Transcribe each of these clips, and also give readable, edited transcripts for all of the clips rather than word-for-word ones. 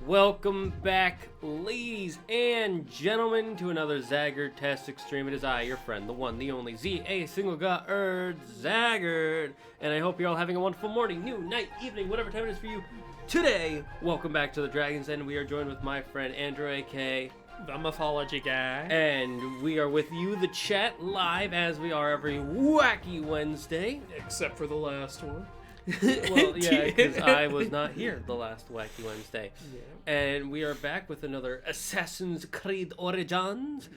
Welcome back, ladies and gentlemen, to another Zagard-tastic stream. It is I, your friend, the one, the only, Zagard. And I hope you're all having a wonderful morning, noon, night, evening, whatever time it is for you today. Welcome back to the Dragon's Den. We are joined with my friend, Andrew AKA TheMythologyGuy. And we are with you, the chat, live as we are every wacky Wednesday. Except for the last one. Well, yeah, because I was not here the last Wacky Wednesday. Yeah. And we are back with another Assassin's Creed Origins.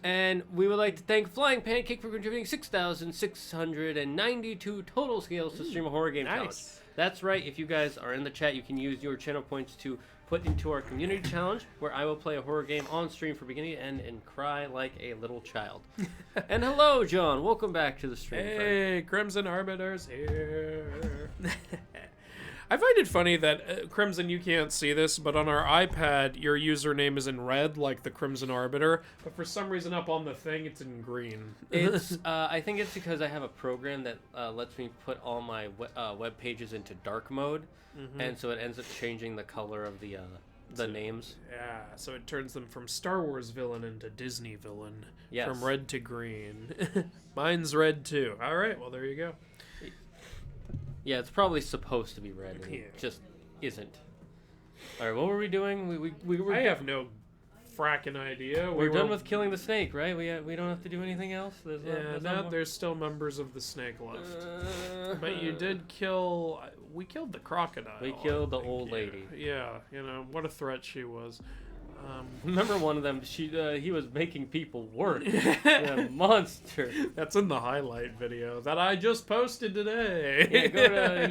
And we would like to thank Flying Pancake for contributing 6,692 total scales to stream a horror game challenge. That's right. If you guys are in the chat, you can use your channel points to put into our community challenge, where I will play a horror game on stream from beginning to end and cry like a little child. And hello, John. Welcome back to the stream. Hey, Crimson Arbiter's here. I find it funny that, Crimson, you can't see this, but on our iPad, your username is in red, like the Crimson Arbiter, but for some reason up on the thing, it's in green. It's, I think it's because I have a program that lets me put all my web pages into dark mode, and so it ends up changing the color of the names. Yeah, so it turns them from Star Wars villain into Disney villain. Yes. From red to green. Mine's red too. All right, well, there you go. Yeah, it's probably supposed to be red, and it just isn't. All right, what were we doing? We were. I have no fracking idea. We're done with killing the snake, right? We don't have to do anything else. There's still members of the snake left. But you did kill. We killed the crocodile. We killed the old lady. Yeah, you know what a threat she was. Remember one of them? He was making people work. A monster. That's in the highlight video that I just posted today. Yeah, go to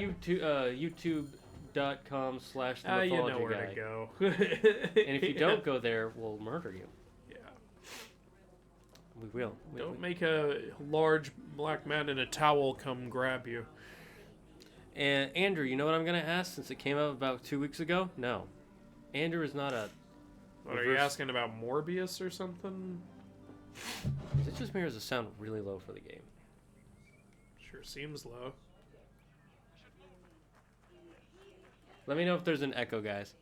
youtube.com/TheMythologyGuy. You know where to go. And if you don't go there, we'll murder you. Yeah. We will. Don't make a large black man in a towel come grab you. And Andrew, you know what I'm going to ask since it came out about 2 weeks ago? No. Andrew is not a... What, are you asking about Morbius or something? Is it just me or does it sound really low for the game? Sure seems low. Let me know if there's an echo, guys.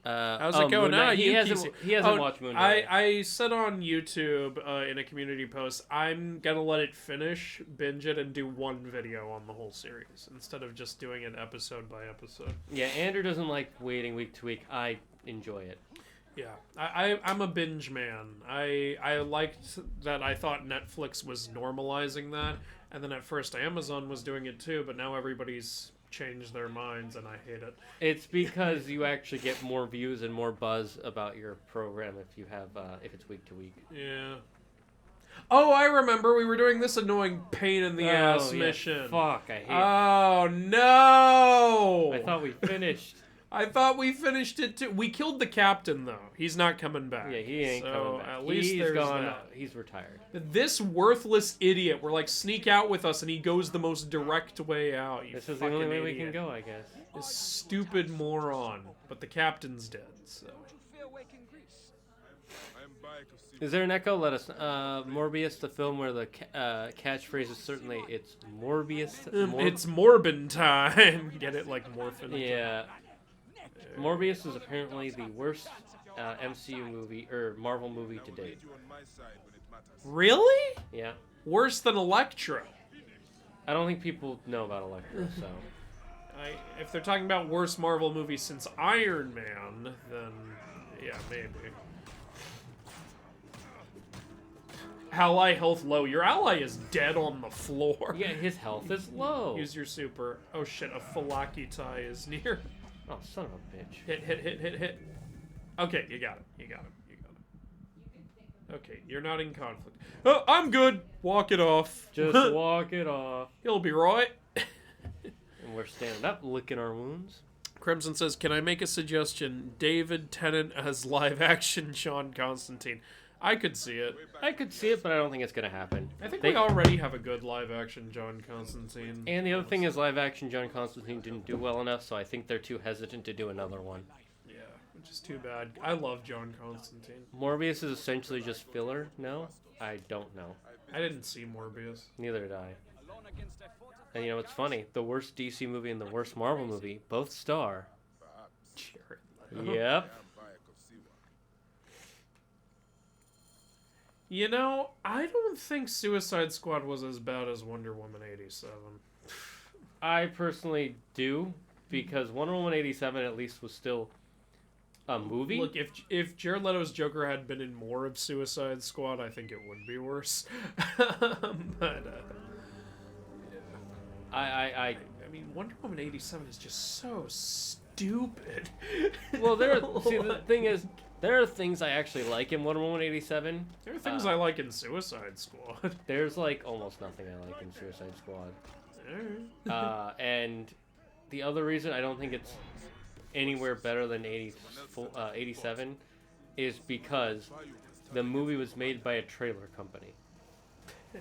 How's it going? He hasn't watched Moon Knight. I said on YouTube in a community post, I'm going to let it finish, binge it, and do one video on the whole series instead of just doing it episode by episode. Yeah, Andrew doesn't like waiting week to week. I enjoy it. Yeah, I'm a binge man. I liked that. I thought Netflix was normalizing that, and then at first Amazon was doing it too, but now everybody's changed their minds, and I hate it. It's because you actually get more views and more buzz about your program if you have if it's week to week. Yeah. Oh, I remember we were doing this annoying pain in the ass mission. Fuck, I hate it. Oh no! I thought we finished. I thought we finished it too. We killed the captain though. He's not coming back. Yeah, he ain't coming back. At least he's gone. He's retired. This worthless idiot. We're like, sneak out with us, and he goes the most direct way out. This is the only way we can go, I guess. This stupid moron. But the captain's dead. So. Is there an echo? Let us. Morbius, the film where the catchphrase is certainly "It's Morbius." It's Morbin time. Get it, like morphin. Yeah. Morbius is apparently the worst MCU movie or Marvel movie to date. Really? Yeah. Worse than Electro. I don't think people know about Electro, so. If they're talking about worst Marvel movie since Iron Man, then yeah, maybe. Ally health low. Your ally is dead on the floor. Yeah, his health is low. Use your super. Oh shit, a Falaki tie is near. Oh, son of a bitch. Hit. Okay, you got him. Okay, you're not in conflict. Oh, I'm good. Walk it off. Just walk it off. He'll be right. And we're standing up, licking our wounds. Crimson says, can I make a suggestion? David Tennant as live-action John Constantine. I could see it. But I don't think it's going to happen. I think we already have a good live-action John Constantine. And the other thing is live-action John Constantine didn't do well enough, so I think they're too hesitant to do another one. Yeah, which is too bad. I love John Constantine. Morbius is essentially just filler, no? I don't know. I didn't see Morbius. Neither did I. And you know, it's funny. The worst DC movie and the worst Marvel movie both star Jared Yep. You know, I don't think Suicide Squad was as bad as Wonder Woman 87. I personally do, because Wonder Woman 87 at least was still a movie. Look, if Jared Leto's Joker had been in more of Suicide Squad, I think it would be worse. But I mean, Wonder Woman 87 is just so stupid. Well, see, the thing is, there are things I actually like in Wonder Woman 87. There are things I like in Suicide Squad. There's like almost nothing I like in Suicide Squad. And the other reason I don't think it's anywhere better than 87 is because the movie was made by a trailer company.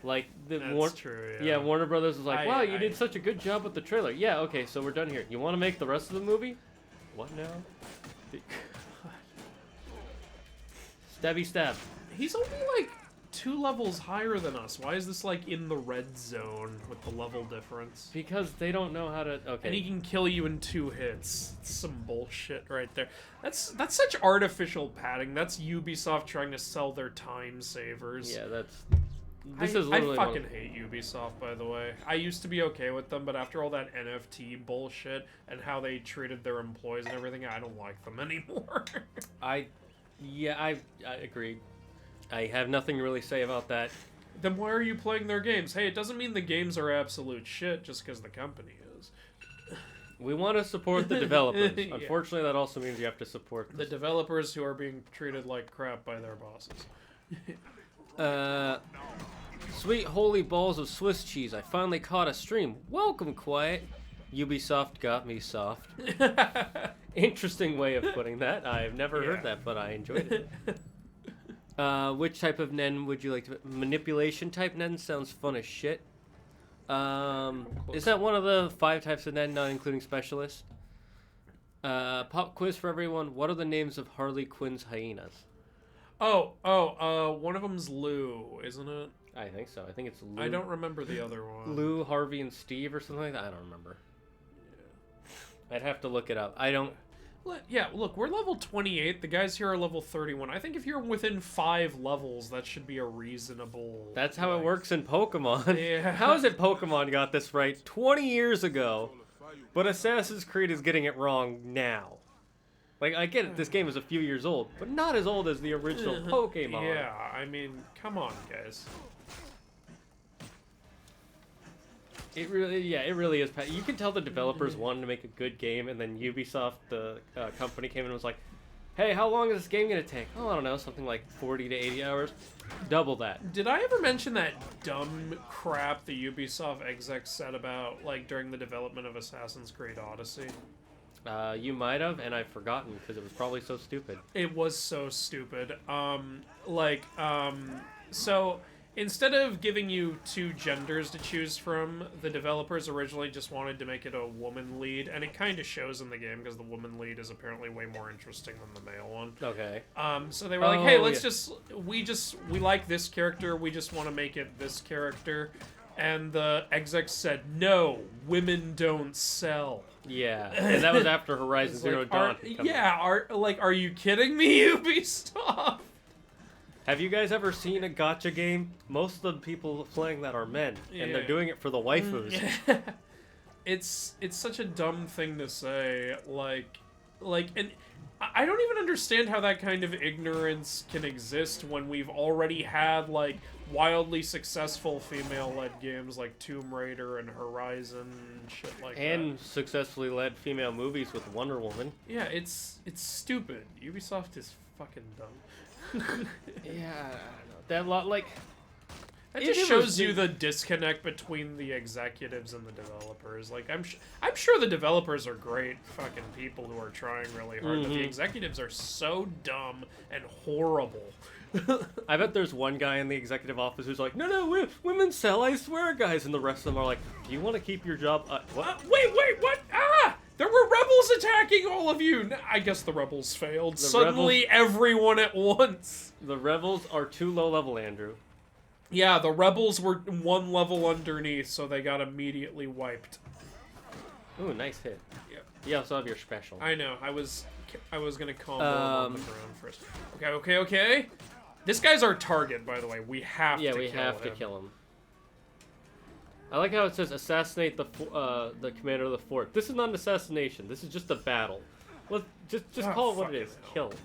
Like That's true. Yeah, Warner Brothers was like, "Wow, you did such a good job with the trailer." Yeah, okay, so we're done here. You want to make the rest of the movie? What now? Stabby stab. He's only like 2 levels higher than us. Why is this like in the red zone with the level difference? Because they don't know how to. Okay. And he can kill you in 2 hits. It's some bullshit right there. That's such artificial padding. That's Ubisoft trying to sell their time savers. Yeah, that's. I fucking hate Ubisoft, by the way. I used to be okay with them, but after all that NFT bullshit and how they treated their employees and everything, I don't like them anymore. I agree. I have nothing to really say about that. Then why are you playing their games? Hey, it doesn't mean the games are absolute shit just because the company is. We want to support the developers. Yeah. Unfortunately, that also means you have to support the developers who are being treated like crap by their bosses. Sweet holy balls of Swiss cheese. I finally caught a stream. Welcome, Quiet. Ubisoft got me soft. Interesting way of putting that. I've never heard that, but I enjoyed it. Which type of Nen would you like to... Manipulation type Nen sounds fun as shit. Is that one of the 5 types of Nen, not including specialist? Pop quiz for everyone. What are the names of Harley Quinn's hyenas? One of them's Lou, isn't it? I think so. I think it's Lou. I don't remember the other one. Lou, Harvey, and Steve or something like that? I don't remember. Yeah. I'd have to look it up. I don't... Yeah, look, we're level 28. The guys here are level 31. I think if you're within 5 levels, that should be a reasonable... That's how it works in Pokemon. Yeah. How is it Pokemon got this right 20 years ago, but Assassin's Creed is getting it wrong now? Like, I get it, this game is a few years old, but not as old as the original Pokemon. Yeah, I mean, come on, guys. It really is. You can tell the developers wanted to make a good game, and then Ubisoft, the company, came in and was like, "Hey, how long is this game gonna take?" Oh, I don't know, something like 40 to 80 hours. Double that. Did I ever mention that dumb crap the Ubisoft exec said about, like, during the development of Assassin's Creed Odyssey? You might have, and I've forgotten because it was probably so stupid. It was so stupid. So instead of giving you 2 genders to choose from, the developers originally just wanted to make it a woman lead, and it kind of shows in the game because the woman lead is apparently way more interesting than the male one. Okay. So they were like, "Hey, we like this character. We just want to make it this character." And the execs said, "No, women don't sell." Yeah, and that was after Horizon Zero Dawn. Are you kidding me, Ubisoft? Have you guys ever seen a gacha game? Most of the people playing that are men, and they're doing it for the waifus. It's such a dumb thing to say, and I don't even understand how that kind of ignorance can exist when we've already had, like, wildly successful female-led games like Tomb Raider and Horizon and shit like that. And successfully led female movies with Wonder Woman. Yeah, it's stupid. Ubisoft is fucking dumb. Yeah, I don't know. That lot, like... That just shows you the disconnect between the executives and the developers. Like, I'm sure the developers are great fucking people who are trying really hard, but the executives are so dumb and horrible. I bet there's one guy in the executive office who's like, no, women sell, I swear, guys. And the rest of them are like, do you want to keep your job? What? Wait, what? Ah! There were rebels attacking all of you! I guess the rebels failed. Suddenly, everyone at once. The rebels are too low level, Andrew. Yeah, the rebels were 1 level underneath, so they got immediately wiped. Ooh, nice hit. Yeah. You also have your special. I know. I was gonna combo him on the ground first. Okay. This guy's our target, by the way. We have to kill him. Yeah, we have to kill him. I like how it says assassinate the commander of the fort. This is not an assassination. This is just a battle. Let's just call it what it is. Kill him.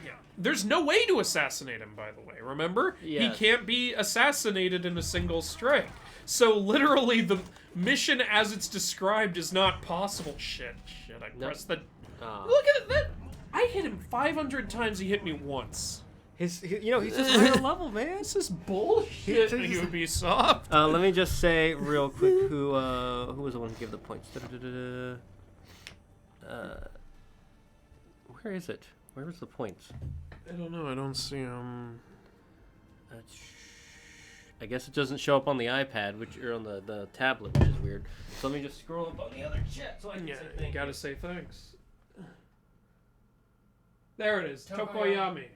Yeah. There's no way to assassinate him, by the way. Remember? Yes. He can't be assassinated in a single strike. So literally, the mission as it's described is not possible. Shit. I pressed the. Look at that. I hit him 500 times. He hit me once. He's just higher level, man. This is bullshit. He would be soft. Let me just say real quick who was the one who gave the points. Where is it? Where was the points? I don't know. I don't see him. I guess it doesn't show up on the iPad, or on the tablet, which is weird. So let me just scroll up on the other chat so I can say thank you. You gotta say thanks. There it is. Tokoyami.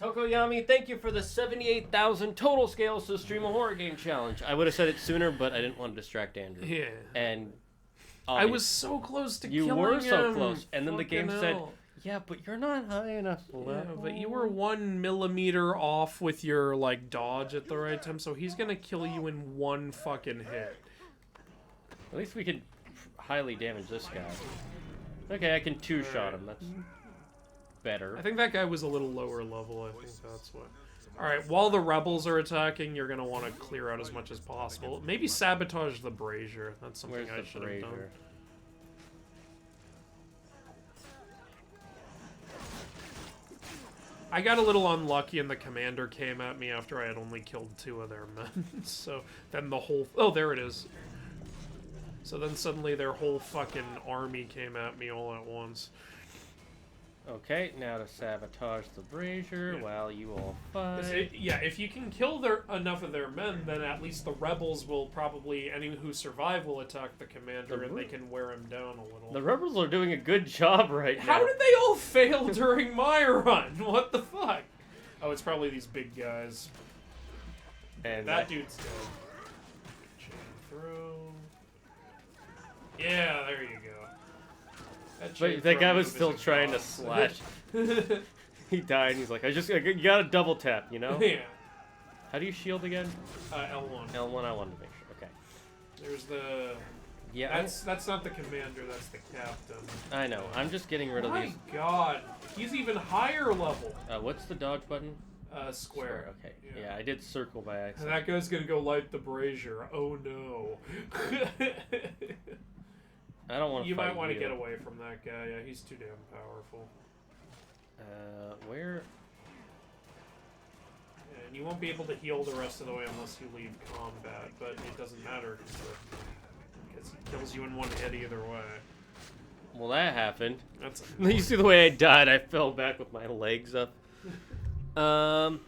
Tokoyami, thank you for the 78,000 total scales to stream a horror game challenge. I would have said it sooner, but I didn't want to distract Andrew. Yeah. And I was so close to killing him. You were so close. And then the game hell. said, yeah, but you're not high enough. Yeah, but you were 1 millimeter off with your, dodge at the right time, so he's gonna kill you in one fucking hit. At least we could highly damage this guy. Okay, I can two-shot him. That's better. I think that guy was a little lower level. I think that's what. Alright, while the rebels are attacking, you're gonna want to clear out as much as possible. Maybe sabotage the brazier. That's something I should have done. I got a little unlucky and the commander came at me after I had only killed 2 of their men. So then the whole... Oh, there it is. So then suddenly their whole fucking army came at me all at once. Okay, now to sabotage the brazier while you all fight. If you can kill enough of their men, then at least the rebels will probably... Anyone who survive will attack the commander and they can wear him down a little. The rebels are doing a good job right now. How did they all fail during my run? What the fuck? Oh, it's probably these big guys. And that dude's dead. Chain throw. Yeah, there you go. But that guy was still trying to slash. He died and he's like, you gotta double tap, you know? Yeah. How do you shield again? L1. L1, I wanted to make sure. Okay. There's the... Yeah. That's not the commander, that's the captain. I know. I'm just getting rid of these. My god. He's even higher level. What's the dodge button? Square. Okay. Yeah, I did circle by accident. And that guy's gonna go light the brazier. Oh no. I don't want to. You might want to get away from that guy. Yeah, he's too damn powerful. Where? And you won't be able to heal the rest of the way unless you leave combat, but it doesn't matter because he kills you in one hit either way. Well, that happened. That's you see the way I died? I fell back with my legs up. Okay.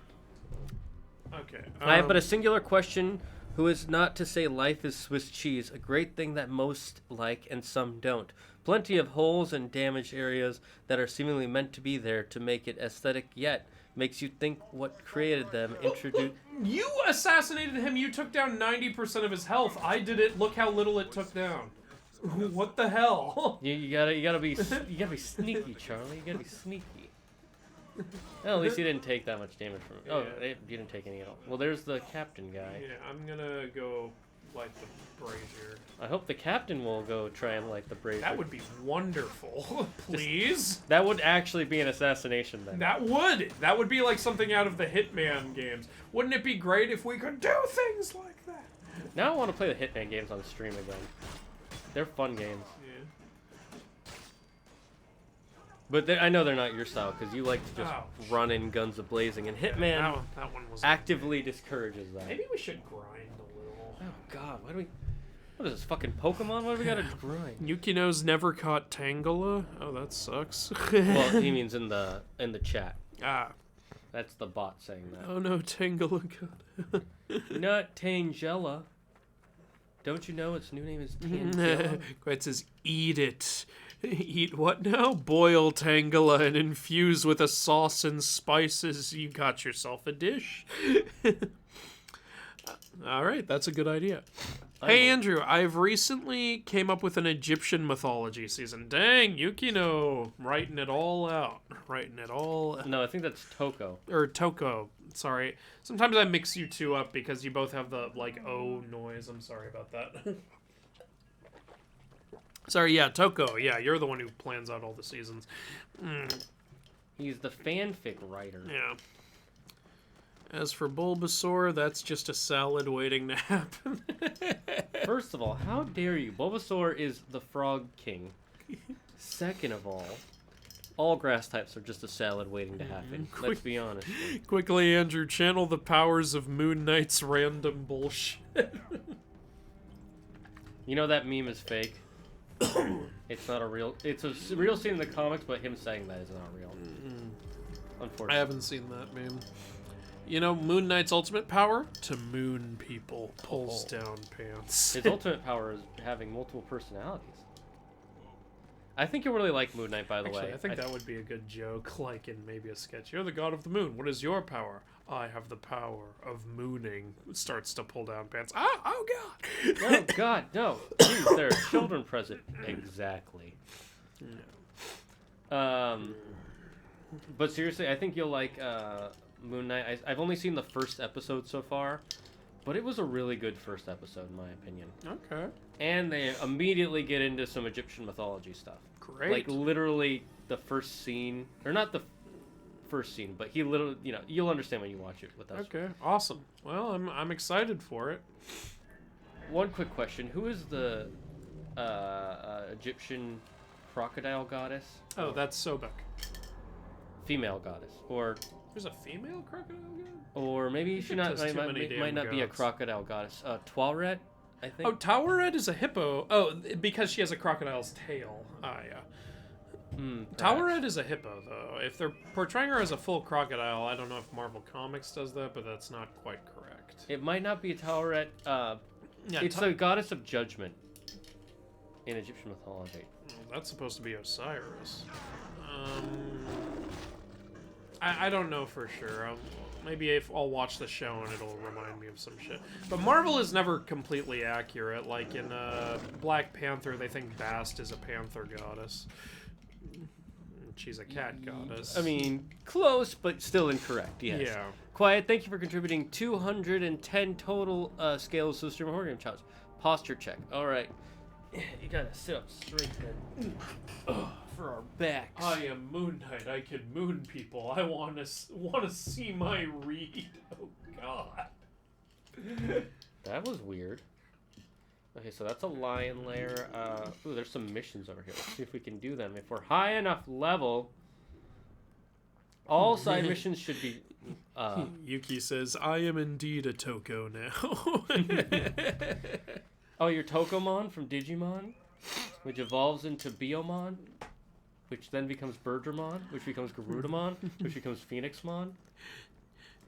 I have but a singular question. Who is not to say life is Swiss cheese, a great thing that most like and some don't. Plenty of holes and damaged areas that are seemingly meant to be there to make it aesthetic, yet makes you think what created them. You assassinated him. You took down 90% of his health. I did it. Look how little it took down. What the hell? You gotta be sneaky, Charlie. You gotta be sneaky. Well, at least you didn't take that much damage from it. Oh, you didn't take any at all. Well, there's the captain guy. Yeah, I'm gonna go light the brazier. I hope the captain will go try and light the brazier. That would be wonderful. Please? That would actually be an assassination then. That would! That would be like something out of the Hitman games. Wouldn't it be great if we could do things like that? Now I want to play the Hitman games on stream again. They're fun games. But I know they're not your style, because you like to just run in guns a-blazing, and Hitman that one was actively discourages that. Maybe we should grind a little. Oh god, what is this, fucking Pokemon? Why do we gotta grind? Yukino's never caught Tangela? Oh, that sucks. Well, he means in the chat. Ah. That's the bot saying that. Oh no, Tangela got Not Tangela. Don't you know its new name is Tangela? It says, eat it. Eat what now? Boil Tangela and infuse with a sauce and spices. You got yourself a dish. All right, that's a good idea. Hey, Andrew, I've recently came up with an Egyptian mythology season. Dang, Yukino, writing it all out. No, I think that's Toko. Or Toko, sorry. Sometimes I mix you two up because you both have the, like, O noise. I'm sorry about that. Sorry, yeah, Toko. Yeah, you're the one who plans out all the seasons. He's the fanfic writer. Yeah. As for Bulbasaur, that's just a salad waiting to happen. First of all, how dare you? Bulbasaur is the Frog King. Second of all grass types are just a salad waiting to happen. Let's be honest. Quickly, Andrew, channel the powers of Moon Knight's random bullshit. You know that meme is fake? It's not a real... It's a real scene in the comics, but him saying that is not real. Unfortunately. I haven't seen that meme. You know, Moon Knight's ultimate power? To moon people. Pulls down pants. His ultimate power is having multiple personalities. I think you'll really like Moon Knight, by the way. I think that would be a good joke, like in maybe a sketch. You're the god of the moon. What is your power? I have the power of mooning. Starts to pull down pants. Oh God! Oh God, no! Jeez, there are children present. Exactly. No. But seriously, I think you'll like Moon Knight. I've only seen the first episode so far, but it was a really good first episode in my opinion. Okay. And they immediately get into some Egyptian mythology stuff. Great. Like literally the first scene, or not the first scene, but he literally, you know, you'll understand when you watch it with us. Okay, awesome. Well, I'm excited for it. One quick question: who is the Egyptian crocodile goddess? Oh, that's Sobek. Female goddess, or there's a female crocodile god? Or maybe she might not be a crocodile goddess. Tualret, I think. Oh, Taweret is a hippo. Oh, because she has a crocodile's tail. Ah, yeah. Taweret is a hippo, though. If they're portraying her as a full crocodile, I don't know if Marvel Comics does that, but that's not quite correct. It might not be a Taweret. Yeah, it's the goddess of judgment in Egyptian mythology. That's supposed to be Osiris. I don't know for sure. Maybe if I'll watch the show and it'll remind me of some shit. But Marvel is never completely accurate. Like in Black Panther, they think Bast is a panther goddess. She's a cat goddess. I mean, close, but still incorrect, yes. Yeah. Quiet, thank you for contributing 210 total scales to the Stream of Horror Game Challenge. Posture check. All right. You gotta sit up straight then. For our backs. I am Moon Knight. I can moon people. I want to see my read. Oh God. That was weird. Okay, so that's a lion lair. Ooh, there's some missions over here. Let's see if we can do them. If we're high enough level, all side missions should be. Yuki says, "I am indeed a Toko now." Oh, you're Tokomon from Digimon, which evolves into Biomon, which then becomes Birdramon, which becomes Garudamon, which becomes Phoenixmon.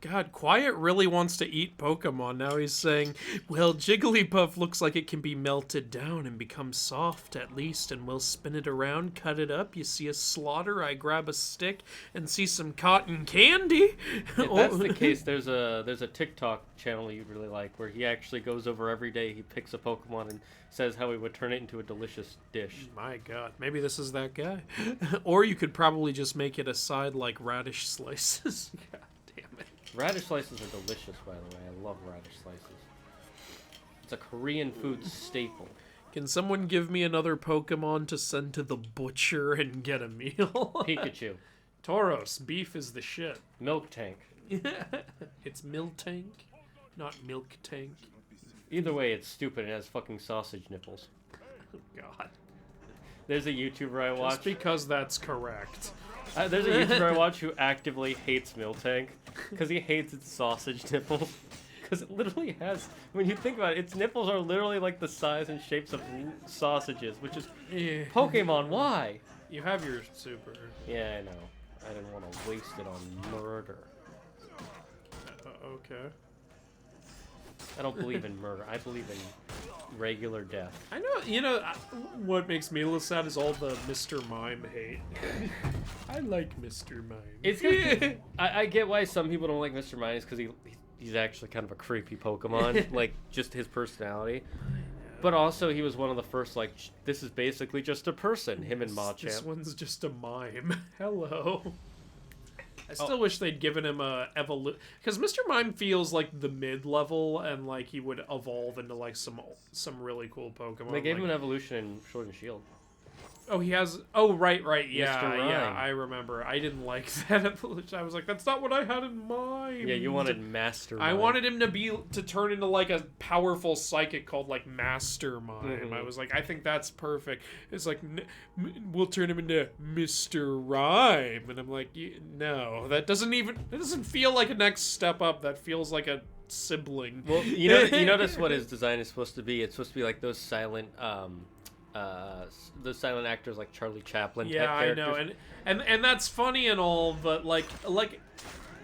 God, Quiet really wants to eat Pokemon. Now he's saying, well, Jigglypuff looks like it can be melted down and become soft at least, and we'll spin it around, cut it up. You see a slaughter, I grab a stick and see some cotton candy. If that's the case, there's a TikTok channel you'd really like where he actually goes over every day, he picks a Pokemon and says how he would turn it into a delicious dish. My God, maybe this is that guy. Or you could probably just make it a side like radish slices. God damn it. Radish slices are delicious, by the way. I love radish slices. It's a Korean food staple. Can someone give me another Pokemon to send to the butcher and get a meal? Pikachu. Tauros. Beef is the shit. Milk Tank. It's Milk Tank, not Milk Tank. Either way, it's stupid and has fucking sausage nipples. Oh, God. There's a YouTuber I watch. Just because that's correct. There's a YouTuber I watch who actively hates Miltank because he hates its sausage nipples. Because it literally has, when you think about it, its nipples are literally like the size and shapes of sausages, which is Pokemon. Why? You have your super. Yeah, I know. I didn't want to waste it on murder. Okay. I don't believe in murder. I believe in regular death. I know, you know, what makes me a little sad is all the Mr. Mime hate. I like Mr. Mime. It's good. I get why some people don't like Mr. Mime, because he's actually kind of a creepy Pokemon. Like, just his personality. But also, he was one of the first, like, this is basically just a person, him and Machamp. This one's just a mime. Hello. I still wish they'd given him a evolution, because Mr. Mime feels like the mid-level, and like he would evolve into like some really cool Pokemon. They gave him an evolution in Sword and Shield. Oh, he has. Oh, right, yeah, Mr. Rhyme. yeah. I remember. I didn't like that evolution. I was like, that's not what I had in mind. Yeah, you wanted Master Mime. I wanted him to turn into like a powerful psychic called like Master Mime. Mm-hmm. I was like, I think that's perfect. It's like, we'll turn him into Mr. Rhyme, and I'm like, no, that doesn't feel like a next step up. That feels like a sibling. Well, you notice what his design is supposed to be. It's supposed to be like those silent actors like Charlie Chaplin type characters. I know, and that's funny and all, but like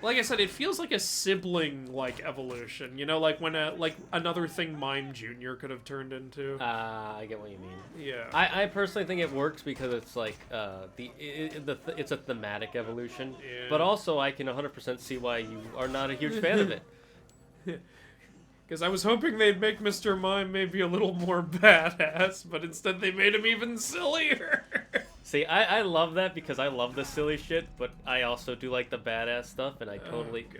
I said, it feels like a sibling like evolution. You know, like when another thing Mime Jr. could have turned into. I get what you mean. Yeah. I personally think it works because it's like it's a thematic evolution. Yeah. But also I can 100% see why you are not a huge fan of it. Because I was hoping they'd make Mr. Mime maybe a little more badass, but instead they made him even sillier. See, I love that because I love the silly shit, but I also do like the badass stuff, and I totally... Oh,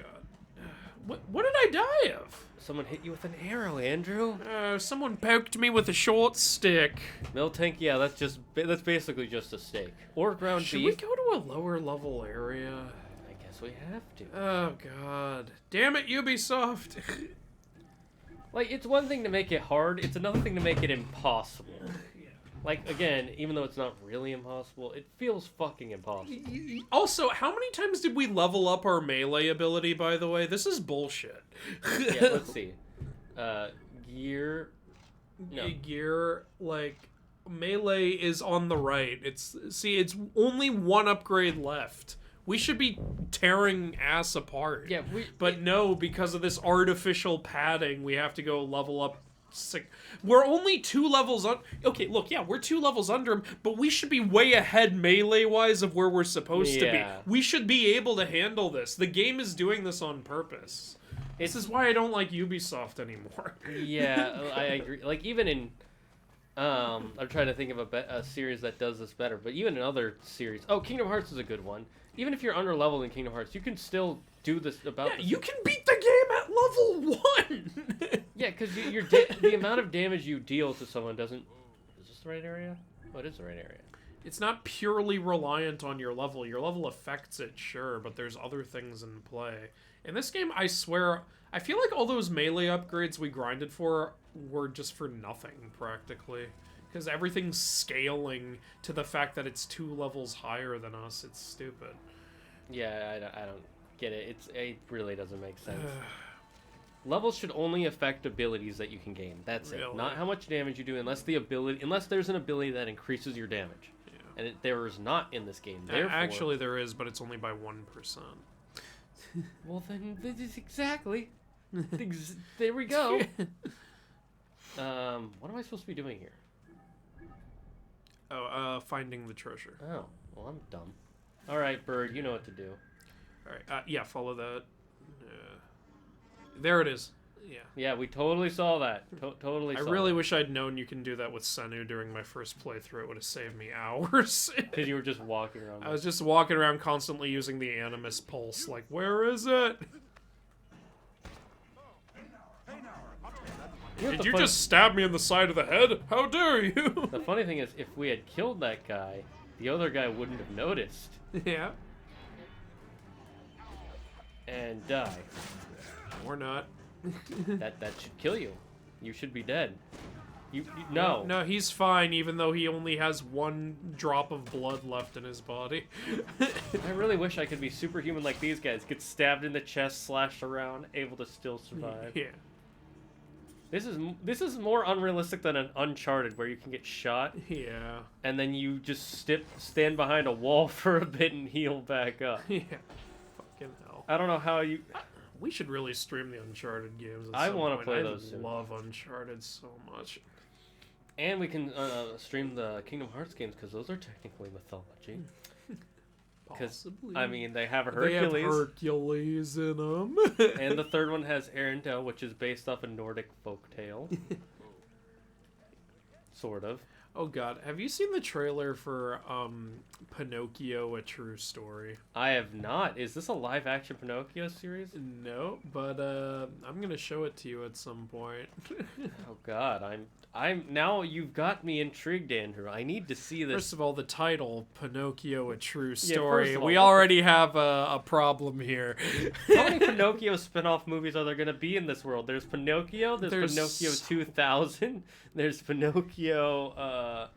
God. What did I die of? Someone hit you with an arrow, Andrew. Someone poked me with a short stick. Miltank, yeah, that's basically just a steak. Or ground beef. Should we go to a lower level area? I guess we have to. Oh, God. Damn it, Ubisoft. Like, it's one thing to make it hard, it's another thing to make it impossible. Yeah. Like, again, even though it's not really impossible, it feels fucking impossible. Also, how many times did we level up our melee ability, by the way? This is bullshit. Yeah, let's see. Gear... No. Gear, like, melee is on the right. It's only one upgrade left. We should be tearing ass apart. Yeah, but no, because of this artificial padding, we have to go level up. We're only 2 levels on. Okay, look, yeah, we're 2 levels under him, but we should be way ahead melee-wise of where we're supposed to be. We should be able to handle this. The game is doing this on purpose. This is why I don't like Ubisoft anymore. Yeah, I agree. Like, even in... I'm trying to think of a series that does this better, but even in other series... Oh, Kingdom Hearts is a good one. Even if you're under-leveled in Kingdom Hearts, you can still do this about... Yeah, you can beat the game at level 1! Yeah, because the amount of damage you deal to someone doesn't... Is this the right area? Oh, it is the right area. It's not purely reliant on your level. Your level affects it, sure, but there's other things in play. In this game, I swear, I feel like all those melee upgrades we grinded for were just for nothing, practically. Because everything's scaling to the fact that it's 2 levels higher than us. It's stupid. Yeah, I don't get it. It really doesn't make sense. Levels should only affect abilities that you can gain. That's it. Not how much damage you do, unless there's an ability that increases your damage. Yeah. And there is not in this game. Therefore, actually, there is, but it's only by 1%. Well, then, this is exactly. There we go. What am I supposed to be doing here? Oh, finding the treasure. Oh, well, I'm dumb. All right, Bird, you know what to do. All right, yeah, follow that. There it is. Yeah. Yeah, we totally saw that. Totally. I really wish I'd known you can do that with Senu during my first playthrough. It would have saved me hours. Because you were just walking around. I was just walking around constantly using the Animus Pulse. Like, where is it? Did you just stab me in the side of the head? How dare you? The funny thing is, if we had killed that guy, the other guy wouldn't have noticed. Yeah. And die. Or not. That should kill you. You should be dead. No. No, he's fine, even though he only has 1 drop of blood left in his body. I really wish I could be superhuman like these guys. Get stabbed in the chest, slashed around, able to still survive. Yeah. This is more unrealistic than an Uncharted where you can get shot. Yeah. And then you just stand behind a wall for a bit and heal back up. Yeah. Fucking hell. I don't know how you... We should really stream the Uncharted games. I want to play those soon. I love Uncharted so much. And we can stream the Kingdom Hearts games because those are technically mythology. Possibly. I mean, they have Hercules. They have Hercules in them. And the third one has Arendelle, which is based off a Nordic folktale. sort of. Oh God, have you seen the trailer for Pinocchio: A True Story? I have not. Is this a live-action Pinocchio series? No, but I'm gonna show it to you at some point. Oh God, I'm now. You've got me intrigued, Andrew. I need to see this. First of all, the title Pinocchio: A True Yeah, Story. first of all, We already have a problem here. How many Pinocchio spin-off movies are there going to be in this world? There's Pinocchio, there's Pinocchio 2000, there's Pinocchio,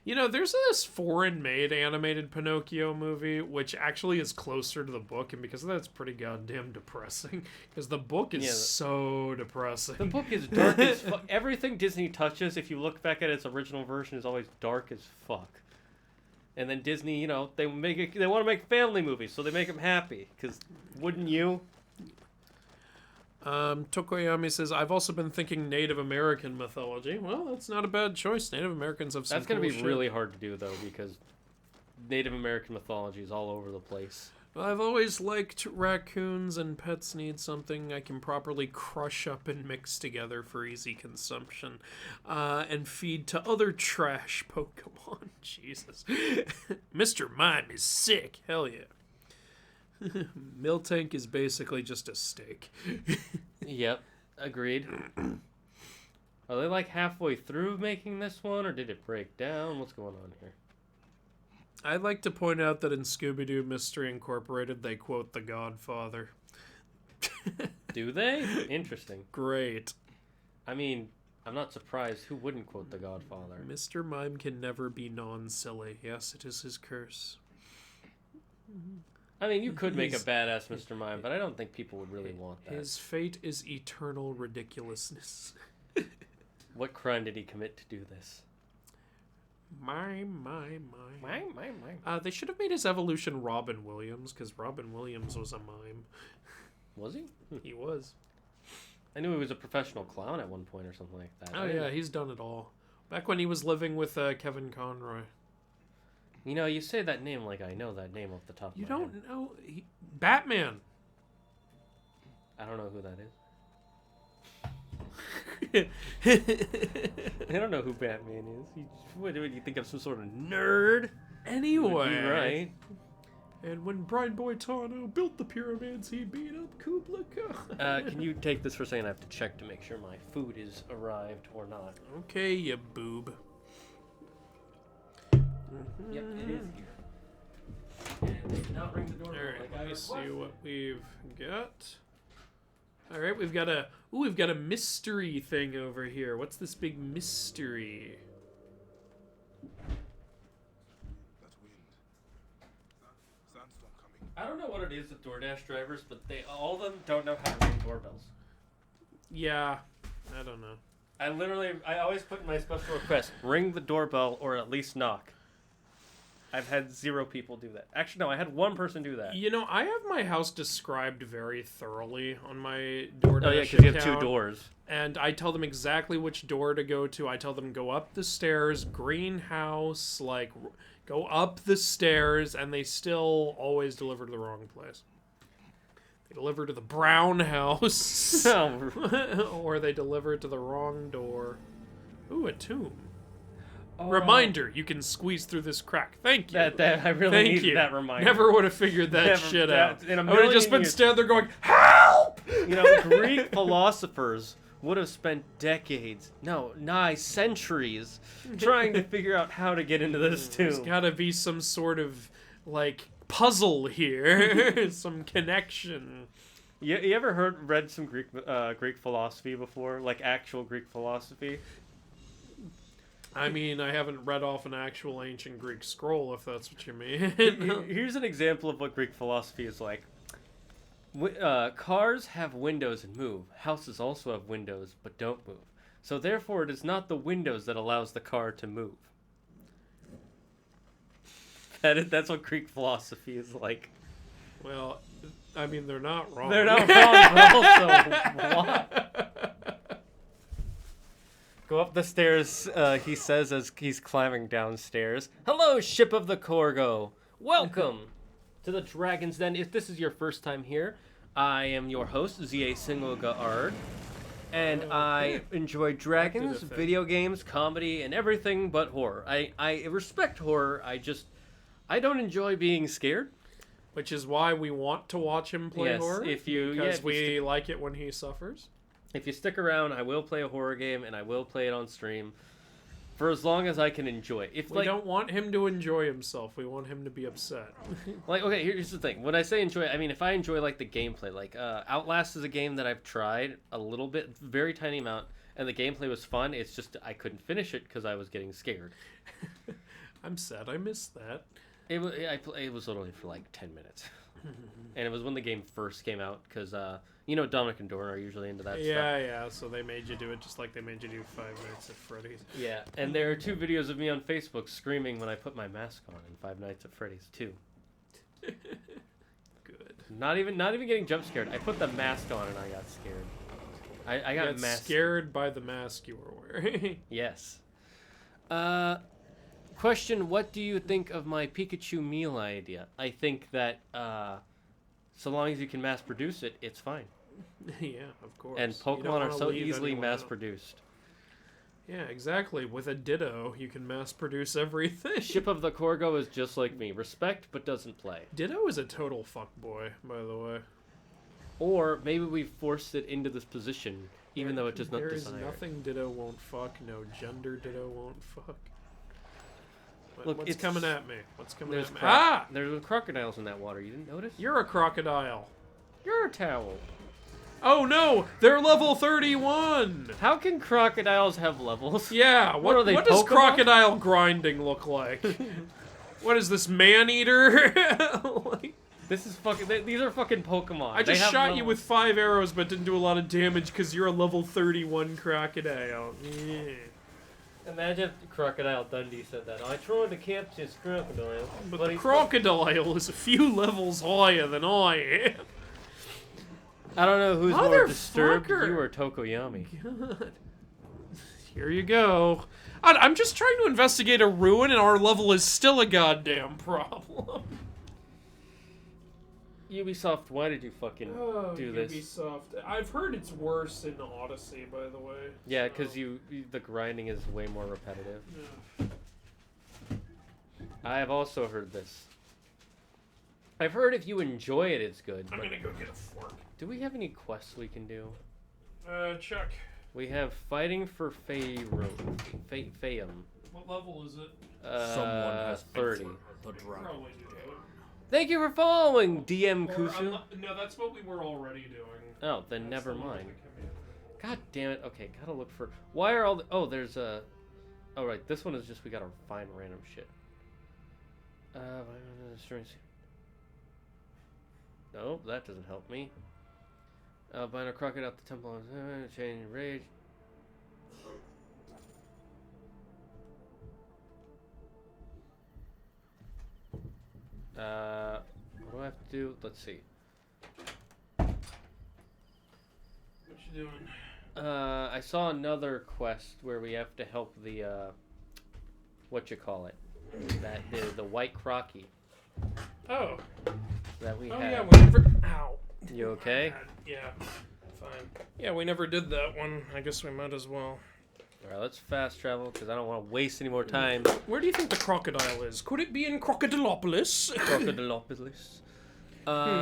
You know, there's this foreign-made animated Pinocchio movie, which actually is closer to the book, and because of that, it's pretty goddamn depressing. Because the book is so depressing. The book is dark as fuck. Everything Disney touches, if you look back at its original version, is always dark as fuck. And then Disney, you know, they want to make family movies, so they make them happy. Because wouldn't you? Tokoyami says, I've also been thinking Native American mythology. Well, that's not a bad choice. Native Americans have some That's going to be shit. really hard to do, though, because Native American mythology is all over the place. Well, I've always liked raccoons, and pets need something I can properly crush up and mix together for easy consumption, and feed to other trash Pokemon. Jesus. Mr. Mime is sick. Hell yeah. Miltank is basically just a steak. Yep, agreed. Are they like halfway through making this one, or did it break down? What's going on here? I'd like to point out that in Scooby-Doo Mystery Incorporated, they quote The Godfather. Do they? Interesting. Great. I mean, I'm not surprised. Who wouldn't quote The Godfather? Mr. Mime can never be non-silly. Yes, it is his curse. I mean, you could make a badass Mr. Mime, but I don't think people would really want that. His fate is eternal ridiculousness. What crime did he commit to do this? Mime. Mime. They should have made his evolution Robin Williams, because Robin Williams was a mime. Was he? He was. I knew he was a professional clown at one point or something like that. Oh yeah, he's done it all. Back when he was living with Kevin Conroy. You know, you say that name like I know that name off the top of my head. You don't know... Batman! I don't know who that is. I don't know who Batman is. What do you think I'm some sort of nerd? Anyway. Right. And when Brian Boitano built the pyramids, he beat up Kubla Khan. Can you take this for a second? I have to check to make sure my food is arrived or not. Okay, you boob. Yep, it is here. And now ring the doorbell. Alright, let me see what we've got. Alright, we've got a mystery thing over here. What's this big mystery? That wind. Sandstorm coming. I don't know what it is with DoorDash drivers, but all of them don't know how to ring doorbells. Yeah, I don't know. I always put in my special request, ring the doorbell or at least knock. I've had 0 people do that. Actually, no, I had 1 person do that. You know, I have my house described very thoroughly on my DoorDash Oh yeah, because you have 2 account, doors. and I tell them exactly which door to go to. I tell them go up the stairs, greenhouse, like go up the stairs, and they still always deliver to the wrong place. They deliver to the brown house, or they deliver to the wrong door. Ooh, a tomb. Oh. Reminder, you can squeeze through this crack. Thank you. That I really Thank need you. that reminder. Never would have figured that shit out. In a I would have just million been years. standing there going, help! You know, Greek philosophers would have spent decades, centuries, trying to figure out how to get into this There's tomb. gotta be some sort of, like, puzzle here. Some connection. You ever read some Greek philosophy before? Like actual Greek philosophy? I mean, I haven't read off an actual ancient Greek scroll, if that's what you mean. Here's an example of what Greek philosophy is like. Cars have windows and move. Houses also have windows, but don't move. So therefore, it is not the windows that allows the car to move. That's what Greek philosophy is like. Well, I mean, they're not wrong. They're not wrong, but also why? Go up the stairs, he says as he's climbing downstairs. Hello, ship of the Corgo. Welcome to the Dragon's Den. If this is your first time here, I am your host, ZA Single Gaard. And I enjoy dragons, thing. video games, comedy, and everything but horror. I respect horror. I don't enjoy being scared. Which is why we want to watch him play Yes, horror. Because we like it when he suffers. If you stick around, I will play a horror game, and I will play it on stream for as long as I can enjoy it. If We don't want him to enjoy himself. We want him to be upset. like, okay, here's the thing. When I say enjoy, I mean if I enjoy like the gameplay. Like Outlast is a game that I've tried a little bit, very tiny amount, and the gameplay was fun. It's just I couldn't finish it because I was getting scared. I'm sad I missed that. It was literally for like 10 minutes, and it was when the game first came out because Dominic and Dorn are usually into that stuff. Yeah. So they made you do it just like they made you do Five Nights at Freddy's. Yeah, and there are 2 videos of me on Facebook screaming when I put my mask on in Five Nights at Freddy's 2. Good. Not even getting jump scared. I put the mask on and I got scared. I got masked. Scared by the mask you were wearing. Yes. Question, what do you think of my Pikachu meal idea? I think that so long as you can mass produce it, it's fine. Yeah, of course. And Pokemon are so easily mass produced. Yeah, exactly. With a Ditto, you can mass produce everything. Ship of the Corgo is just like me. Respect, but doesn't play. Ditto is a total fuckboy, by the way. Or maybe we forced it into this position, even though it does not desire. desire. There is nothing Ditto won't fuck. No gender Ditto won't fuck. Look, what's coming at me? What's coming at me? There's crocodiles in that water. You didn't notice? You're a crocodile. You're a towel. Oh no! They're level 31! How can crocodiles have levels? Yeah, What are they, what does Pokemon? crocodile grinding look like? What is this, man-eater? This is fucking. These are fucking Pokemon. I just shot you with 5 arrows but didn't do a lot of damage because you're a level 31 crocodile. Yeah. Imagine if Crocodile Dundee said that. I tried to catch this crocodile. But the crocodile is a few levels higher than I am. I don't know who's more disturbed, Motherfucker. you or Tokoyami. God. Here you go. I'm just trying to investigate a ruin and our level is still a goddamn problem. Ubisoft, why did you fucking do this? Ubisoft. I've heard it's worse in Odyssey, by the way. Yeah, because the grinding is way more repetitive. Yeah. I have also heard this. I've heard if you enjoy it, it's good. I'm gonna go get a fork. Do we have any quests we can do? Check. We have Fighting for Feyrum. What level is it? Someone has 30. the dragon. Probably do it. Thank you for following, DM Kusu. No, that's what we were already doing. Oh, then That's never the one mind. with the command. God damn it. Okay, gotta look for... Why are all the... Oh, there's a... Oh, right. This one is just we gotta find random shit. Nope, that doesn't help me. Bind a crocodile at the temple. Change rage. What do I have to do? Let's see. What you doing? I saw another quest where we have to help the, whatchamacallit? That, the white crocky Oh. that we Oh, had. yeah, we never... Ow. You okay? Yeah, fine. Yeah, we never did that one. I guess we might as well. Alright, let's fast travel, because I don't want to waste any more time. Where do you think the crocodile is? Could it be in Crocodilopolis? Crocodilopolis.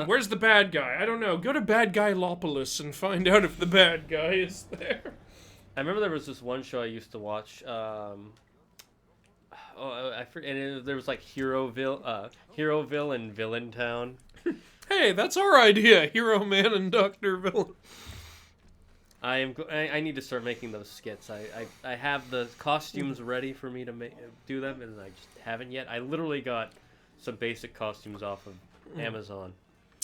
Where's the bad guy? I don't know. Go to Bad Guy Lopolis and find out if the bad guy is there. I remember there was this one show I used to watch, I forget, and there was like Heroville and Villain Town. Hey, that's our idea. Hero Man and Dr. Villain. I need to start making those skits. I have the costumes ready for me to do them, and I just haven't yet. I literally got some basic costumes off of Amazon.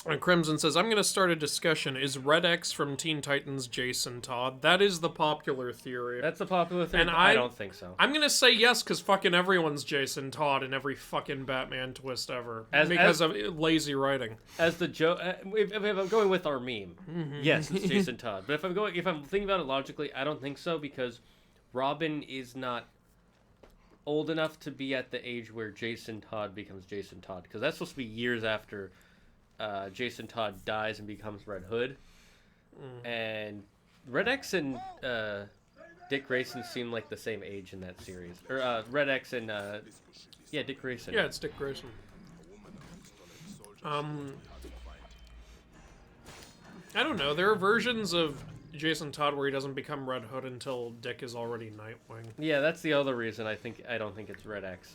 And Crimson says, I'm going to start a discussion. Is Red X from Teen Titans Jason Todd? That is the popular theory. That's a popular theory, And but I don't think so. I'm going to say yes, because fucking everyone's Jason Todd in every fucking Batman twist ever. Because of lazy writing. As the joke, if I'm going with our meme, yes, it's Jason Todd. But if I'm thinking about it logically, I don't think so, because Robin is not old enough to be at the age where Jason Todd becomes Jason Todd, because that's supposed to be years after Jason Todd dies and becomes Red Hood, and Red X and Dick Grayson seem like the same age in that series. Or Red X and yeah, Dick Grayson. Yeah, it's Dick Grayson. I don't know. There are versions of Jason Todd where he doesn't become Red Hood until Dick is already Nightwing. Yeah, that's the other reason I don't think it's Red X.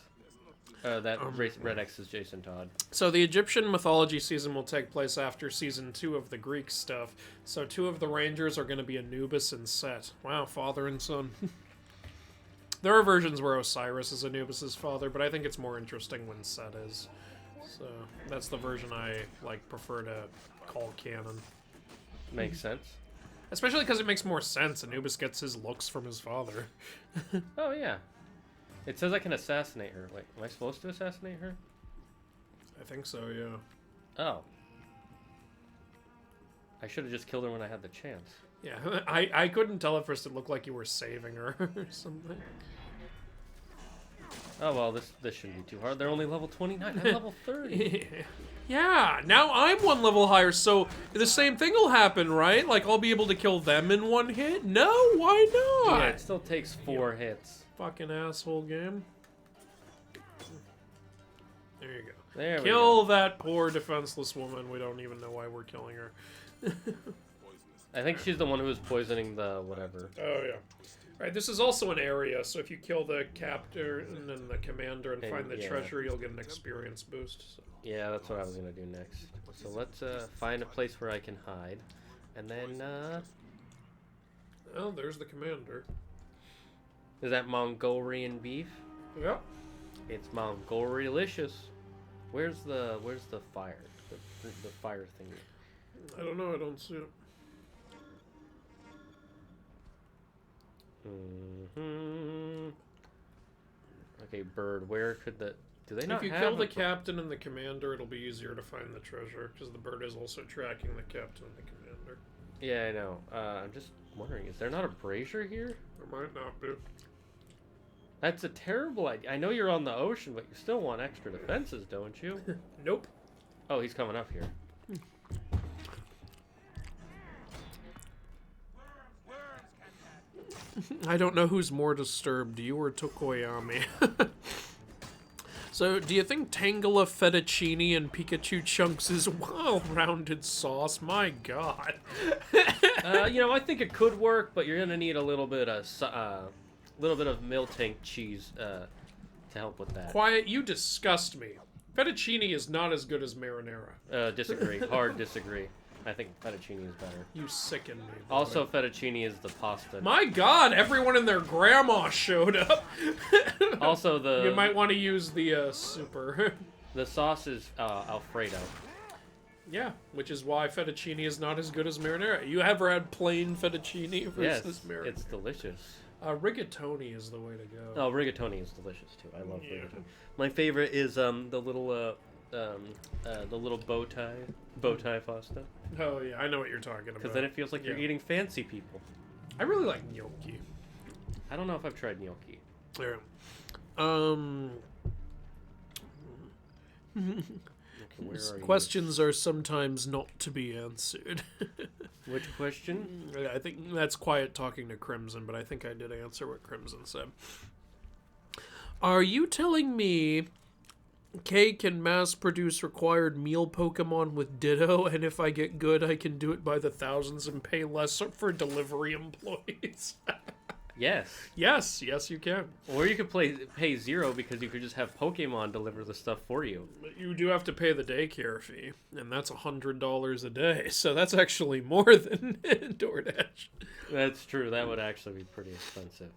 Red X is Jason Todd. So the Egyptian mythology season will take place after season 2 of the Greek stuff. So 2 of the Rangers are going to be Anubis and Set. Wow, father and son. There are versions where Osiris is Anubis's father, but I think it's more interesting when Set is. So that's the version I prefer to call canon. Makes sense. Especially because it makes more sense. Anubis gets his looks from his father. Oh, yeah. It says I can assassinate her. Wait, am I supposed to assassinate her? I think so, yeah. Oh. I should have just killed her when I had the chance. Yeah, I couldn't tell at first. It looked like you were saving her or something. Oh, well, this shouldn't be too hard. They're only level 29. I'm level 30. Yeah, now I'm 1 level higher, so the same thing will happen, right? Like, I'll be able to kill them in 1 hit? No, why not? Yeah, it still takes 4 hits. Fucking asshole game. There you go. There we Kill go. that poor defenseless woman. We don't even know why we're killing her. I think she's the one who was poisoning the whatever. Oh, yeah. Alright, this is also an area, so if you kill the captor and then the commander and find the treasure, you'll get an experience boost. So. Yeah, that's what I was going to do next. So let's find a place where I can hide. And then, Oh, there's the commander. Is that Mongolian beef? Yep. It's Mongolrelicious. Where's the fire? The fire thingy. I don't know, I don't see it. Okay, bird. Where could the... Do they not If you have kill the a- captain and the commander, it'll be easier to find the treasure, because the bird is also tracking the captain and the commander. Yeah, I know. I'm just wondering, is there not a brazier here? There might not be. That's a terrible idea. I know you're on the ocean, but you still want extra defenses, don't you? Nope. Oh, he's coming up here. I don't know who's more disturbed, you or Tokoyami. So, do you think Tangela fettuccine and Pikachu chunks is well-rounded sauce? My god. You know, I think it could work, but you're gonna need a little bit of Miltank cheese to help with that. Quiet, you disgust me. Fettuccine is not as good as marinara. Disagree. Hard disagree. I think fettuccine is better. You sicken me. Boy. Also, fettuccine is the pasta. My god, everyone and their grandma showed up. Also, You might want to use the super. the sauce is Alfredo. Yeah, which is why fettuccine is not as good as marinara. You ever had plain fettuccine versus Yes, marinara? it's delicious. Rigatoni is the way to go. Oh, rigatoni is delicious too. I love rigatoni. My favorite is the little bow tie pasta. Oh yeah, I know what you're talking about. Because then it feels like you're eating fancy people. I really like gnocchi. I don't know if I've tried gnocchi. Yeah. Where are Questions are sometimes not to be answered. you? Which question? I think that's quiet talking to Crimson, but I think I did answer what Crimson said. Are you telling me K can mass produce required meal Pokemon with Ditto, and if I get good, I can do it by the thousands and pay less for delivery employees? Yes. Yes, you can. Or you could pay 0 because you could just have Pokemon deliver the stuff for you. But you do have to pay the daycare fee, and that's $100 a day, so that's actually more than DoorDash. That's true. That would actually be pretty expensive.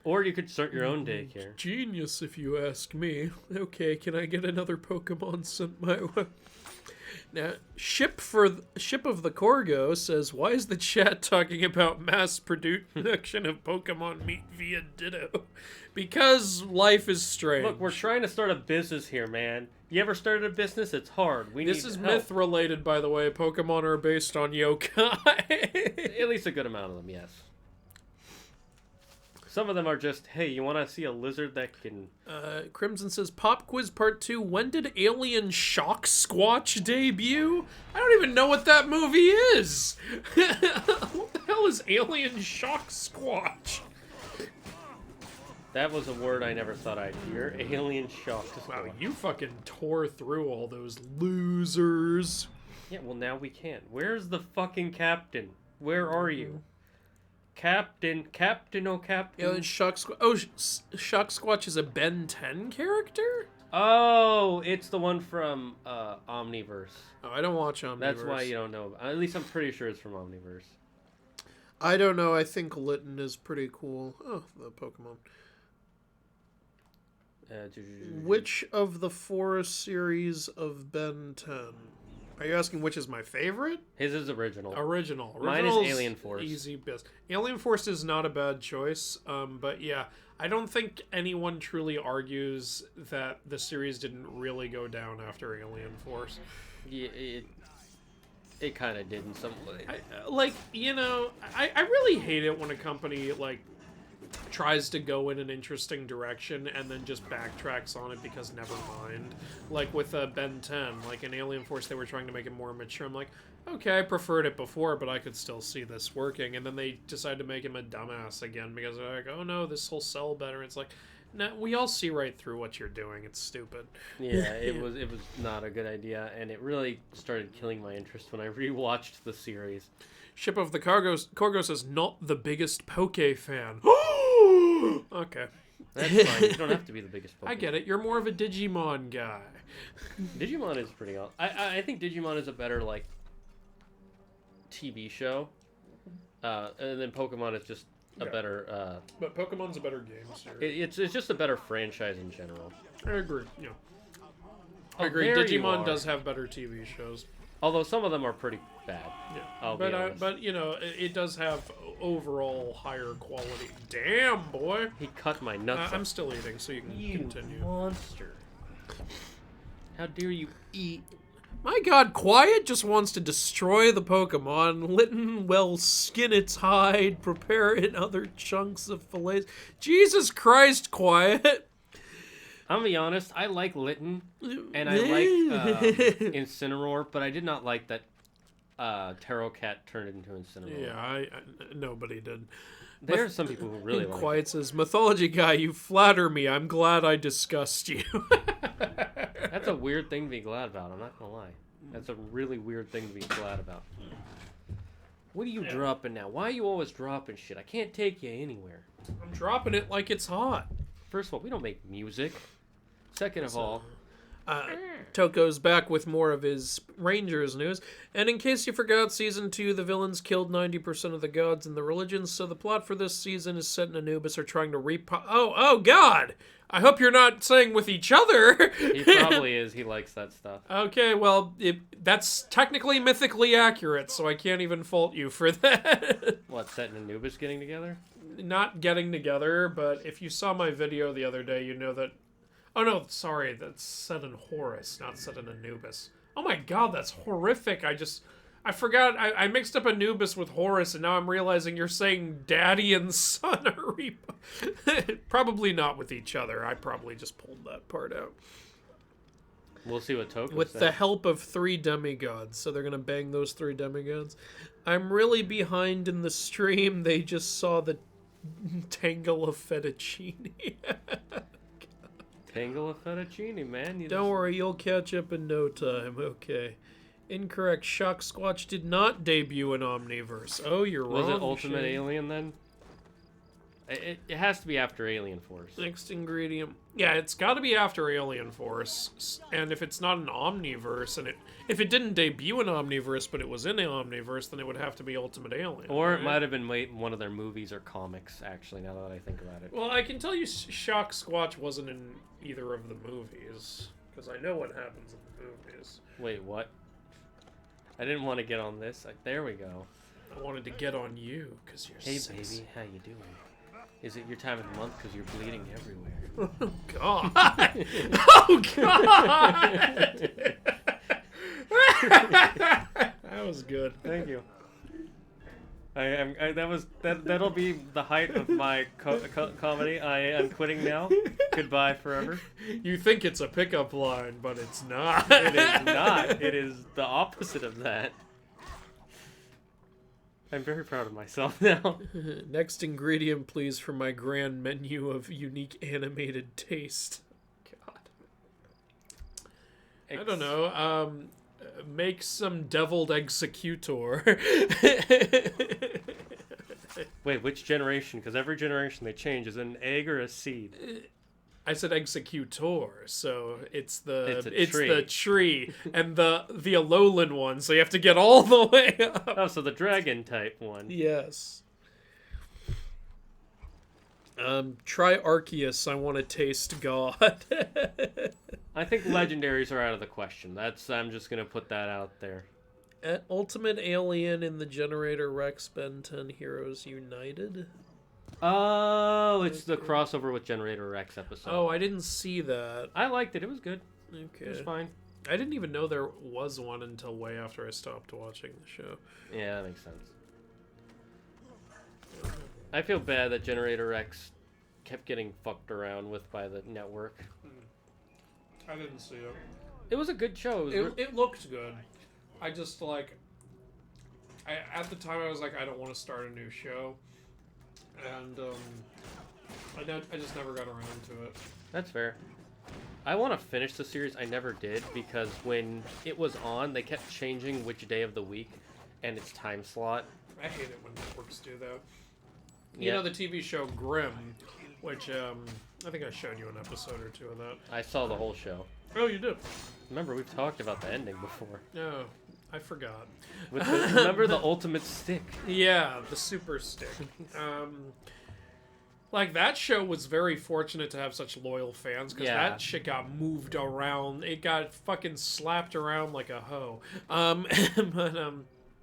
Or you could start your own daycare. Genius, if you ask me. Okay, can I get another Pokemon sent my way? Now, Ship of the Corgo says, why is the chat talking about mass production of Pokemon meat via Ditto? Because life is strange. Look, we're trying to start a business here, man. You ever started a business? It's hard. This is help. myth related, by the way. Pokemon are based on yokai. At least a good amount of them, yes. Some of them are just, hey, you want to see a lizard that can... Crimson says, Pop Quiz Part 2, when did Alien Shock Squatch debut? I don't even know what that movie is. What the hell hell is alien shock squatch? That was a word I never thought I'd hear. Alien shock. Wow, you fucking tore through all those losers. Yeah, well now we can't. Where's the fucking captain? Where are you? Captain, oh captain. Alien shock squatch. Oh, shock squatch is a Ben 10 character? Oh, it's the one from Omniverse. Oh, I don't watch Omniverse. That's why you don't know. At least I'm pretty sure it's from Omniverse. I don't know. I think Litten is pretty cool. Oh, the Pokemon. Which of the 4 series of Ben 10? Are you asking which is my favorite? His is original. Original. Mine is Original's Alien Force. Easy best. Alien Force is not a bad choice. But yeah, I don't think anyone truly argues that the series didn't really go down after Alien Force. Yeah, it kind of did in some way. I really hate it when a company tries to go in an interesting direction and then just backtracks on it because never mind. Like with Ben 10, like in Alien Force, they were trying to make it more mature. I'm like, okay, I preferred it before, but I could still see this working. And then they decided to make him a dumbass again because they're like, oh no, this will sell better. It's like, no, we all see right through what you're doing. It's stupid. Yeah, it was not a good idea, and it really started killing my interest when I rewatched the series. Ship of the Cargo says, not the biggest Poke fan. Okay. That's fine. You don't have to be the biggest Pokemon. I get it. You're more of a Digimon guy. Digimon is pretty awesome. I think Digimon is a better, TV show. And then Pokemon is just a better... but Pokemon's a better game series. It's just a better franchise in general. I agree, yeah. Oh, I agree. there you Digimon are. does have better TV shows. Although some of them are pretty bad. Yeah. But you know, it does have overall higher quality. Damn, boy. He cut my nuts. I'm still eating, so you can continue. Monster. How dare you eat? My god, Quiet just wants to destroy the Pokemon. Litten will skin its hide, prepare it in other chunks of fillets. Jesus Christ, Quiet. I'm gonna be honest, I like Litten, and I like Incineroar, but I did not like that Taro Cat turned into Incineroar. Yeah, I nobody did. There are some people who really like Quiet says, Mythology Guy, you flatter me. I'm glad I discussed you. That's a weird thing to be glad about, I'm not gonna lie. That's a really weird thing to be glad about. What are you dropping now? Why are you always dropping shit? I can't take you anywhere. I'm dropping it like it's hot. First of all, we don't make music. Second of all... Toko's back with more of his Rangers news. And in case you forgot, Season 2, the villains killed 90% of the gods in the religions, so the plot for this season is set in Anubis are trying to Oh, God! I hope you're not saying with each other! He probably is. He likes that stuff. Okay, well, that's technically mythically accurate, so I can't even fault you for that. What, Set and Anubis getting together? Not getting together, but if you saw my video the other day, you know that... Oh no, sorry, that's set in Horus, not set in Anubis. Oh my god, that's horrific. I forgot, I mixed up Anubis with Horus, and now I'm realizing you're saying daddy and son are probably not with each other. I probably just pulled that part out. We'll see what Toko With says. the help of 3 demigods, so they're gonna bang those 3 demigods. I'm really behind in the stream. They just saw the tangle of fettuccine. Tangle of fettuccine, man. Don't worry, you'll catch up in no time. Okay. Incorrect. Shock Squatch did not debut in Omniverse. Oh, you're wrong. Was it Ultimate Shane. Alien then? It has to be after Alien Force. Next ingredient. Yeah, it's got to be after Alien Force. And if it's not an Omniverse, and if it didn't debut in Omniverse, but it was in Omniverse, then it would have to be Ultimate Alien. Or right? it might have been one of their movies or comics, actually, now that I think about it. Well, I can tell you Shock Squatch wasn't in either of the movies, because I know what happens in the movies. Wait, what? I didn't want to get on this. There we go. I wanted to get on you, because you're Hey, sexy. baby, how you doing? Is it your time of the month because you're bleeding everywhere? Oh, God. Oh, God. That was good. Thank you. That'll be the height of my comedy. I am quitting now. Goodbye forever. You think it's a pickup line, but it's not. It is not. It is the opposite of that. I'm very proud of myself now. Next ingredient, please, for my grand menu of unique animated taste. God. I don't know. Make some deviled executor. Wait, which generation? Because every generation they change. Is it an egg or a seed? I said executor, so it's the tree. and the Alolan one, so you have to get all the way up. Oh, so the dragon type one. Yes. Try Arceus. I want to taste God. I think legendaries are out of the question. I'm just gonna put that out there. Ultimate Alien in the Generator Rex Ben 10 Heroes United. Oh, it's the crossover with Generator Rex episode. Oh, I didn't see that. I liked it. It was good. Okay. It was fine. I didn't even know there was one until way after I stopped watching the show. Yeah, that makes sense. I feel bad that Generator Rex kept getting fucked around with by the network. I didn't see it. It was a good show. It looked good. I just, like... at the time, I was like, I don't want to start a new show. And, I just never got around to it. That's fair. I want to finish the series. I never did, because when it was on, they kept changing which day of the week and its time slot. I hate it when networks do that. You know the TV show Grimm, which, I think I showed you an episode or two of that. I saw the whole show. Oh, you did? Remember, we've talked about the ending before. No, I forgot. Remember the ultimate stick? Yeah, the super stick. Like, that show was very fortunate to have such loyal fans, because that shit got moved around. It got fucking slapped around like a hoe.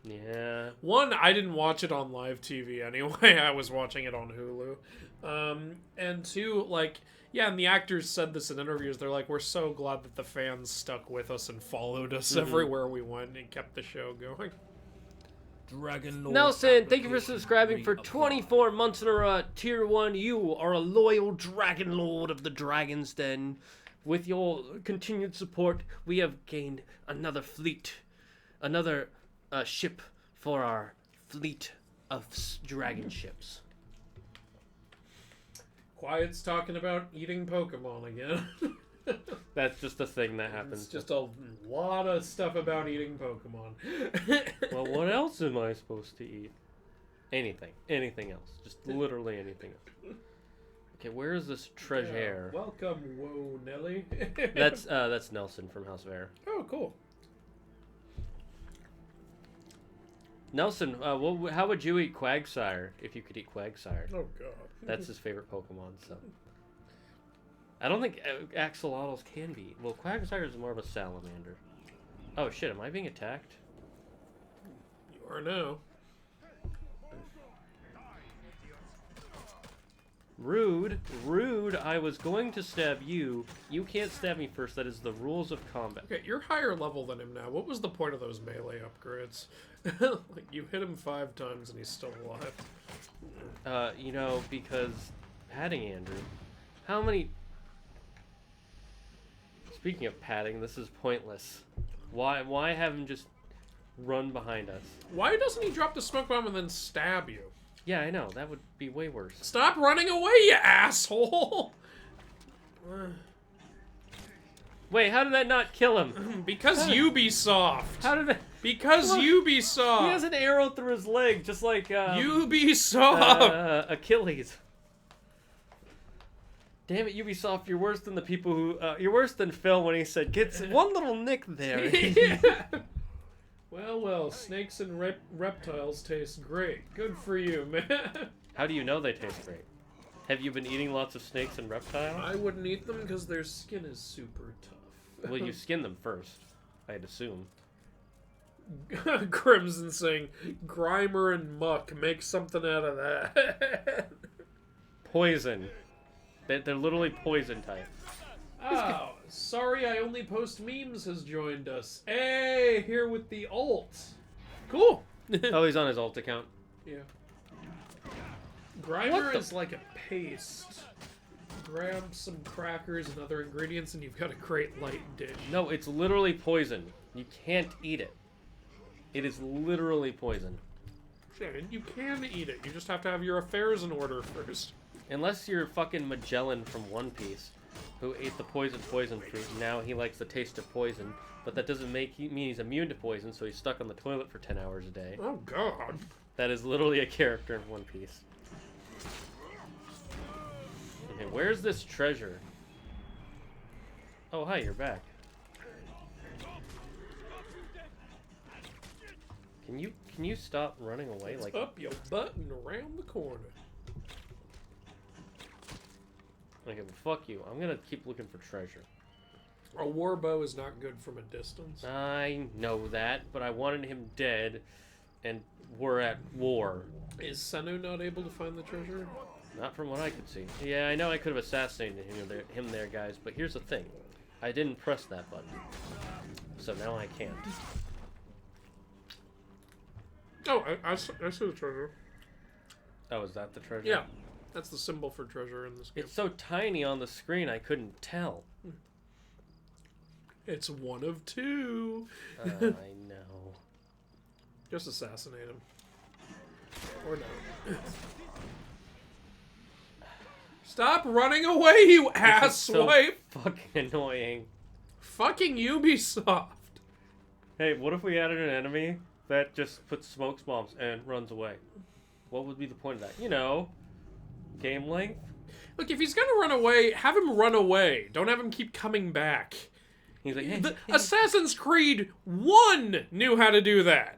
Yeah. One, I didn't watch it on live TV anyway. I was watching it on Hulu. And two, like, yeah, and the actors said this in interviews. They're like, we're so glad that the fans stuck with us and followed us everywhere we went and kept the show going. Nelson, thank you for subscribing for 24 months in a row. Tier 1, you are a loyal Dragon Lord of the Dragon's Den. With your continued support, we have gained another fleet. Another ship for our fleet of dragon ships. Quiet's talking about eating Pokemon again. That's just a thing that happens. It's just a lot of stuff about eating Pokemon. Well, what else am I supposed to eat? Anything. Anything else. Just literally anything else. Okay, where is this treasure? Yeah, welcome, whoa, Nelly. That's Nelson from House of Air. Oh, cool. Nelson, how would you eat Quagsire if you could eat Quagsire? Oh, God. That's his favorite Pokemon, so... I don't think axolotls can be. Well, Quagsire is more of a salamander. Oh, shit, am I being attacked? You are now. Rude. Rude. I was going to stab you. You can't stab me first. That is the rules of combat. Okay, you're higher level than him now. What was the point of those melee upgrades? Like, you hit him 5 times and he's still alive. You know, because... Padding, Andrew. How many... Speaking of padding, this is pointless. Why have him just run behind us? Why doesn't he drop the smoke bomb and then stab you? Yeah, I know. That would be way worse. Stop running away, you asshole! Wait, how did that not kill him? Because Ubisoft. How did it... Because Ubisoft. He has an arrow through his leg, just like... Ubisoft! Achilles. Damn it, Ubisoft, you're worse than the people who... you're worse than Phil when he said, "Gets one little nick there." Yeah. Well, snakes and reptiles taste great. Good for you, man. How do you know they taste great? Have you been eating lots of snakes and reptiles? I wouldn't eat them because their skin is super tough. Well, you skin them first, I'd assume. Crimson saying, Grimer and Muck, make something out of that. Poison. They're literally poison type. Oh, sorry I only post memes has joined us. Hey, here with the alt. Cool. Oh, he's on his alt account. Yeah. Grimer is like a paste. Grab some crackers and other ingredients and you've got a great light dish. No, it's literally poison. You can't eat it. It is literally poison. And you can eat it. You just have to have your affairs in order first. Unless you're fucking Magellan from One Piece, who ate the poison fruit, and now he likes the taste of poison, but that doesn't mean he's immune to poison, so he's stuck on the toilet for 10 hours a day. Oh, God. That is literally a character in One Piece. Okay, where's this treasure? Oh, hi, you're back. Can you stop running away? It's like up your butt and around the corner. Okay, well, fuck you. I'm gonna keep looking for treasure. A warbow is not good from a distance. I know that, but I wanted him dead, and we're at war. Is Senu not able to find the treasure? Not from what I could see. Yeah, I know I could have assassinated him there, guys, but here's the thing. I didn't press that button. So now I can't. Oh, I see the treasure. Oh, is that the treasure? Yeah, that's the symbol for treasure in this game. It's so tiny on the screen, I couldn't tell. It's one of two. I know. Just assassinate him. Or no. Stop running away, you asswipe! So fucking annoying. Fucking Ubisoft. Hey, what if we added an enemy that just puts smokes bombs and runs away? What would be the point of that? You know, game length? Look, if he's gonna run away, have him run away. Don't have him keep coming back. He's like, hey, Assassin's Creed 1 knew how to do that.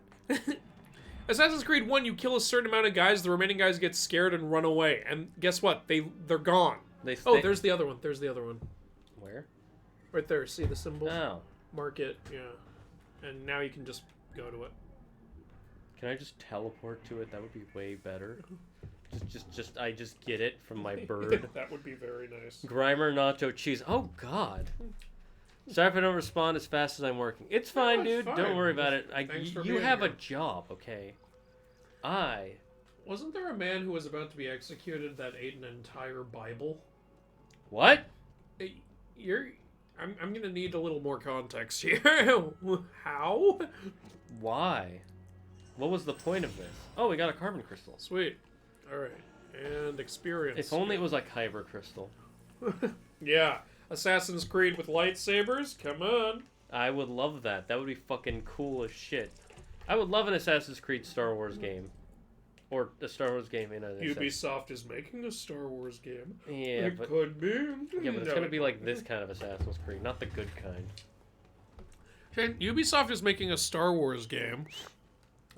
Assassin's Creed 1, you kill a certain amount of guys, the remaining guys get scared and run away. And guess what? They're gone. Oh, there's the other one. There's the other one. Where? Right there. See the symbol? Oh. Mark it. Yeah. And now you can just go to it. Can I just teleport to it? That would be way better. I just get it from my bird. That would be very nice. Grimer nacho cheese. Oh God. Sorry if I don't respond as fast as I'm working. It's fine, dude. Fine. Don't worry about it. You have a here. job, okay? Wasn't there a man who was about to be executed that ate an entire Bible? What? I'm gonna need a little more context here. How? Why? What was the point of this? Oh, we got a carbon crystal. Sweet. Alright. And experience. If only it was like Kyber crystal. Yeah. Assassin's Creed with lightsabers? Come on. I would love that. That would be fucking cool as shit. I would love an Assassin's Creed Star Wars game. Or a Star Wars game in a... Ubisoft is making a Star Wars game. Yeah, it but... could be. Yeah, but it's gonna be like this kind of Assassin's Creed, not the good kind. Ubisoft is making a Star Wars game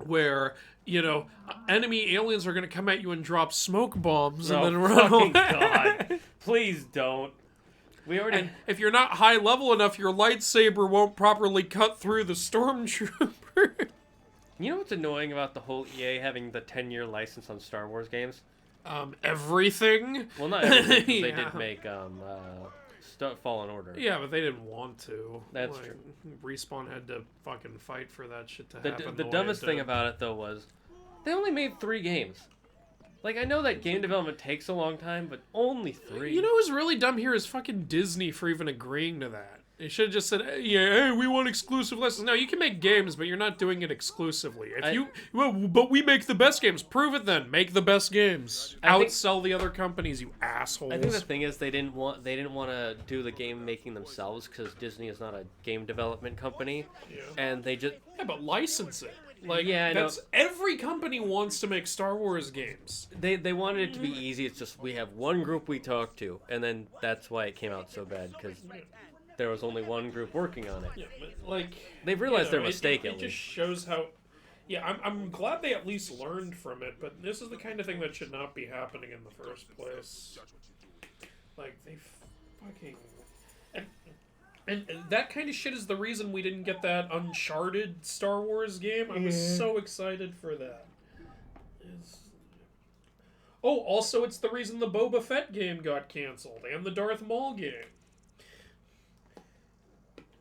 where, you know, enemy aliens are gonna come at you and drop smoke bombs and then run away. God. Please don't. And if you're not high level enough, your lightsaber won't properly cut through the stormtrooper. You know what's annoying about the whole EA having the 10-year license on Star Wars games? Everything? Well, not everything, 'cause Yeah. they did make Fallen Order. Yeah, but they didn't want to. That's true. Respawn had to fucking fight for that shit to happen. The dumbest thing about it, though, was they only made 3 games. Like, I know that game development takes a long time, but only 3. You know who's really dumb here is fucking Disney for even agreeing to that. They should have just said, hey, we want exclusive license. No, you can make games, but you're not doing it exclusively. But we make the best games. Prove it then. Make the best games. Outsell the other companies, you assholes. I think the thing is they didn't want to do the game making themselves because Disney is not a game development company. Yeah. And they just... Yeah, but license it. Like, yeah, that's every company wants to make Star Wars games. They wanted it to be easy. It's just we have one group we talk to, and then that's why it came out so bad because there was only one group working on it. Yeah, but like they've realized their mistake. It just shows how. Yeah, I'm glad they at least learned from it, but this is the kind of thing that should not be happening in the first place. Like they fucking. And that kind of shit is the reason we didn't get that Uncharted Star Wars game. I was so excited for that. Oh, also it's the reason the Boba Fett game got canceled, and the Darth Maul game.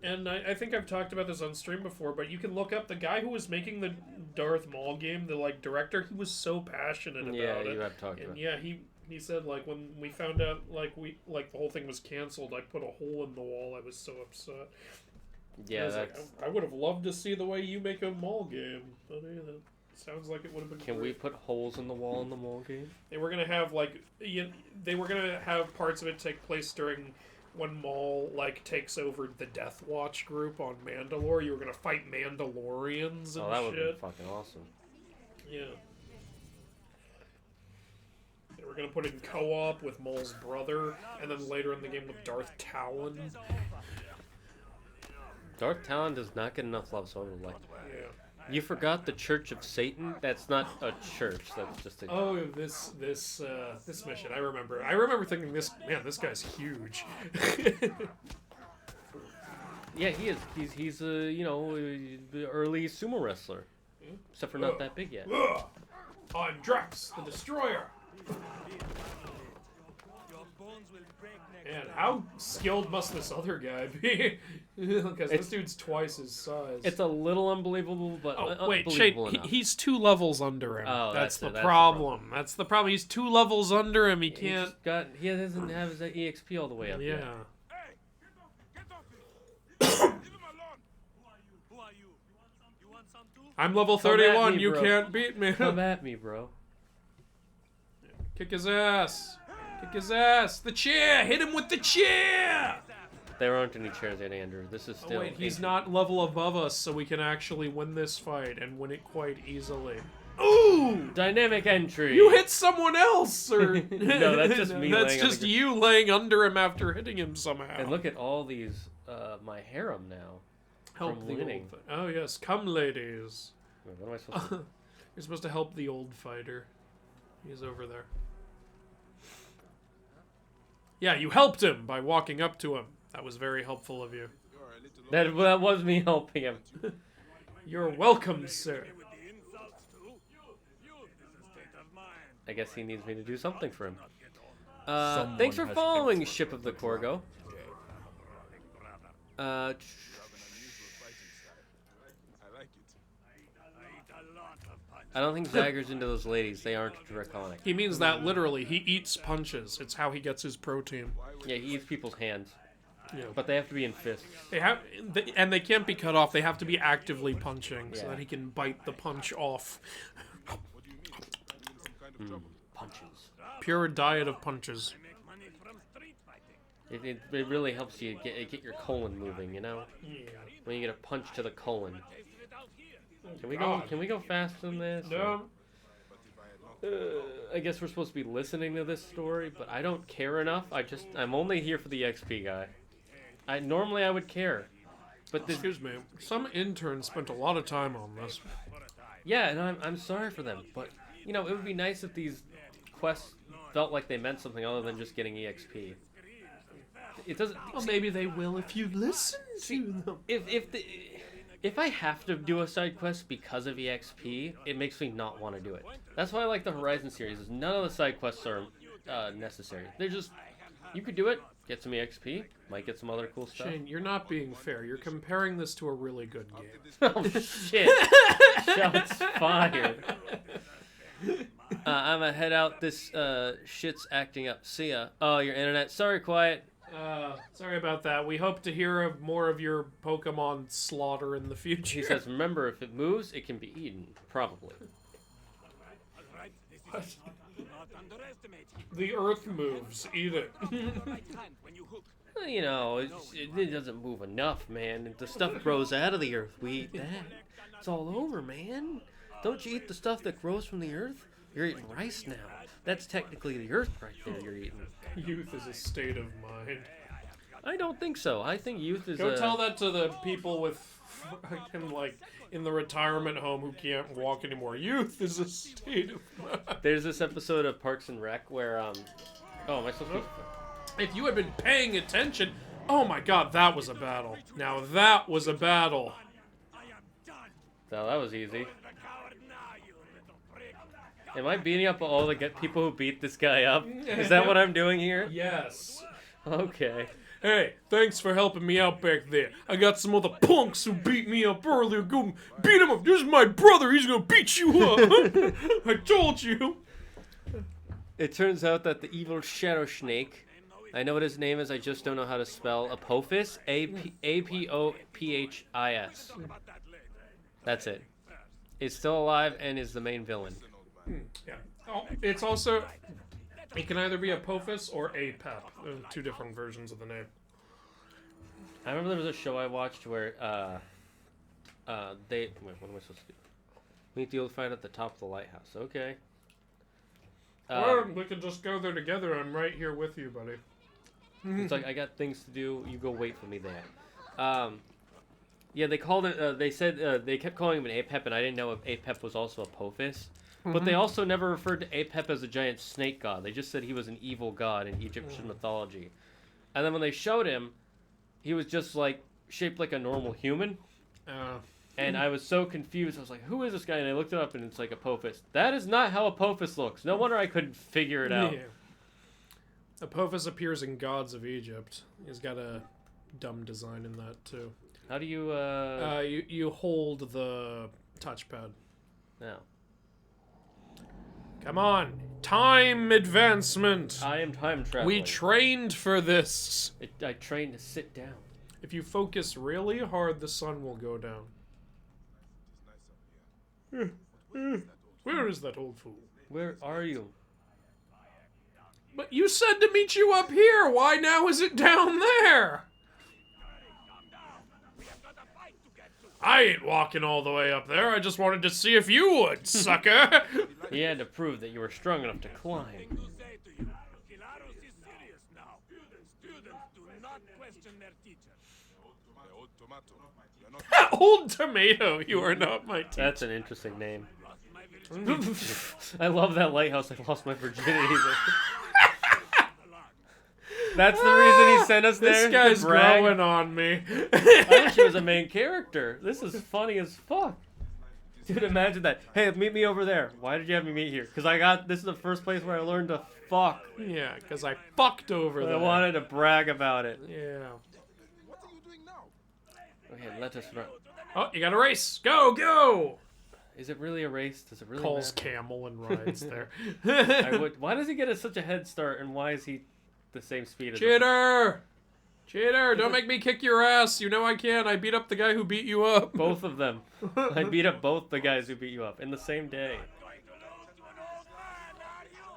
And I think I've talked about this on stream before, but you can look up the guy who was making the Darth Maul game, the like director. He was so passionate about it. Yeah, you have talked about it. Yeah, he said, like, when we found out, like, the whole thing was canceled, I put a hole in the wall. I was so upset. Yeah, I would have loved to see the way you make a mall game. But, Sounds like it would have been. Can we put holes in the wall in the mall game? They were gonna have they were gonna have parts of it take place during when Maul takes over the Death Watch group on Mandalore. You were gonna fight Mandalorians and Oh, that would shit. be fucking awesome. Yeah. They were gonna put in co-op with Maul's brother, and then later in the game with Darth Talon. Darth Talon does not get enough love, so I would like. Yeah. You forgot the Church of Satan? That's not a church. That's just a. Oh, this mission. I remember. I remember thinking, this guy's huge. Yeah, he is. He's a early sumo wrestler, except for not that big yet. I'm Drax, the Destroyer. And how skilled must this other guy be? Because this dude's twice his size. It's a little unbelievable, but wait, Shane, enough. he's 2 levels under him. Oh, that's the that's problem. That's the problem. He's 2 levels under him. He can't. He doesn't have his EXP all the way up. Yeah. Yet. I'm level Come at 31. me, You bro. can't beat me. Come at me, bro. Kick his ass. Kick his ass. The chair. Hit him with the chair. There aren't any chairs yet, Andrew. This is still. Oh, wait, he's ancient. not level above us, so we can actually win this fight and win it quite easily. Ooh! Dynamic entry. You hit someone else, or No, that's just me That's laying on just the you laying under him after hitting him somehow. And look at all these, my harem now. help from the winning. old. Oh yes, come ladies. Wait, what am I supposed to? You're supposed to help the old fighter. He's over there. Yeah, you helped him by walking up to him. That was very helpful of you. That was me helping him. You're welcome, sir. I guess he needs me to do something for him. Someone Thanks for has following Ship of the Corgo. I don't think Zagger's into those ladies. They aren't draconic. He means that literally. He eats punches. It's how he gets his protein. Yeah, he eats people's hands. Yeah. But they have to be in fists. And they can't be cut off. They have to be actively punching so Yeah. that he can bite the punch off. Punches. Pure diet of punches. It really helps you get your colon moving, you know? Yeah. When you get a punch to the colon. Can we go faster than this? No. I guess we're supposed to be listening to this story, but I don't care enough. I'm only here for the XP guy. Normally I would care, but this. Excuse me. Some intern spent a lot of time on this. Yeah, and I'm sorry for them, but it would be nice if these quests felt like they meant something other than just getting EXP. It doesn't. Well, maybe they will if you listen to them. If I have to do a side quest because of EXP, it makes me not want to do it. That's why I like the Horizon series. Is none of the side quests are necessary. They're just you could do it, get some EXP, might get some other cool stuff. Shane, you're not being fair. You're comparing this to a really good game. Oh shit! Shots fired. I'm gonna head out. This shit's acting up. See ya. Oh, your internet. Sorry, quiet. Sorry about that. We hope to hear of more of your Pokemon slaughter in the future. He says, remember, if it moves, it can be eaten. Probably. The Earth moves. Eat it. It doesn't move enough, man. The stuff grows out of the earth. We eat that. It's all over, man. Don't you eat the stuff that grows from the earth? You're eating rice now. That's technically the earth right there you're eating. Youth is a state of mind. I don't think so. I think youth is Go tell that to the people with fucking, in the retirement home who can't walk anymore. Youth is a state of mind. There's this episode of Parks and Rec where, oh, am I supposed to... If you had been paying attention... Oh my god, that was a battle. Now that was a battle. No, that was easy. Am I beating up all the people who beat this guy up? Is that what I'm doing here? Yes. Okay. Hey, thanks for helping me out back there. I got some other punks who beat me up earlier. Go beat him up. This is my brother. He's gonna beat you up. I told you. It turns out that the evil shadow snake, I know what his name is, I just don't know how to spell Apophis. Apophis. That's it. is still alive and is the main villain. Yeah. Oh, it's also... It can either be Apophis or Apep. Two different versions of the name. I remember there was a show I watched where they... Wait, what am I supposed to do? Meet the old fight at the top of the lighthouse. Okay. Or we could just go there together. I'm right here with you, buddy. It's like, I got things to do. You go wait for me there. Yeah, they called it... they said... they kept calling him an Apep, and I didn't know if Apep was also Apophis. But they also never referred to Apep as a giant snake god. They just said he was an evil god in Egyptian mythology. And then when they showed him, he was just like shaped like a normal human. And I was so confused. I was like, who is this guy? And I looked it up, and it's like Apophis. That is not how Apophis looks. No wonder I couldn't figure it out. Yeah. Apophis appears in Gods of Egypt. He's got a dumb design in that, too. How do you... You hold the touchpad. No. Come on. Time advancement. I am time traveling. We trained for this. I trained to sit down. If you focus really hard, the sun will go down. Where is that old fool? Where are you? But you said to meet you up here. Why now is it down there? I ain't walking all the way up there. I just wanted to see if you would, sucker. He had to prove that you were strong enough to climb. Old tomato, you are not my teacher. That's an interesting name. I love that lighthouse. I lost my virginity. That's the reason he sent us there. This guy's to brag. growing on me. I wish he was a main character. This is funny as fuck. Dude, imagine that. Hey, meet me over there. Why did you have me meet here? Because this is the first place where I learned to fuck. Yeah, because I fucked over there. I wanted to brag about it. Yeah. Okay, let us run. Oh, you got a race. Go, go! Is it really a race? Does it really Calls matter? camel and rides there. Why does he get such a head start, and why is he the same speed as Cheater! Cheater, don't make me kick your ass. You know I can. I beat up the guy who beat you up. Both of them. I beat up both the guys who beat you up in the same day.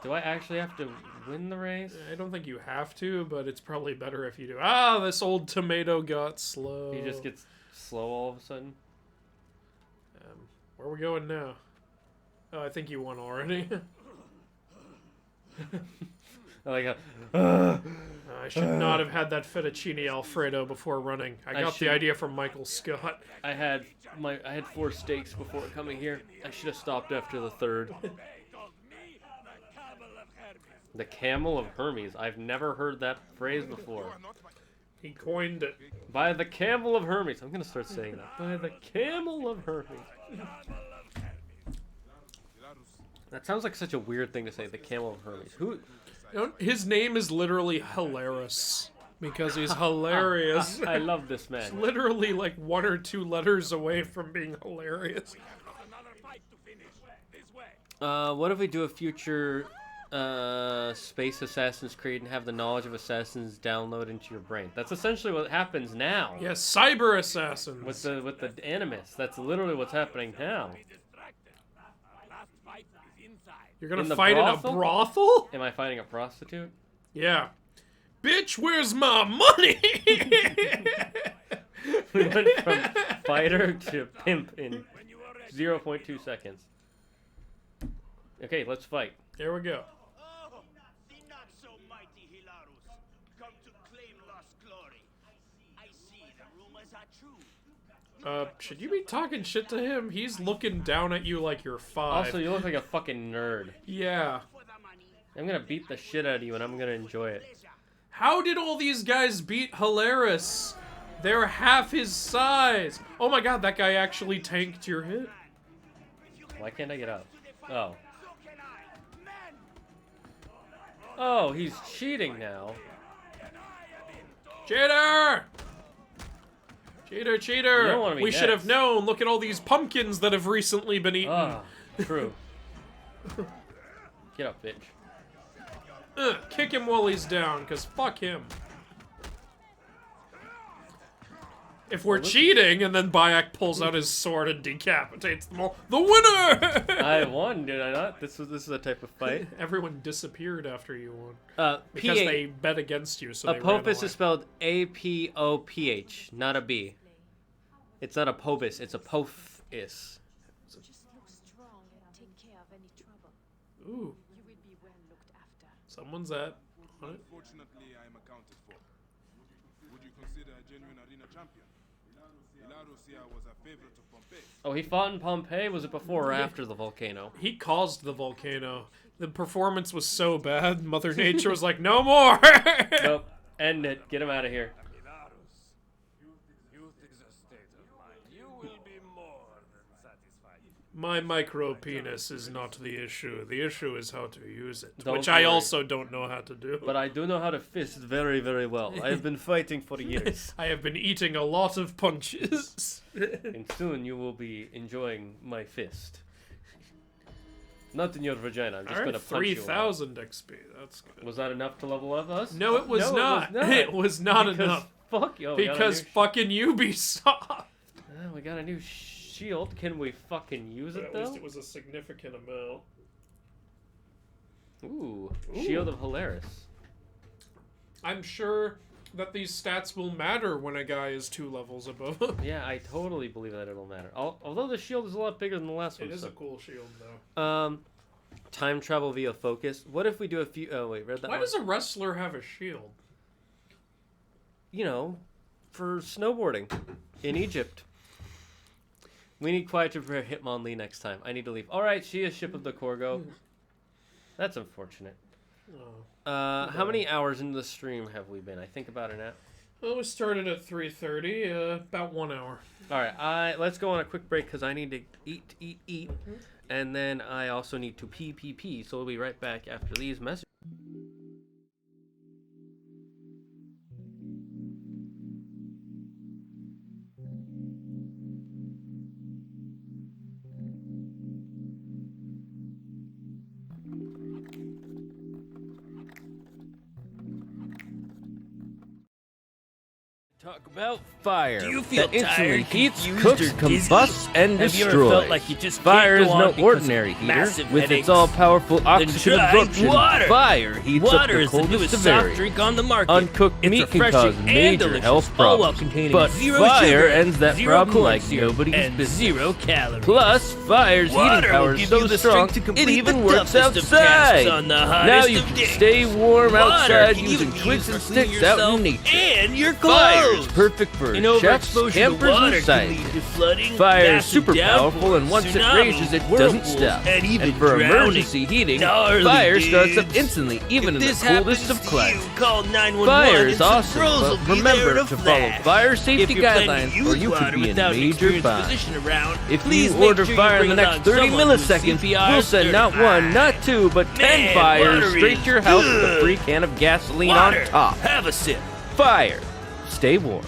Do I actually have to win the race? I don't think you have to, but it's probably better if you do. Ah, this old tomato got slow. He just gets slow all of a sudden. Where are we going now? Oh, I think you won already. I should not have had that fettuccine Alfredo before running. I got the idea from Michael Scott. I had 4 steaks before coming here. I should have stopped after the third. The camel of Hermes. I've never heard that phrase before. He coined it. By the camel of Hermes. I'm gonna start saying that. By the camel of Hermes. That sounds like such a weird thing to say. The camel of Hermes. Who? His name is literally Hilarious because he's hilarious. I love this man. It's literally like 1 or 2 letters away from being hilarious. What if we do a future space Assassin's Creed and have the knowledge of assassins download into your brain? That's essentially what happens now. Yes, cyber assassins. With the Animus. That's literally what's happening now. You're gonna fight in a brothel? Am I fighting a prostitute? Yeah. Bitch, where's my money? We went from fighter to pimp in 0.2 seconds. Okay, let's fight. Here we go. Should you be talking shit to him? He's looking down at you like you're 5. Also, you look like a fucking nerd. Yeah. I'm gonna beat the shit out of you and I'm gonna enjoy it. How did all these guys beat Hilarious? They're half his size. Oh my god, that guy actually tanked your hit. Why can't I get up? Oh. Oh, he's cheating now. Cheater! Cheater, cheater! You don't wanna be We should next. have known. Look at all these pumpkins that have recently been eaten. Ah, true. Get up, bitch. Kick him while he's down, because fuck him. If we're cheating, and then Bayek pulls out his sword and decapitates them all, the winner! I won, did I not? This is a type of fight. Everyone disappeared after you won. Because P-A- they bet against you, so they ran Apophis away. is spelled A-P-O-P-H, not a B. It's not Apophis, it's Apophis. Just look strong and take care of any trouble. Ooh, You will be well looked after. someone's at. Unfortunately, I am accounted for. Would you consider a genuine arena champion? Hilaros here was a favorite of Pompey. Oh, he fought in Pompeii? Was it before or after the volcano? He caused the volcano. The performance was so bad, Mother Nature was like, no more! Nope. End it. Get him out of here. My micro penis is not the issue. The issue is how to use it, Don't which I worry. also don't know how to do. But I do know how to fist very, very well. I have been fighting for years. I have been eating a lot of punches. And soon you will be enjoying my fist. Not in your vagina. I'm just All going right, to punch you. 3,000 XP. That's good. Was that enough to level up us? No, it was not. It It was not Because enough. Fuck you. We got a Because new fucking Ubisoft. we got a new shield. Can we fucking use But it at though? least it was a significant amount. Ooh, Shield of Hilaris. I'm sure that these stats will matter when a guy is 2 levels above him. Yeah, I totally believe that it'll matter. Although the shield is a lot bigger than the last one. It is so. a cool shield, though. Time travel via focus. What if we do a few? Oh wait, read that. Why one. does a wrestler have a shield? You know, for snowboarding in Egypt. We need quiet to prepare Hitmonlee next time. I need to leave. All right, she is ship of the Corgo. That's unfortunate. Oh. How many hours into the stream have we been? I think about an hour. Well, we started at 3:30, about 1 hour. All right, let's go on a quick break because I need to eat, and then I also need to pee. So we'll be right back after these messages. Talk about fire. Do you feel that instantly tired, heats, confused, cooks, or dizzy? combusts, and Have you destroys. ever felt like you just Fire can't is go on no because ordinary of heater. massive With headaches? its all-powerful oxygen try absorption, water. fire heats Water up the is the coldest newest of soft areas. drink on the market. Uncooked It's meat can refreshing cause and major delicious, health all while problems, containing but zero fire sugar, ends that zero problem corn like syrup, nobody's and business. 0 calories. Plus, fire's Water heating power will is give so you the strong strength to it complete even the works toughest of tasks outside. on the Now hottest you of can days. stay warm Water outside can using even be twigs used and for cleaning sticks out yourself in nature. and your Fire is clothes. perfect for An chefs, overexposure to campers, water and can scientists. lead to flooding, Fire is massive super powerful, downpours, and once it tsunamis, rages, it doesn't whirlpools, stop. and even for drowning. emergency heating, Gnarly fire starts up dudes. instantly, even If in the this coldest happens of to climates. you, call 911 Fire and is some awesome, pros but will be there remember to to follow flash. fire If safety you're planning to guidelines, use or you water could be in without an major experienced bind. physician around, If please you make order sure fire in bring the next along 30 someone who's milliseconds, CPR we'll send not certified. one, not two, but 10 Man, fires water straight is to your house with a good. free can of gasoline Water. on top. Have a sip. Fire. Stay warm.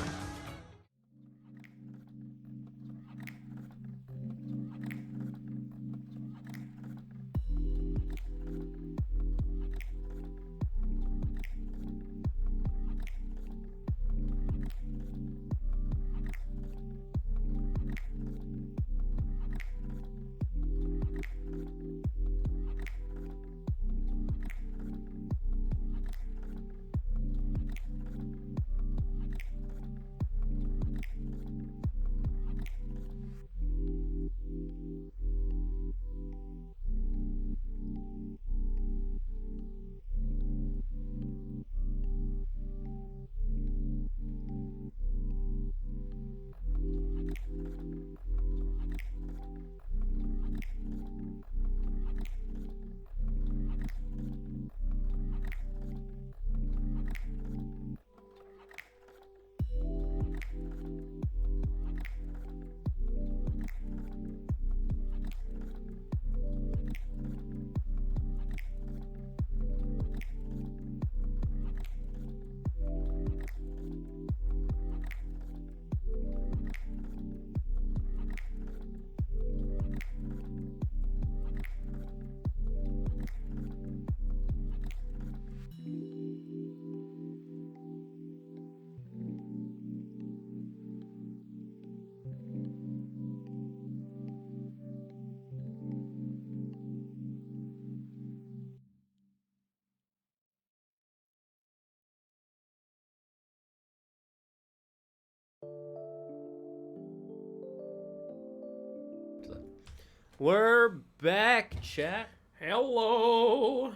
We're back, chat. Hello.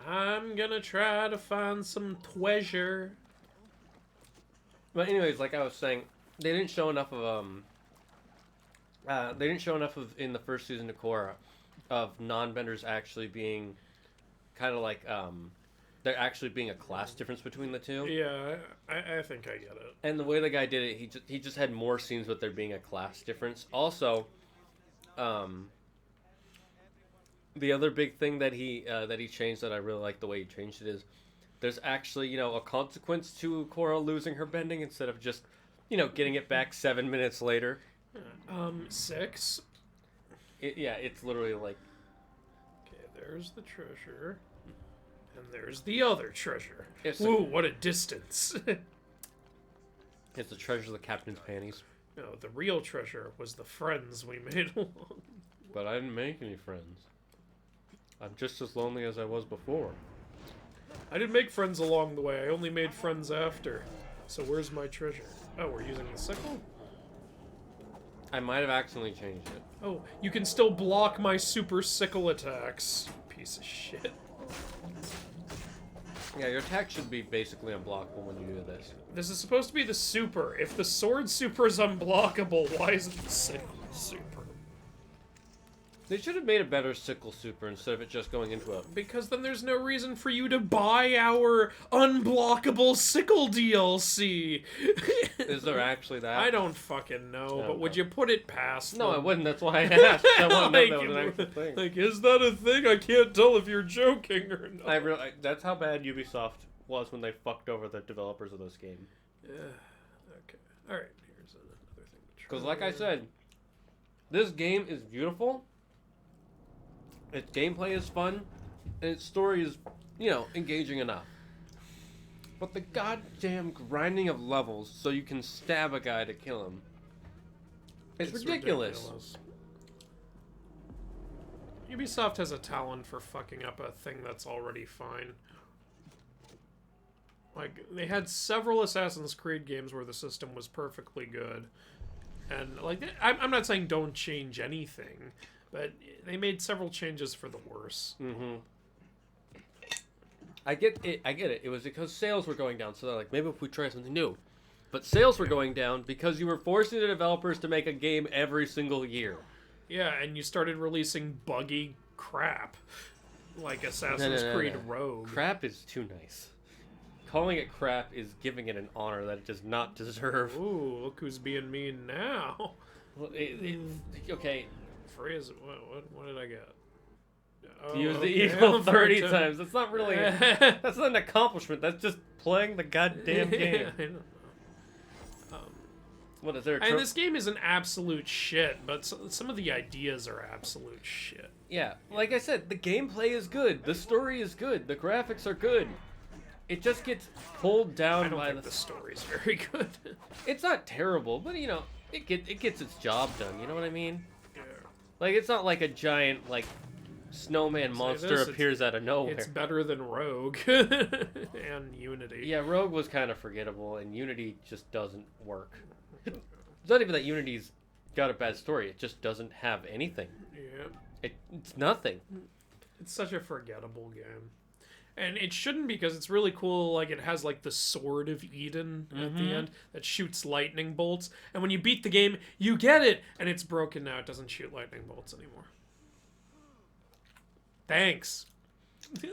I'm gonna try to find some treasure. But anyways, like I was saying, they didn't show enough of in the first season of Korra of non-benders actually being kind of like there actually being a class difference between the two. Yeah, I think I get it. And the way the guy did it, he just had more scenes with there being a class difference. Also, the other big thing that he changed that I really like the way he changed it is there's actually, a consequence to Korra losing her bending instead of just, getting it back 7 minutes later. 6. It's literally like... Okay, there's the treasure. And there's the other treasure. Ooh, what a distance. It's the treasure of the captain's panties. No, the real treasure was the friends we made along. But I didn't make any friends. I'm just as lonely as I was before. I didn't make friends along the way. I only made friends after. So where's my treasure? Oh, we're using the sickle? I might have accidentally changed it. Oh, you can still block my super sickle attacks. Piece of shit. Yeah, your attack should be basically unblockable when you do this. This is supposed to be the super. If the sword super is unblockable, why isn't the sickle super? They should have made a better sickle super instead of it just going into a... Because then there's no reason for you to buy our unblockable sickle DLC. Is there actually that? I don't fucking know, No, but would you put it past No, them? I wouldn't. That's why I asked. I want to know Like, that was an actual thing. Like, is that a thing? I can't tell if you're joking or not. That's how bad Ubisoft was when they fucked over the developers of this game. Yeah. Okay. Alright, here's another thing to try. Because like I said, this game is beautiful. Its gameplay is fun, and its story is, engaging enough. But the goddamn grinding of levels so you can stab a guy to kill him. It's ridiculous. Ubisoft has a talent for fucking up a thing that's already fine. Like, they had several Assassin's Creed games where the system was perfectly good. And, like, I'm not saying don't change anything, but they made several changes for the worse. Mm-hmm. I get it. It was because sales were going down, so they're like, maybe if we try something new. But sales were going down because you were forcing the developers to make a game every single year. Yeah, and you started releasing buggy crap. Like Assassin's Creed Rogue. Crap is too nice. Calling it crap is giving it an honor that it does not deserve. Ooh, look who's being mean now. Well, okay. Phrase, what did I get? Use the okay, eagle 30 times. That's not really... that's not an accomplishment. That's just playing the goddamn game. I don't know. What is there? And this game is an absolute shit, but some of the ideas are absolute shit. Yeah, like I said, the gameplay is good. The story is good. The graphics are good. It just gets pulled down I don't by think the story's very good. It's not terrible, but it gets its job done. You know what I mean? Yeah. Like it's not like a giant snowman monster appears out of nowhere. It's better than Rogue and Unity. Yeah, Rogue was kind of forgettable, and Unity just doesn't work. It's not even that Unity's got a bad story; it just doesn't have anything. Yeah. It's nothing. It's such a forgettable game. And it shouldn't, because it's really cool. Like, it has like the Sword of Eden at the end that shoots lightning bolts. And when you beat the game, you get it. And it's broken now. It doesn't shoot lightning bolts anymore. Thanks.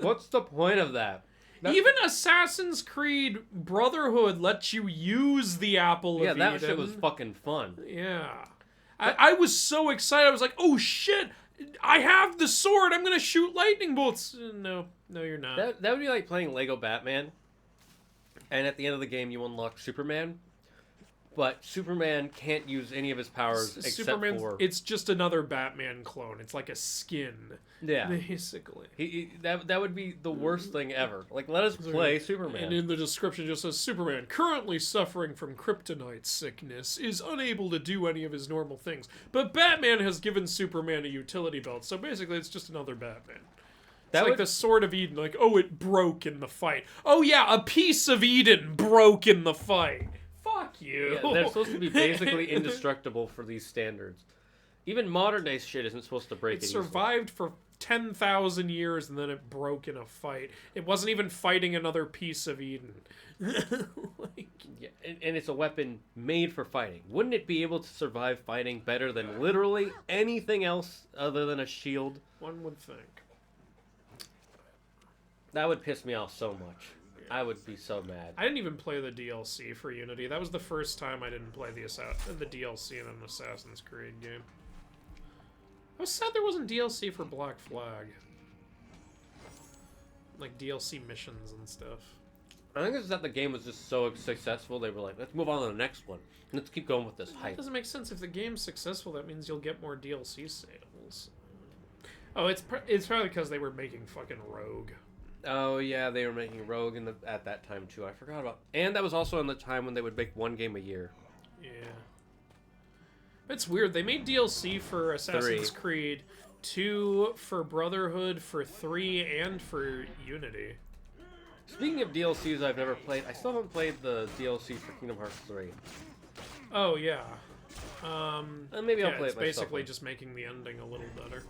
What's the point of that? Even Assassin's Creed Brotherhood lets you use the Apple of Eden. Yeah, that shit was fucking fun. Yeah. I was so excited. I was like, oh shit, I have the sword. I'm going to shoot lightning bolts. No, you're not. That would be like playing Lego Batman, and at the end of the game you unlock Superman, but Superman can't use any of his powers except for... It's just another Batman clone. It's like a skin. Yeah. Basically. That would be the worst thing ever. Like, let us play Superman. And in the description it just says, Superman, currently suffering from kryptonite sickness, is unable to do any of his normal things. But Batman has given Superman a utility belt, so basically it's just another Batman. It's like the Sword of Eden, like, oh, it broke in the fight. Oh yeah, a piece of Eden broke in the fight. Fuck you. Yeah, they're supposed to be basically indestructible for these standards. Even modern day shit isn't supposed to break It it easily. survived for 10,000 years and then it broke in a fight. It wasn't even fighting another piece of Eden. Like, Yeah, and it's a weapon made for fighting. Wouldn't it be able to survive fighting better than literally anything else other than a shield? one would think. That would piss me off so much. I would be so mad. I didn't even play the DLC for Unity. That was the first time I didn't play the DLC in an Assassin's Creed game. I was sad there wasn't DLC for Black Flag. Like DLC missions and stuff. I think it's that the game was just so successful, they were like, let's move on to the next one. Let's keep going with this That hype. doesn't make sense. If the game's successful, that means you'll get more DLC sales. Oh, it's probably because they were making fucking Rogue. Oh, yeah, they were making Rogue at that time, too. I forgot about... And that was also in the time when they would make one game a year. Yeah. It's weird. They made DLC for Assassin's Creed, 2 for Brotherhood, for 3, and for Unity. Speaking of DLCs I've never played, I still haven't played the DLC for Kingdom Hearts 3. Oh, yeah. Maybe I'll play it's it myself. basically just making the ending a little better.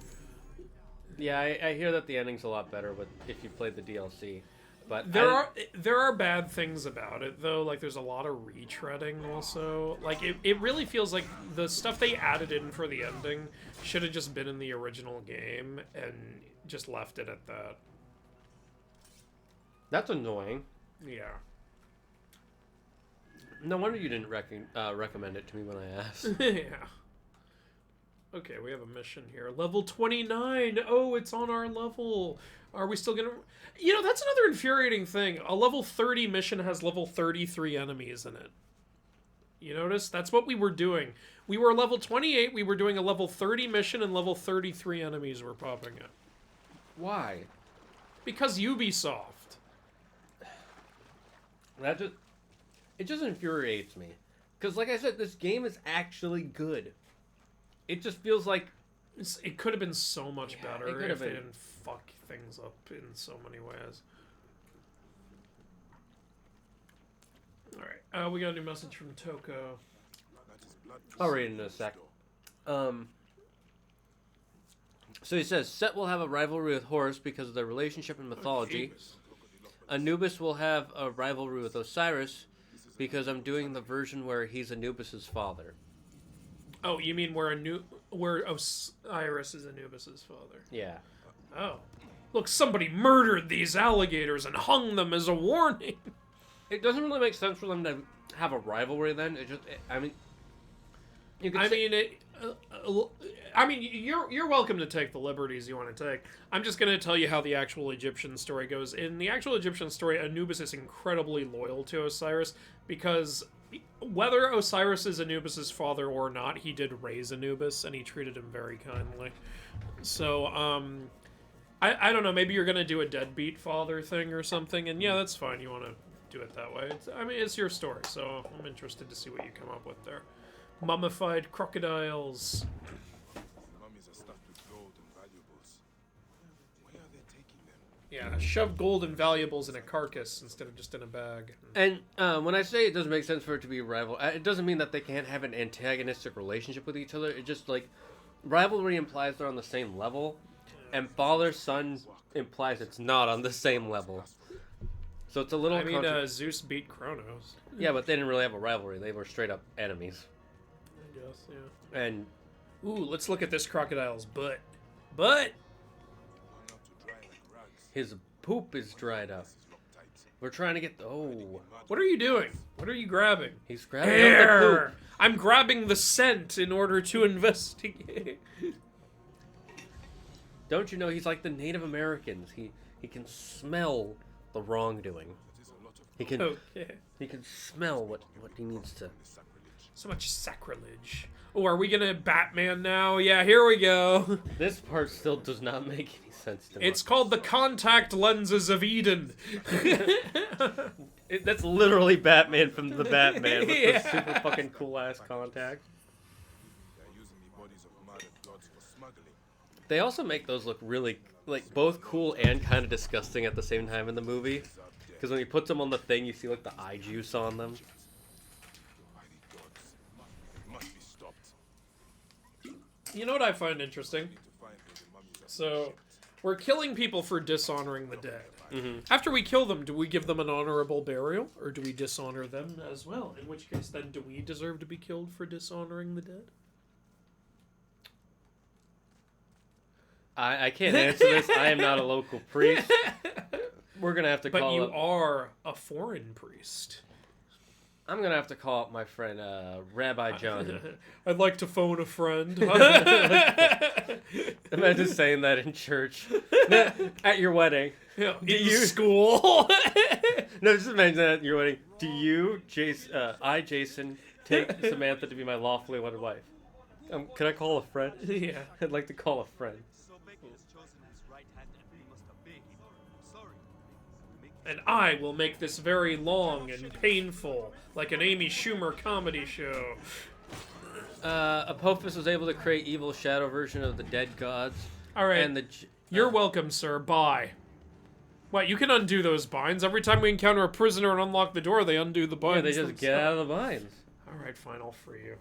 Yeah, I hear that the ending's a lot better if you played the DLC. But There are bad things about it, though. Like, there's a lot of retreading also. Like, it really feels like the stuff they added in for the ending should have just been in the original game and just left it at that. That's annoying. Yeah. No wonder you didn't recommend it to me when I asked. Yeah. Okay, we have a mission here. Level 29! Oh, it's on our level! Are we still gonna... You know, that's another infuriating thing. A level 30 mission has level 33 enemies in it. You notice? That's what we were doing. We were level 28, we were doing a level 30 mission, and level 33 enemies were popping up. Why? Because Ubisoft. It just infuriates me. Because, like I said, this game is actually good. It just feels like... It could have been so much better could have if they been. didn't fuck things up in so many ways. Alright, we got a new message from Toko. I'll read it in a sec. So he says, Set will have a rivalry with Horus because of their relationship in mythology. Anubis will have a rivalry with Osiris because I'm doing the version where he's Anubis's father. Oh, you mean where Osiris is Anubis's father? Yeah. Oh. Look, somebody murdered these alligators and hung them as a warning. It doesn't really make sense for them to have a rivalry then. You're welcome to take the liberties you want to take. I'm just going to tell you how the actual Egyptian story goes. In the actual Egyptian story, Anubis is incredibly loyal to Osiris because whether Osiris is Anubis's father or not, he did raise Anubis and he treated him very kindly. So, I don't know, maybe you're going to do a deadbeat father thing or something, and yeah, that's fine. You want to do it that way. It's your story, so I'm interested to see what you come up with there. Mummified crocodiles. Mummies are stuffed with gold and valuables. Where are they taking them? Yeah, shove gold and valuables in a carcass instead of just in a bag. And when I say it doesn't make sense for it to be a rival, it doesn't mean that they can't have an antagonistic relationship with each other. It just, like, rivalry implies they're on the same level, and father-son implies it's not on the same level. So it's a little... Zeus beat Kronos. Yeah, but they didn't really have a rivalry. They were straight-up enemies. I guess, yeah. And... Ooh, let's look at this crocodile's butt. Hung out to dry like rags. his poop is dried up. We're trying to get... What are you doing? What are you grabbing? He's grabbing up the poop. Air! I'm grabbing the scent in order to investigate. Don't you know he's like the Native Americans? He can smell the wrongdoing. He can Okay. he can smell what he needs to. So much sacrilege. Oh, are we gonna Batman now? Yeah, here we go. This part still does not make any sense to me. It's called the contact lenses of Eden. That's literally Batman from the Batman with Yeah. the super fucking cool ass contacts. They're using the bodies of murdered gods for smuggling. They also make those look really like both cool and kind of disgusting at the same time in the movie. Because when he puts them on the thing, you see like the eye juice on them. Mighty gods. It must be stopped. You know what I find interesting? to find where the mummies are. So, we're killing people for dishonoring the dead. Mm-hmm. After we kill them, do we give them an honorable burial, or do we dishonor them as well? In which case, then, do we deserve to be killed for dishonoring the dead? I can't answer this. I am not a local priest. We're gonna have to But call you up. are a foreign priest. I'm gonna have to call up my friend Rabbi John. I'd like to phone a friend. Imagine saying that in church at your wedding. In you- school. No, just imagine that at your wedding. Do you, Jason, take Samantha to be my lawfully wedded wife? Can I call a friend? Yeah. I'd like to call a friend. And I will make this very long and painful, like an Amy Schumer comedy show. Apophis was able to create evil shadow version of the dead gods. All right. And You're welcome, sir. Bye. What, you can undo those binds. Every time we encounter a prisoner and unlock the door, they undo the binds. yeah, they just get out of the binds. All right, fine, I'll free you.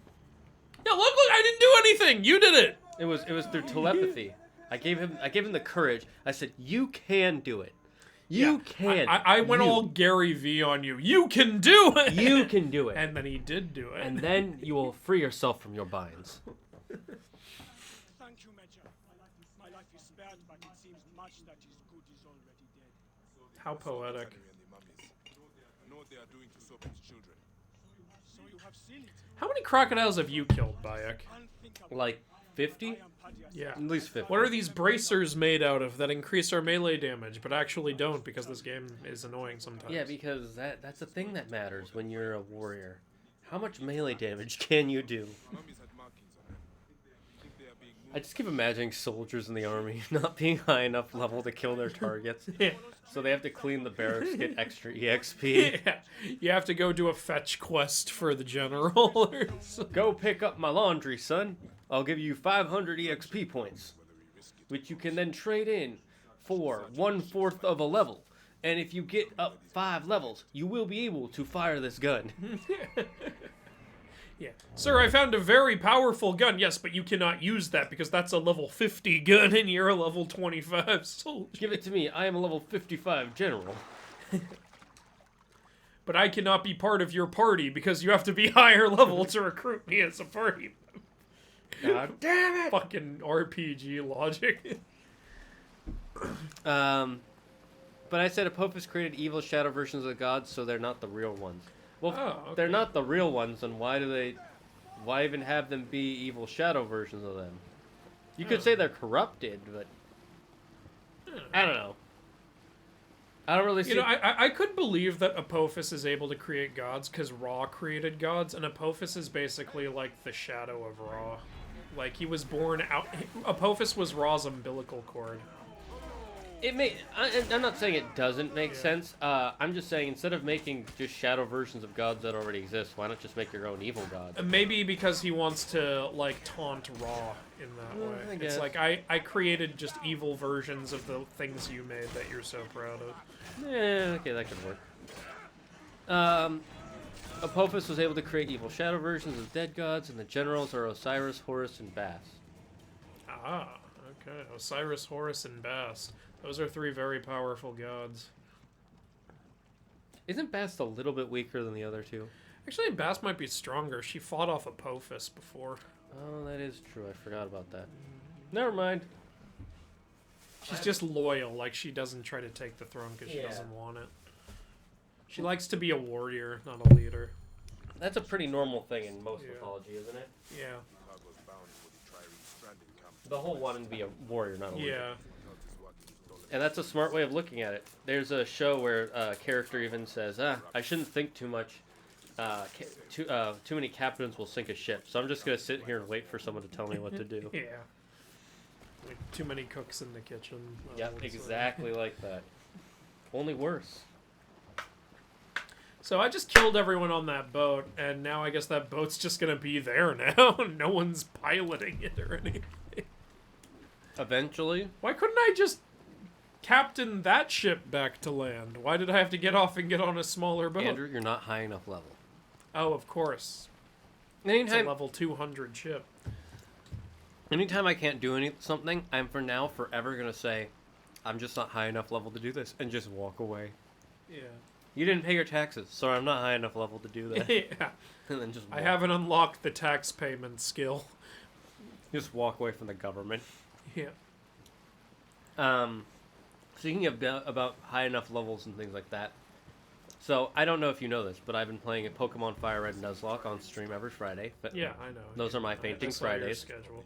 Yeah, look, I didn't do anything. You did it. It was through telepathy. I gave him the courage. I said, "You can do it. You can." I went all Gary V on you. You can do it. You can do it. And then he did do it. And then you will free yourself from your binds. Thank you, Major. My life is spared, but it seems much that is good is already dead. How poetic. And the mummies. I know what they are doing to Sophie's children. So you have seen it. How many crocodiles have you killed, Bayek? Unthinkable. Like 50? Yeah. At least 50. What are these bracers made out of that increase our melee damage, but actually don't because this game is annoying sometimes? Yeah, because that's the thing that matters when you're a warrior. How much melee damage can you do? Mummies had markings on them. Think they are being moved. I just keep imagining soldiers in the army not being high enough level to kill their targets. Yeah. So they have to clean the barracks to get extra EXP. Yeah. You have to go do a fetch quest for the general or something. Go pick up my laundry, son. I'll give you 500 EXP points, which you can then trade in for 1/4 of a level. And if you get up 5 levels, you will be able to fire this gun. Yeah. Sir, I found a very powerful gun. Yes, but you cannot use that because that's a level 50 gun and you're a level 25 soldier. Give it to me. I am a level 55 general. But I cannot be part of your party because you have to be higher level to recruit me as a party. God damn it! Fucking RPG logic. But I said Apophis created evil shadow versions of the gods, so they're not the real ones. Well, Oh, they're okay. not the real ones, then why even have them be evil shadow versions of them? You could say they're corrupted, but I don't know. I don't really see. You know, I could believe that Apophis is able to create gods because Ra created gods, and Apophis is basically like the shadow of Ra. Like, he was born out... Apophis was Ra's umbilical cord. I'm not saying it doesn't make sense. I'm just saying instead of making just shadow versions of gods that already exist, why not just make your own evil god? Maybe because he wants to, like, taunt Ra in that way. I It's guess. like, I created just evil versions of the things you made that you're so proud of. Yeah, okay, that could work. Apophis was able to create evil shadow versions of dead gods, and the generals are Osiris, Horus, and Bast. Ah, okay. Osiris, Horus, and Bast. Those are 3 very powerful gods. Isn't Bast a little bit weaker than the other 2? Actually, Bast might be stronger. She fought off Apophis before. Oh, that is true. I forgot about that. Never mind. She's just loyal, like she doesn't try to take the throne because she Yeah. doesn't want it. She likes to be a warrior, not a leader. That's a pretty normal thing in most Yeah. mythology, isn't it? Yeah. Cargo's bound for the Trireme stranding camp. The whole wanting to be a warrior, not a leader. Yeah. Notice what is stolen. And that's a smart way of looking at it. There's a show where a character even says, I shouldn't think too much. Too many captains will sink a ship. So I'm just going to sit here and wait for someone to tell me what to do. Yeah. Like, too many cooks in the kitchen. Yep, would say. exactly like that. Only worse. So I just killed everyone on that boat, and now I guess that boat's just gonna be there now. No one's piloting it or anything. Eventually. Why couldn't I just captain that ship back to land? Why did I have to get off and get on a smaller boat? Andrew, you're not high enough level. Oh, of course. It's a Anytime, level 200 ship. Anytime I can't do something, I'm for now forever gonna say, I'm just not high enough level to do this, and just walk away. Yeah. You didn't pay your taxes, so I'm not high enough level to do that. Yeah. And then just I haven't unlocked the tax payment skill. just walk away from the government. Yeah. Speaking of about high enough levels and things like that, so I don't know if you know this, but I've been playing a Pokemon Fire Red Nuzlocke on stream every Friday. But Yeah, I know. those are my fainting I saw your Fridays. schedule.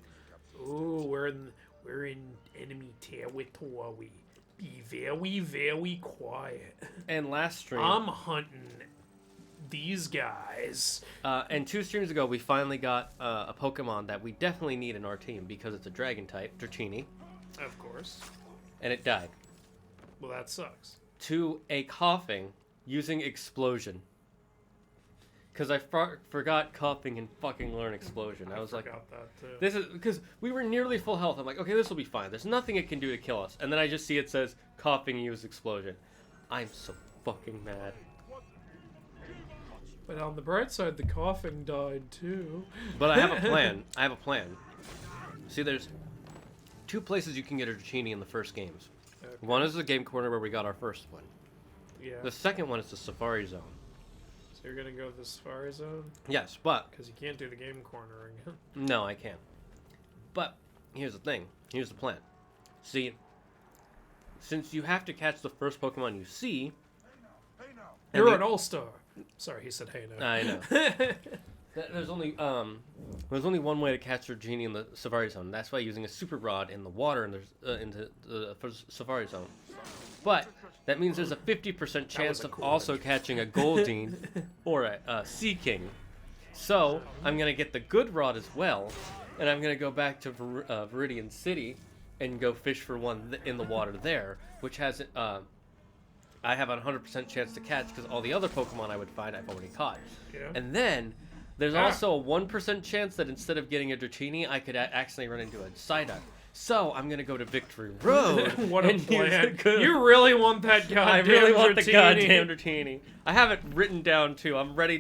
Ooh, we're in enemy territory. Be very, very quiet. And last stream, I'm hunting these guys. and 2 streams ago, we finally got a Pokemon that we definitely need in our team because it's a Dragon type, Dratini, Of course. and it died Well, that sucks. to a coughing using Explosion. Because I forgot coughing and fucking learn Explosion. I was like, Forgot that too. this is because we were nearly full health. I'm like, okay, this will be fine. There's nothing it can do to kill us. And then I just see it says coughing use Explosion. I'm so fucking mad. But on the bright side, the coughing died too. But I have a plan. I have a plan. See, there's 2 places you can get a Dratini in the first games. Okay. One is the game corner where we got our first one. Yeah. The second one is the Safari Zone. So you're gonna go the Safari Zone? Yes, but Because you can't do the game corner again. no, I can't. But here's the thing. Here's the plan. See, since you have to catch the first Pokemon you see, and You're the- an all-star. Sorry, he said hey no. I know. There's only one way to catch your genie in the Safari Zone. That's by using a Super Rod in the water in the Safari Zone. But that means there's a 50% chance a of cool also catching a Goldeen or a Sea King. So I'm gonna get the good rod as well, and I'm gonna go back to Viridian City and go fish for one in the water there, which has I have a 100% chance to catch because all the other Pokemon I would find I've already caught. Yeah. And then there's also a 1% chance that instead of getting a Dratini, I could accidentally run into a Psyduck. So I'm gonna go to Victory Road. What a and use plan. the good- You really want that goddamn I really want the Dratini. goddamn Dratini. I have it written down too. I'm ready,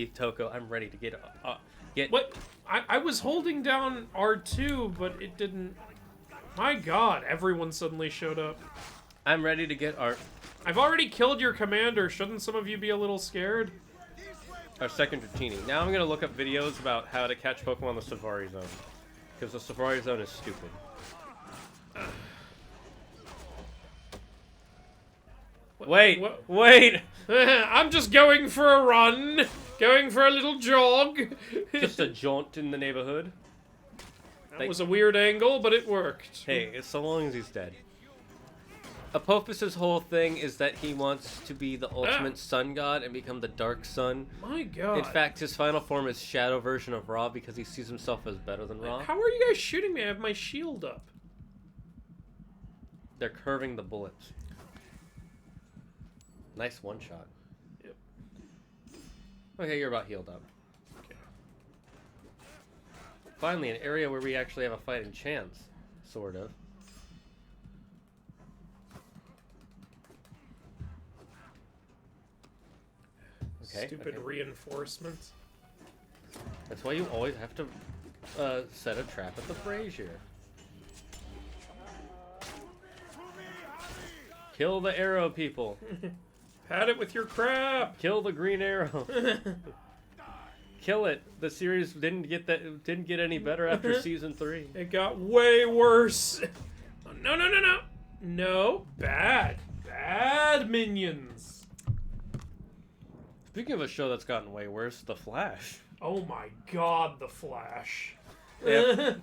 Toko. I'm ready to get. What? I was holding down R2, but it didn't... My god, everyone suddenly showed up. I'm ready to get our I've already killed your commander. Shouldn't some of you be a little scared? second Dratini. Now I'm gonna look up videos about how to catch Pokemon in the Safari Zone, because the Safari Zone is stupid. Wait, What? wait! I'm just going for a run. Going for a little jog. Just a jaunt in the neighborhood. That was a weird angle, but it worked. Hey, it's so long as he's dead. Apophis' whole thing is that he wants to be the ultimate sun god and become the dark sun. My god. In fact, his final form is shadow version of Ra because he sees himself as better than Ra. How are you guys shooting me? I have my shield up. They're curving the bullets. Nice one shot. Yep. Okay, you're about healed up. Okay. Finally, an area where we actually have a fighting chance. Sort of. Okay. Stupid okay. reinforcements. That's why you always have to set a trap at the brazier. Kill the arrow people. Pat it with your crap. Kill the green arrow. Kill it. The series didn't get any better after season 3. It got way worse. Oh, no, no, no, no. No. Bad. Bad minions. Speaking of a show that's gotten way worse, The Flash. Oh my god, the Flash. Yeah.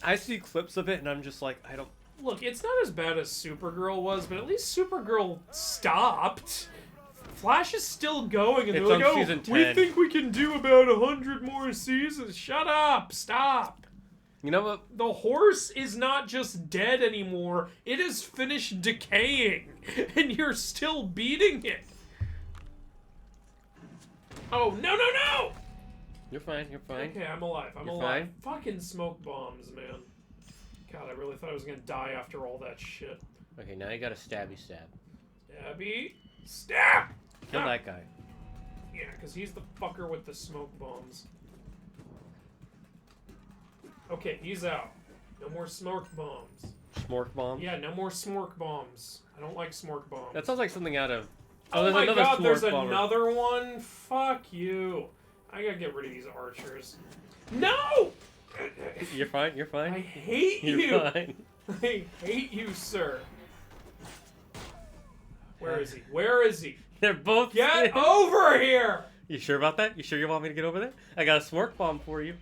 I see clips of it and I'm just like, I don't. Look, it's not as bad as Supergirl was, but at least Supergirl stopped. Flash is still going, and It's they're like, on oh, season we 10. think we can do about 100 more seasons. Shut up. Stop. You know what? The horse is not just dead anymore. It has finished decaying, and you're still beating it. Oh, no, no, no! You're fine. You're fine. Okay, I'm alive. I'm You're alive. Fucking smoke bombs, man. God, I really thought I was gonna die after all that shit. Okay, now you got a stabby stab. Stabby. Stab! Kill Ah. that guy. Yeah, because he's the fucker with the smoke bombs. Okay, he's out. No more smoke bombs. Smork bomb. Yeah, no more smork bombs. I don't like smork bombs. That sounds like something out of. Oh there's my another god, there's smork bomber. another one? Fuck you. I gotta get rid of these archers. No! You're fine. You're fine. I hate You're you. fine. I hate you, sir. Where is he? Where is he? They're both. Get over here! You sure about that? You sure you want me to get over there? I got a smork bomb for you.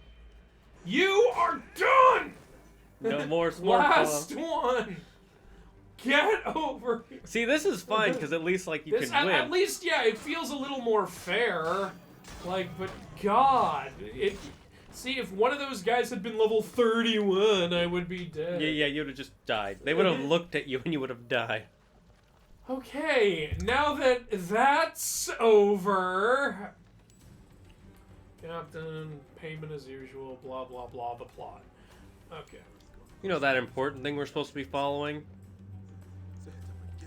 You are done! No more smork Last bomb. one! Get over here! See, this is fine because at least like you This, can win. at least, yeah, it feels a little more fair. Like, but God, see, if one of those guys had been level 31, I would be dead. Yeah, you would have just died. They would have looked at you and you would have died. Okay, now that that's over, Captain, payment as usual, blah blah blah, the plot. Okay. You know that important thing we're supposed to be following?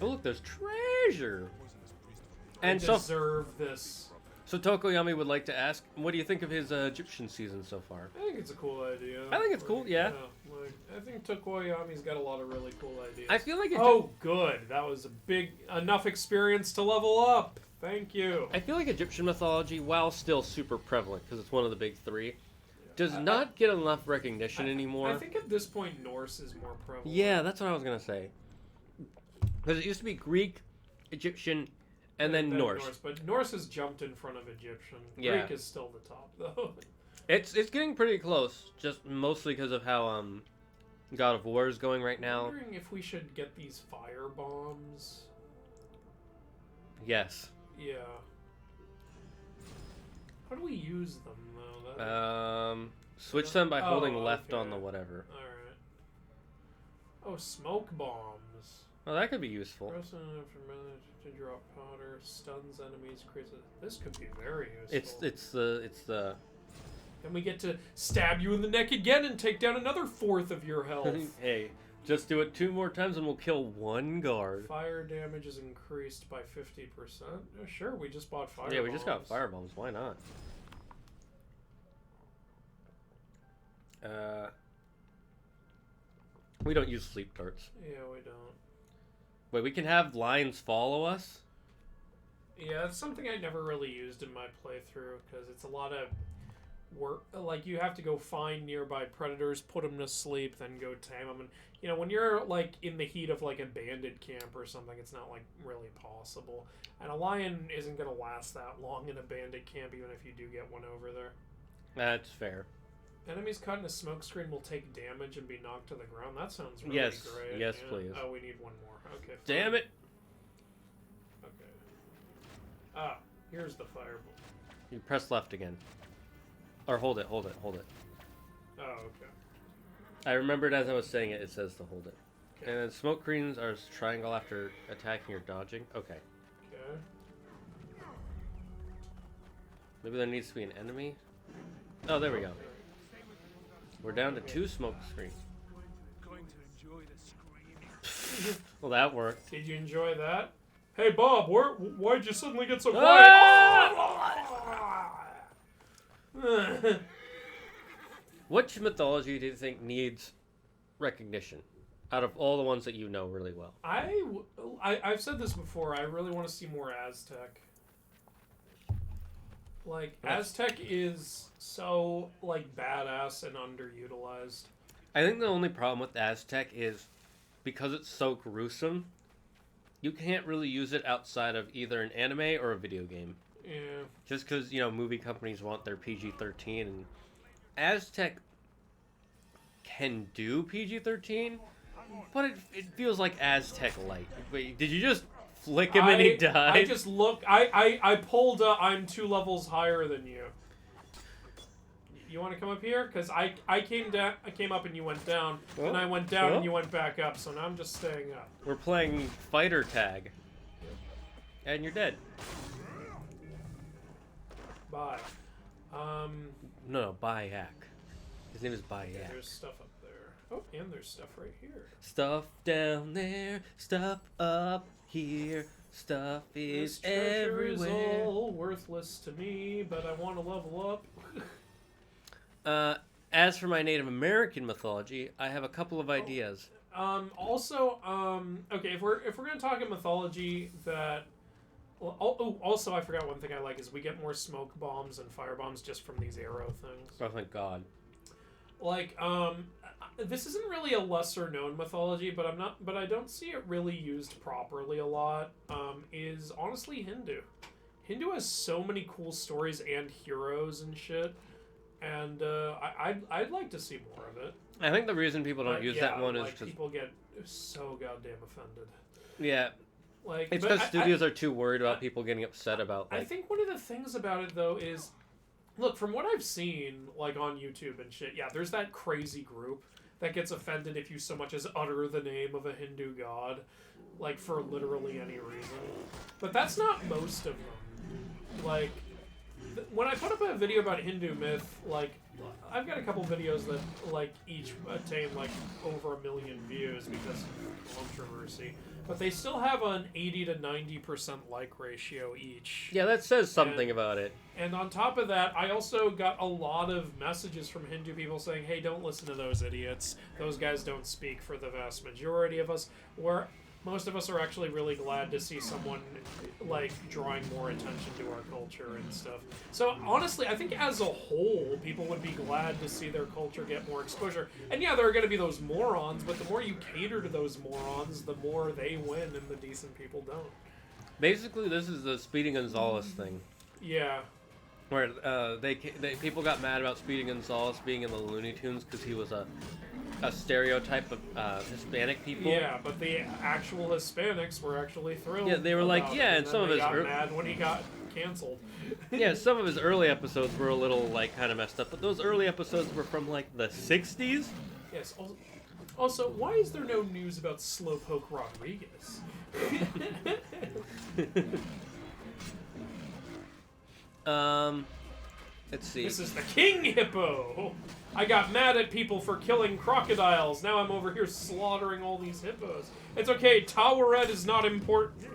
Oh look, there's treasure! And I so deserve this. Tokoyami would like to ask, what do you think of his Egyptian season so far? I think it's a cool idea. I think it's cool, yeah. Like, I think Tokoyami's got a lot of really cool ideas. I feel like Oh, good. That was a big enough experience to level up. Thank you. I feel like Egyptian mythology, while still super prevalent because it's one of the big three, does not get enough recognition anymore. I think at this point Norse is more prevalent. Yeah, that's what I was gonna say. Because it used to be Greek, Egyptian, and then Norse. But Norse has jumped in front of Egyptian. Yeah. Greek is still the top, though. It's getting pretty close, just mostly because of how God of War is going right I'm now. wondering if we should get these fire bombs. Yes. Yeah. How do we use them, though? That... Switch them by holding left okay. on the whatever. Alright. Oh, smoke bombs. Oh, that could be useful. Press on after a minute to drop powder, stuns enemies, creates a... This could be very useful. It's the. And we get to stab you in the neck again and take down another fourth of your health. Hey, just do it 2 more times and we'll kill 1 guard. Fire damage is increased by 50%. Oh, sure, we just bought fire Yeah, we bombs. just got fire bombs. Why not? We don't use sleep darts. Yeah, we don't. Wait, we can have lions follow us? Yeah, that's something I never really used in my playthrough, because it's a lot of work. Like, you have to go find nearby predators, put them to sleep, then go tame them. And, you know, when you're, like, in the heat of, like, a bandit camp or something, it's not, like, really possible. And a lion isn't going to last that long in a bandit camp, even if you do get one over there. That's fair. Enemies caught in a smoke screen will take damage and be knocked to the ground. That sounds really Yes. great. Yes, yeah. please. Oh, we need one more. Okay. Fine. Damn it! Okay. Ah, here's the fireball. You press left again. Or hold it, hold it, hold it. Oh, okay. I remembered as I was saying it, it says to hold it. Okay. And then smoke screens are triangle after attacking or dodging. Okay. Okay. Maybe there needs to be an enemy. Oh, there we go. We're down to 2 smoke screens. Going to enjoy the screaming. Well, that worked. Did you enjoy that? Hey, Bob, why'd you suddenly get so quiet? Which mythology do you think needs recognition out of all the ones that you know really well? I've said this before. I really want to see more Aztec. Like, Aztec is so, like, badass and underutilized. I think the only problem with Aztec is because it's so gruesome, you can't really use it outside of either an anime or a video game. Yeah. Just because, you know, movie companies want their PG-13, and Aztec can do PG-13, but it feels like Aztec light. Wait, did you just flick him and he died? I just look. I pulled. I'm 2 levels higher than you. You want to come up here? Because I came down. I came up and you went down, and I went down and you went back up. So now I'm just staying up. We're playing fighter tag, and you're dead. Bye. No, Bayak. His name is Bayak. Okay, there's stuff up there. Oh, and there's stuff right here. Stuff down there, stuff up here, stuff is This treasure is everywhere. all worthless to me, but I want to level up. as for my Native American mythology, I have a couple of ideas. Okay, if we're gonna talk in mythology, that. Also, I forgot one thing I like is we get more smoke bombs and fire bombs just from these arrow things. Oh, thank God. Like, this isn't really a lesser known mythology, but I don't see it really used properly a lot. Is honestly Hindu. Hindu has so many cool stories and heroes and shit, and I'd like to see more of it. I think the reason people don't use that one is like, because people get so goddamn offended. Yeah. Like, It's because studios are too worried about people getting upset about. Like, I think one of the things about it though is, look, from what I've seen, like on YouTube and shit, yeah, there's that crazy group that gets offended if you so much as utter the name of a Hindu god, like for literally any reason. But that's not most of them. Like, when I put up a video about Hindu myth, like, I've got a couple videos that, like, each attain, like, over 1 million views because of controversy. But they still have an 80 to 90% like ratio each. yeah, that says something about it. And on top of that, I also got a lot of messages from Hindu people saying, hey, don't listen to those idiots. Those guys don't speak for the vast majority of us. Where most of us are actually really glad to see someone, like, drawing more attention to our culture and stuff. So, honestly, I think as a whole, people would be glad to see their culture get more exposure. And yeah, there are going to be those morons, but the more you cater to those morons, the more they win and the decent people don't. Basically, this is the Speedy Gonzales thing. Yeah. Where people got mad about Speedy Gonzales being in the Looney Tunes because he was a stereotype of Hispanic people. Yeah, but the actual Hispanics were actually thrilled. Yeah, they were like, yeah, and some of his got mad when he got canceled. Yeah, some of his early episodes were a little, like, kind of messed up, but those early episodes were from, like, the 60s? Yes. Also, why is there no news about Slowpoke Rodriguez? Let's see. This is the King Hippo! I got mad at people for killing crocodiles. Now I'm over here slaughtering all these hippos. It's okay, Towerette is not important.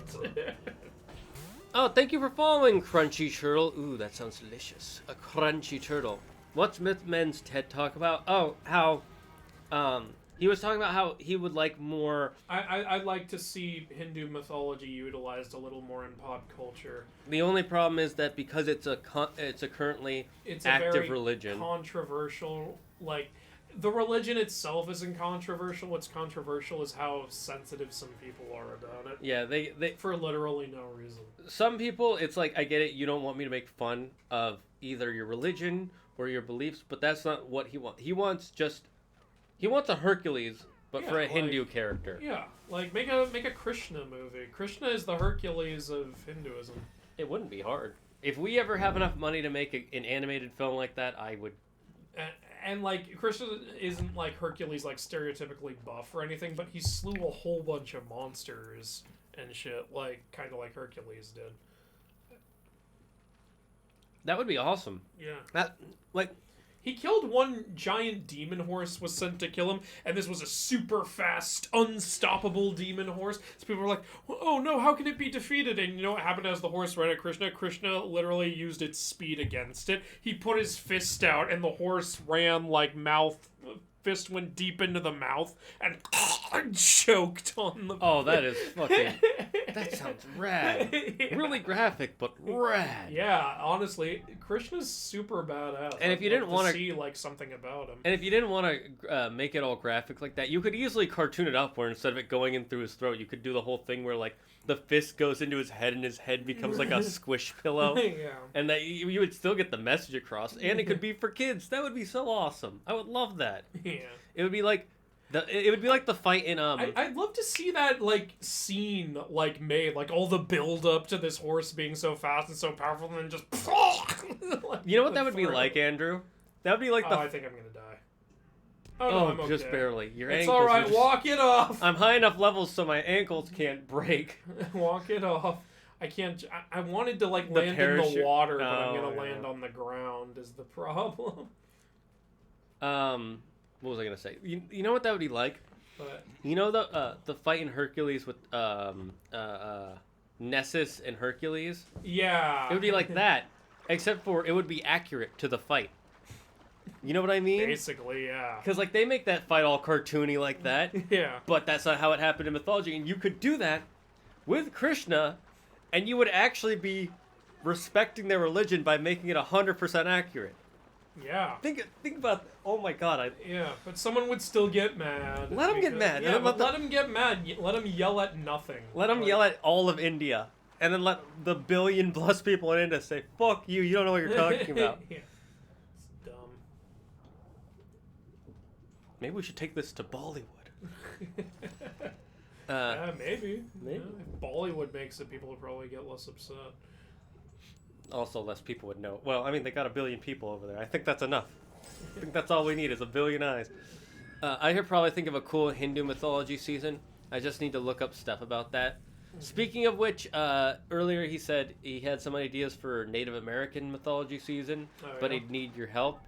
Oh, thank you for following, Crunchy Turtle. Ooh, that sounds delicious. A crunchy turtle. What's Mythmen's TED Talk about? Oh, how, he was talking about how he would like more... I'd like to see Hindu mythology utilized a little more in pop culture. The only problem is that because it's a currently active very religion. Controversial, like, the religion itself isn't controversial. What's controversial is how sensitive some people are about it. Yeah, they for literally no reason. Some people, it's like, I get it, you don't want me to make fun of either your religion or your beliefs, but that's not what he wants. He wants a Hercules, but for a Hindu character. Yeah, like make a Krishna movie. Krishna is the Hercules of Hinduism. It wouldn't be hard. If we ever have enough money to make an animated film like that, I would. And like, Krishna isn't like Hercules, like stereotypically buff or anything, but he slew a whole bunch of monsters and shit, like kind of like Hercules did. That would be awesome. Yeah. That, like, he killed one giant demon horse was sent to kill him, and this was a super fast, unstoppable demon horse. So people were like, oh no, how can it be defeated? And you know what happened as the horse ran at Krishna? Krishna literally used its speed against it. He put his fist out, and the horse ran like fist went deep into the mouth and choked on the... Oh, that is fucking... That sounds rad. Yeah. Really graphic, but rad. Yeah, honestly, Krishna's super badass. And if you didn't want to see like something about him, and if you didn't want to make it all graphic like that, you could easily cartoon it up where instead of it going in through his throat, you could do the whole thing where like the fist goes into his head and his head becomes like a squish pillow. Yeah. And that you would still get the message across, and it could be for kids. That would be so awesome. I would love that. Yeah. It would be like the fight in I'd love to see that like scene like made, like all the build up to this horse being so fast and so powerful, and then just like, you know what that would be like, Andrew? That would be like I think I'm gonna die. Oh, no, I'm okay. Just barely. Your it's ankles. All right. Walk it off. I'm high enough levels so my ankles can't break. Walk it off. I can't. I wanted to like land in the water, but I'm gonna land on the ground. Is the problem? What was I gonna say? You know what that would be like? But, you know the fight in Hercules with Nessus and Hercules? Yeah. It would be like that, except for it would be accurate to the fight. You know what I mean? Basically, yeah. Because like they make that fight all cartoony like that, Yeah. but that's not how it happened in mythology. And you could do that with Krishna, and you would actually be respecting their religion by making it 100% accurate. Yeah. Think about. Oh my God! Yeah, but someone would still get mad. Let 'em get mad. Yeah, And but let let them get mad. Let them yell at nothing. Let them Like, yell at all of India, and then let the billion-plus people in India say, "Fuck you! You don't know what you're talking about." Yeah. It's dumb. Maybe we should take this to Bollywood. Yeah, maybe. maybe. Yeah, if Bollywood makes it, people would probably get less upset. Also, less people would know. Well, I mean, they got 1 billion people over there. I think that's enough. I think that's all we need is 1 billion eyes. I could probably think of a cool Hindu mythology season. I just need to look up stuff about that. Speaking of which, earlier he said he had some ideas for Native American mythology season, but yeah? he'd need your help.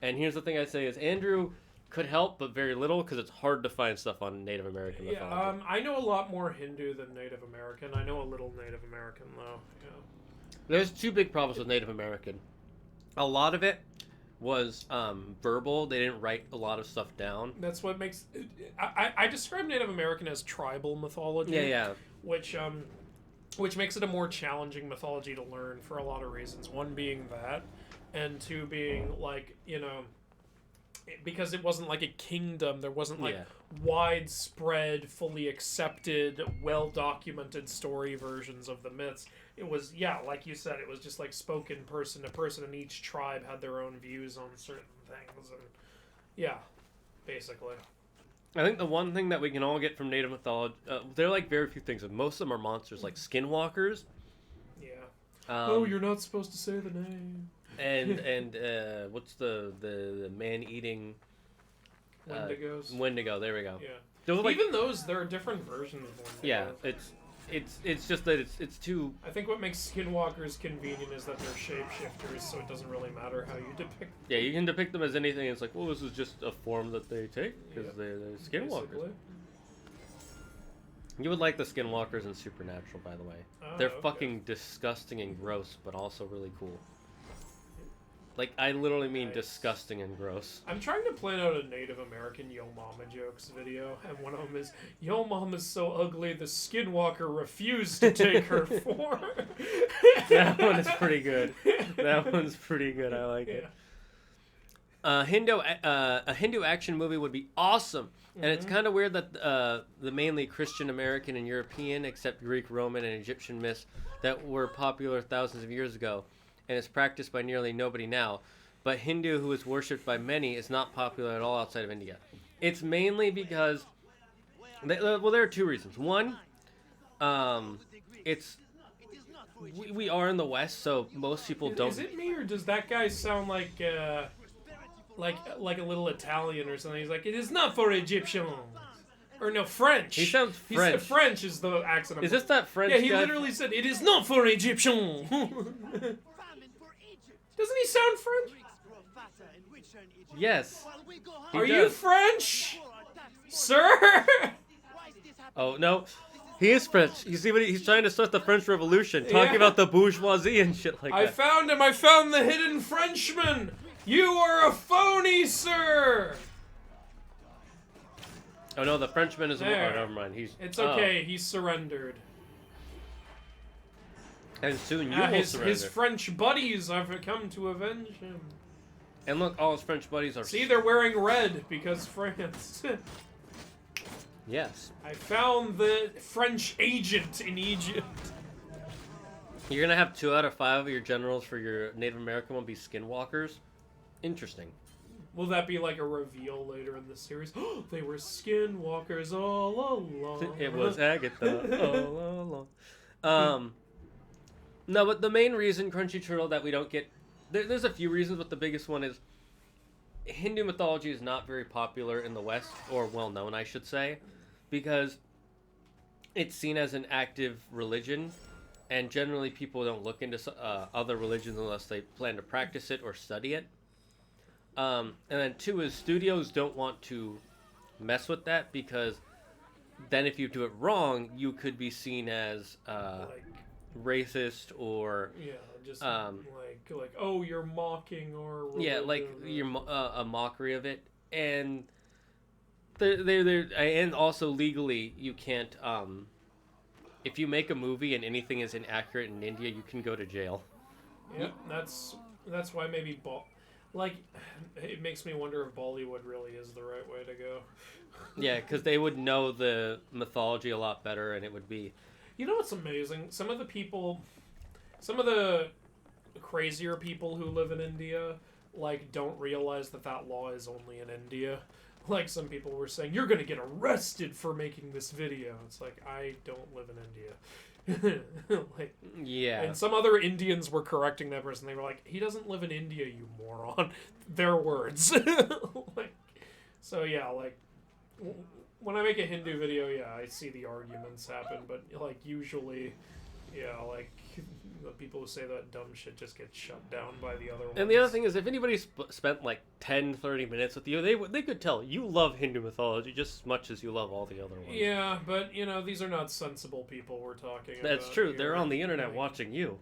And here's the thing I'd say is Andrew could help, but very little, because it's hard to find stuff on Native American mythology. Yeah, I know a lot more Hindu than Native American. I know a little Native American, though. Yeah. There's 2 big problems with Native American. A lot of it was verbal. They didn't write a lot of stuff down. That's what makes... I describe Native American as tribal mythology. Yeah. Which makes it a more challenging mythology to learn for a lot of reasons. One being that, and 2 being, like, you know... Because it wasn't like a kingdom, there wasn't like widespread, fully accepted, well-documented story versions of the myths. It was, like you said, it was just like spoken person to person, and each tribe had their own views on certain things, and basically. I think the one thing that we can all get from Native mythology, they're like very few things, and most of them are monsters, like skinwalkers. Yeah. You're not supposed to say the name. And what's the man-eating... Wendigos. Wendigo, there we go. Yeah. Those are like, Even those, there are different versions of Wendigos. yeah, it's just that it's too... I think what makes skinwalkers convenient is that they're shapeshifters, so it doesn't really matter how you depict. Yeah, you can depict them as anything. It's like, well, this is just a form that they take because they're skinwalkers. Basically. You would like the skinwalkers in Supernatural, by the way. Oh, They're okay. fucking disgusting and gross, but also really cool. Like, I literally mean disgusting and gross. I'm trying to plan out a Native American Yo Mama jokes video, and one of them is, Yo Mama's so ugly the skinwalker refused to take her for. That one is pretty good. That one's pretty good. I like it. A Hindu action movie would be awesome. And it's kind of weird that the mainly Christian American and European, except Greek, Roman, and Egyptian myths that were popular thousands of years ago, and is practiced by nearly nobody now. But Hindu, who is worshipped by many, is not popular at all outside of India. It's mainly because, well, there are 2 reasons. One, we are in the West, so most people don't. Is it me, or does that guy sound like a little Italian or something? He's like, it is not for Egyptians. Or no, French. He sounds French. French is the accent. Is this that French Yeah, he guy? literally said, it is not for Egyptians. Doesn't he sound French? Yes. He Are does. you French? Sir? Oh, no. He is French. You see what he's trying to start the French Revolution, talking about the bourgeoisie and shit like I that. found him. I found the hidden Frenchman. You are a phony, sir. Oh, no, the Frenchman is... There. Oh, never mind. It's okay. He surrendered. And soon you will surrender. His French buddies have come to avenge him. And look, all his French buddies are... See, they're wearing red because France. Yes. I found the French agent in Egypt. You're going to have 2 out of 5 of your generals for your Native American one be skinwalkers? Interesting. Will that be like a reveal later in the series? They were skinwalkers all along. It was Agatha all along. No, but the main reason, Crunchyroll, that we don't get... There's a few reasons, but the biggest one is Hindu mythology is not very popular in the West, or well-known, I should say, because it's seen as an active religion, and generally people don't look into other religions unless they plan to practice it or study it. And then 2 is studios don't want to mess with that, because then if you do it wrong, you could be seen as racist or Yeah, just like oh, you're mocking or yeah, like you're a mockery of it, and they're and also legally you can't if you make a movie and anything is inaccurate in India, you can go to jail. Yep, that's why maybe like it makes me wonder if Bollywood really is the right way to go. Yeah, because they would know the mythology a lot better, and it would be. You know what's amazing? Some of the crazier people who live in India, like, don't realize that law is only in India. Like, some people were saying, you're gonna get arrested for making this video. It's like, I don't live in India. Like, Yeah. and some other Indians were correcting that person. They were like, he doesn't live in India, you moron. Their words. Like, so yeah, like, when I make a Hindu video, yeah, I see the arguments happen, but like usually, yeah, like the people who say that dumb shit just get shut down by the other ones. And the other thing is, if anybody spent like 10-30 minutes with you, they could tell you love Hindu mythology just as much as you love all the other ones. Yeah, but you know, these are not sensible people we're talking about. That's true. Here. They're on the internet watching you.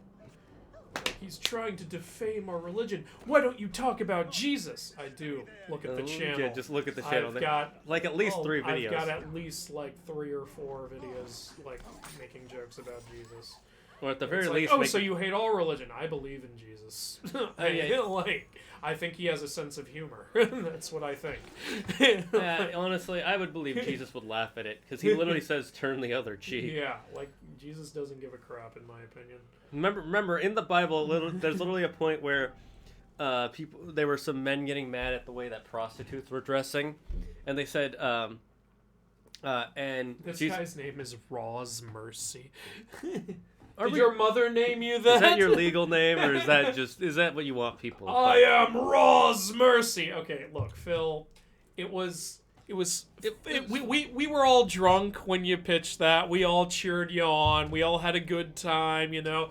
Like, he's trying to defame our religion. Why don't you talk about Jesus? I do. Look at the channel. Yeah, just look at the channel. I've got like at least 3 videos. I've got at least like 3 or 4 videos like making jokes about Jesus. Or at the very It's least, like, so you hate all religion? I believe in Jesus. I think he has a sense of humor. That's what I think. honestly, I would believe Jesus would laugh at it because he literally says, "Turn the other cheek." Yeah, like Jesus doesn't give a crap, in my opinion. Remember, in the Bible, there's literally a point where there were some men getting mad at the way that prostitutes were dressing, and they said, and this Jesus, guy's name is Roz Mercy. Did your mother name you that? Is that your legal name, or is that what you want people to I am Roz Mercy. Okay, look, Phil, we were all drunk when you pitched that. We all cheered you on. We all had a good time, you know.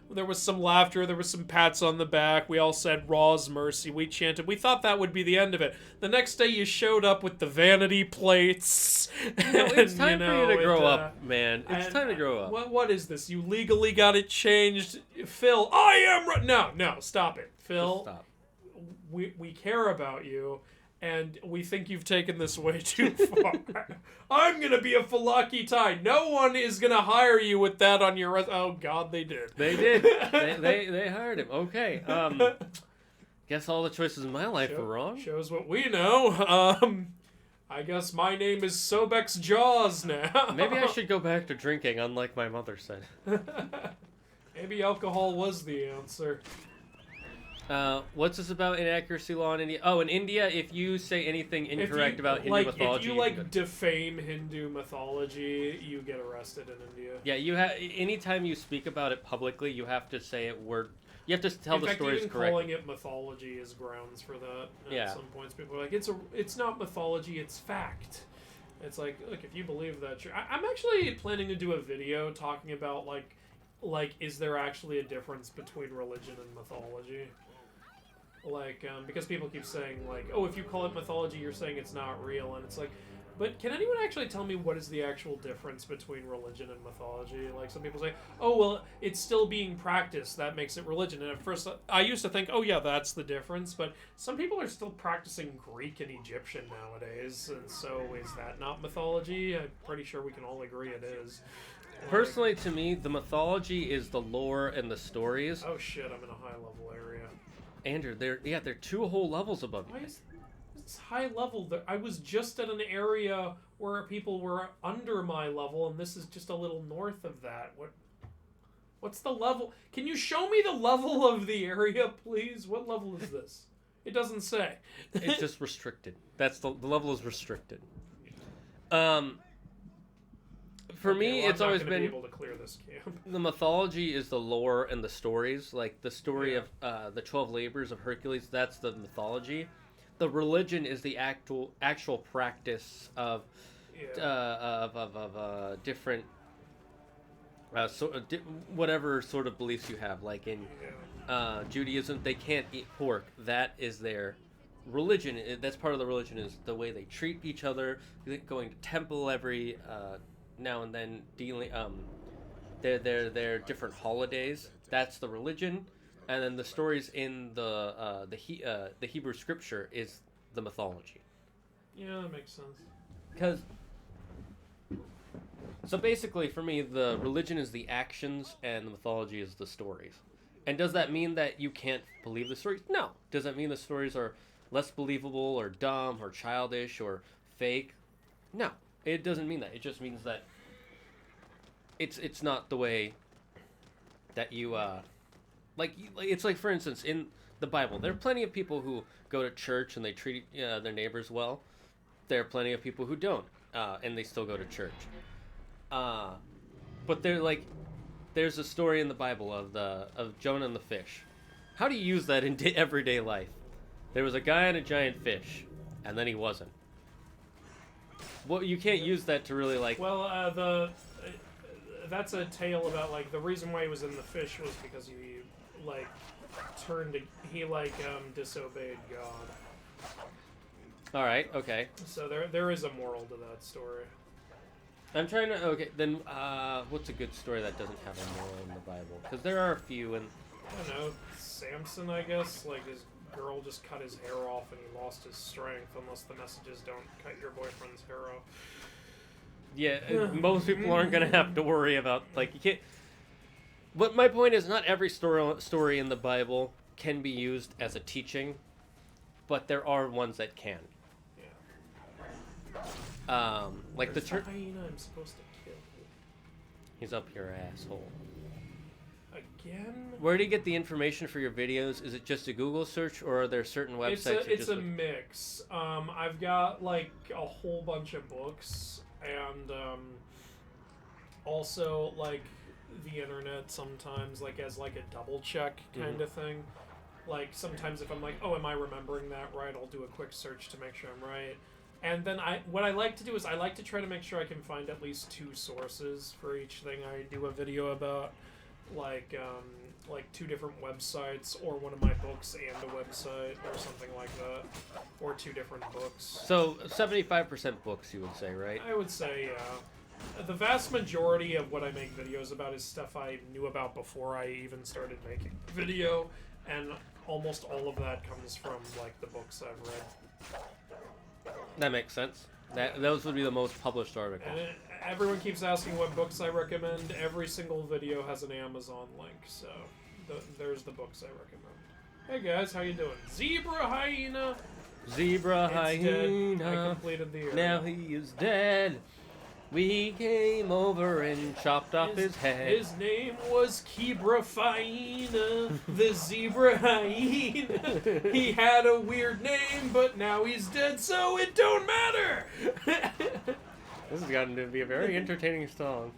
There was some laughter, there was some pats on the back. We all said Roz Mercy. We chanted. We thought that would be the end of it. The next day you showed up with the vanity plates. No, it's time for you to grow up, man. It's time to grow up. What is this? You legally got it changed, Phil. I am no, stop it, Phil. Stop. We care about you. And we think you've taken this way too far. I'm gonna be a Falaki Thai. No one is gonna hire you with that on your oh God, they did. They did. they hired him. Okay. Guess all the choices in my life were wrong. Shows what we know. I guess my name is Sobek's Jaws now. Maybe I should go back to drinking, unlike my mother said. Maybe alcohol was the answer. What's this about inaccuracy law in India? Oh, in India, if you say anything incorrect about Hindu mythology, if you defame Hindu mythology, you get arrested in India. Yeah, anytime you speak about it publicly, you have to say it word. You have to tell the stories correctly. Calling it mythology is grounds for that. At some points, people are like, it's not mythology, it's fact. It's like, look, if you believe that, I'm actually planning to do a video talking about like, is there actually a difference between religion and mythology? Like, because people keep saying, like, oh, if you call it mythology, you're saying it's not real, and it's like, but can anyone actually tell me what is the actual difference between religion and mythology? Like, some people say, oh, well, it's still being practiced, that makes it religion, and at first, I used to think, oh, yeah, that's the difference, but some people are still practicing Greek and Egyptian nowadays, and so is that not mythology? I'm pretty sure we can all agree it is. Personally, to me, the mythology is the lore and the stories. Oh, shit, I'm in a high-level area. Andrew, they're 2 whole levels above you. Why is this high level? I was just at an area where people were under my level, and this is just a little north of that. What's the level? Can you show me the level of the area, please? What level is this? It doesn't say. It's just restricted. That's the level is restricted. For me, it's always been able to clear this camp. The mythology is the lore and the stories. Like the story of the 12 labors of Hercules. That's the mythology. The religion is the actual practice of different whatever sort of beliefs you have. Like in Judaism, they can't eat pork. That is their religion. That's part of the religion, is the way they treat each other. Going to temple every now and then, They're different holidays. That's the religion, and then the stories in the Hebrew scripture is the mythology. Yeah, that makes sense. Because so basically, for me, the religion is the actions, and the mythology is the stories. And does that mean that you can't believe the stories? No. Does that mean the stories are less believable or dumb or childish or fake? No. It doesn't mean that. It just means that it's not the way that you it's like, for instance, in the Bible, there are plenty of people who go to church and they treat their neighbors well. There are plenty of people who don't, and they still go to church. But there's a story in the Bible of Jonah and the fish. How do you use that in everyday life? There was a guy and a giant fish, and then he wasn't. Well, you can't use that to really Well, that's a tale about the reason why he was in the fish was because he disobeyed God. All right, okay. So there is a moral to that story. I'm trying to. Okay, then what's a good story that doesn't have a moral in the Bible? Because there are a few, and I don't know, Samson, I guess. His girl just cut his hair off and he lost his strength. Unless the messages don't cut your boyfriend's hair off. yeah, most people aren't gonna have to worry about you can't. But my point is, not every story in the Bible can be used as a teaching, but there are ones that can. Like the church. Hyena I'm supposed to kill. He's up your asshole. Again? Where do you get the information for your videos? Is it just a Google search, or are there certain websites? It's a mix. I've got a whole bunch of books, and also the internet sometimes as a double check kind of thing. Sometimes if I'm oh, am I remembering that right? I'll do a quick search to make sure I'm right. And then what I like to do is I like to try to make sure I can find at least 2 sources for each thing I do a video about, like 2 different websites, or one of my books and a website, or something like that, or 2 different books. So 75% books, you would say, right? I would say, yeah. The vast majority of what I make videos about is stuff I knew about before I even started making the video, and almost all of that comes from the books I've read. That makes sense. Those would be the most published articles. And everyone keeps asking what books I recommend. Every single video has an Amazon link, so there's the books I recommend. Hey guys, how you doing? Zebra hyena. Zebra It's dead. hyena. I completed the area. Now he is dead. We came over and chopped off his head. His name was Kibrafaina, the zebra hyena. He had a weird name, but now he's dead, so it don't matter. This has gotten to be a very entertaining song.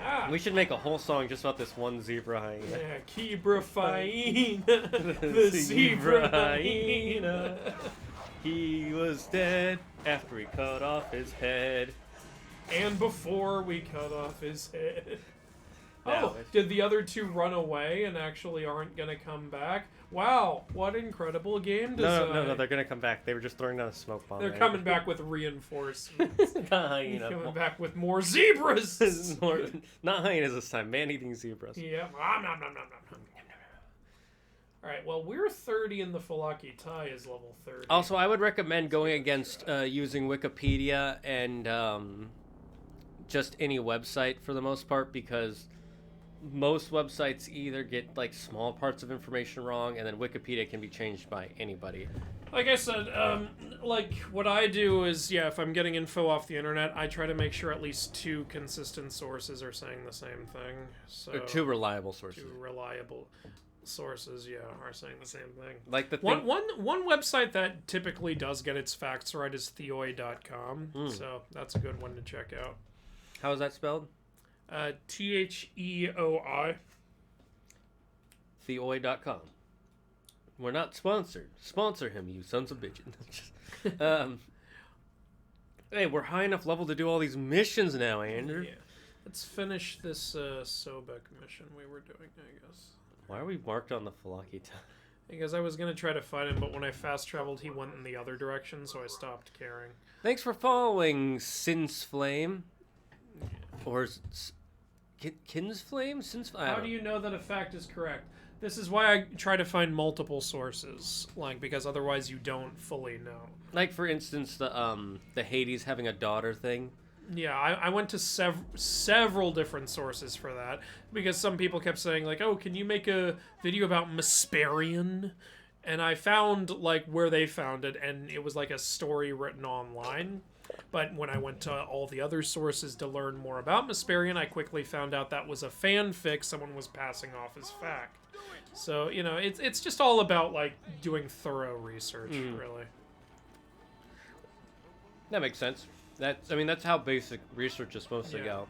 Ah. We should make a whole song just about this one zebra hyena. Yeah, Kibrafaina, the zebra hyena. He was dead after we cut off his head. And before we cut off his head. Now Oh, it's- did the other 2 run away and actually aren't gonna come back? Wow, what incredible game design. No, they're gonna come back. They were just throwing down a smoke bomb. They're there. coming back with reinforcements. Hyena. Coming back with more zebras. Not hyenas this time. Man-eating zebras. Yeah. Nom, nom, nom, nom, nom. Alright, well, we're 30 and the Falaki tie is level 30. Also, I would recommend going against using Wikipedia and just any website for the most part, because most websites either get small parts of information wrong, and then Wikipedia can be changed by anybody. Like I said, what I do is, if I'm getting info off the internet, I try to make sure at least 2 consistent sources are saying the same thing. So Or 2 reliable sources. 2 reliable sources, are saying the same thing. Like the One thing. one website that typically does get its facts right is theoi.com, so that's a good one to check out. How is that spelled? Theoi. Theoi.com. We're not sponsored. Sponsor him, you sons of bitches. Hey, we're high enough level to do all these missions now, Andrew. Yeah. Let's finish this Sobek mission we were doing, I guess. Why are we marked on the Falaki time? Because I was going to try to fight him, but when I fast traveled, he went in the other direction, so I stopped caring. Thanks for following, Since Flame. Or Kinsflame? How do you know that a fact is correct? This is why I try to find multiple sources, like, because otherwise you don't fully know. Like, for instance, the Hades having a daughter thing. Yeah, I went to several different sources for that, because some people kept saying, like, oh, can you make a video about Mesperian? And I found, like, where they found it, and it was, like, a story written online. But when I went to all the other sources to learn more about Mesperian, I quickly found out that was a fanfic someone was passing off as fact. So, you know, it's just all about, like, doing thorough research, really. That makes sense. That's how basic research is supposed to go.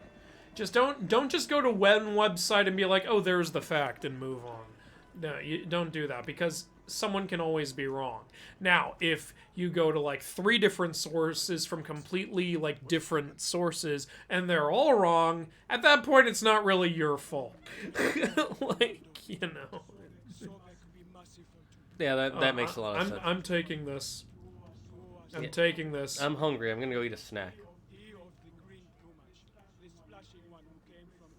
Just don't just go to one website and be like, oh, there's the fact, and move on. No, you don't do that, because someone can always be wrong. Now, if you go to, like, 3 different sources from completely, like, different sources, and they're all wrong, at that point, it's not really your fault. Like, you know. Yeah, that makes a lot of sense. I'm taking this. I'm taking this. I'm hungry. I'm gonna go eat a snack.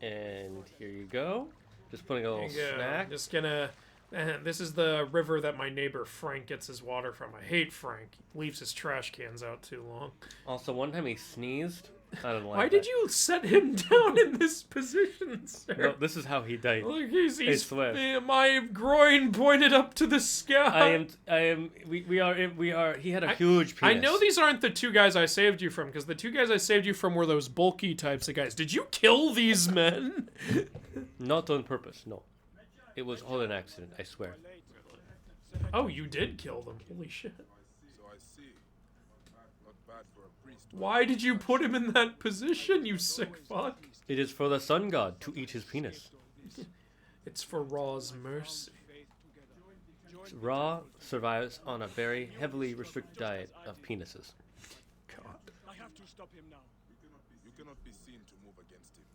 And here you go. Just putting a little snack. Just gonna... this is the river that my neighbor Frank gets his water from. I hate Frank. He leaves his trash cans out too long. Also, one time he sneezed. I don't like Why did you set him down in this position, sir? No, this is how he died. Look, I swear. My groin pointed up to the sky. We are. He had a huge penis. I know these aren't the 2 guys I saved you from, because the 2 guys I saved you from were those bulky types of guys. Did you kill these men? Not on purpose, no. It was all an accident, I swear. Oh, you did kill them. Holy shit. So I see. Not bad for a priest. Why did you put him in that position, you sick fuck? It is for the sun god to eat his penis. It's for Ra's mercy. Ra survives on a very heavily restricted diet of penises. God. I have to stop him now. You cannot be seen to move against him.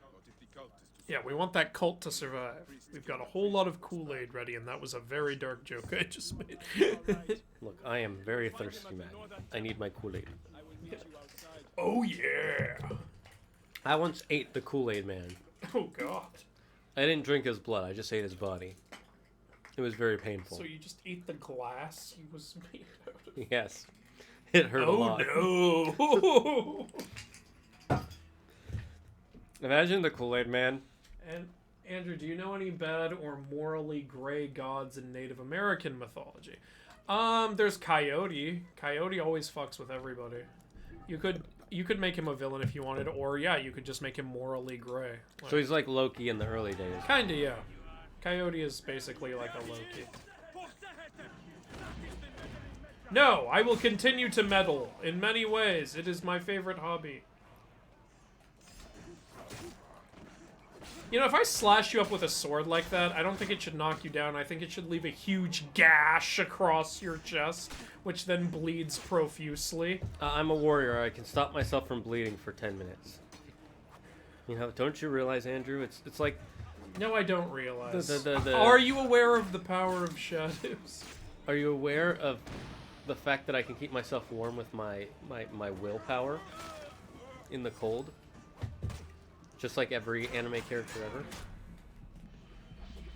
Not if the cult is to Yeah, we want that cult to survive. We've got a whole lot of Kool-Aid ready, and that was a very dark joke I just made. Look, I am very thirsty, man. I need my Kool-Aid. Oh, yeah. I once ate the Kool-Aid man. Oh, God. I didn't drink his blood, I just ate his body. It was very painful. So you just ate the glass he was made out of? Yes. It hurt a lot. Oh, no. Imagine the Kool-Aid man. And Andrew, do you know any bad or morally gray gods in Native American mythology? There's Coyote. Coyote always fucks with everybody. You could make him a villain if you wanted, or yeah, you could just make him morally gray. So he's like Loki in the early days. Kinda, yeah. Coyote is basically like a Loki. No, I will continue to meddle in many ways. It is my favorite hobby. You know, if I slash you up with a sword like that, I don't think it should knock you down. I think it should leave a huge gash across your chest, which then bleeds profusely. I'm a warrior. I can stop myself from bleeding for 10 minutes. You know, don't you realize, Andrew? It's like... No, I don't realize. The Are you aware of the power of shadows? Are you aware of the fact that I can keep myself warm with my willpower in the cold? Just like every anime character ever.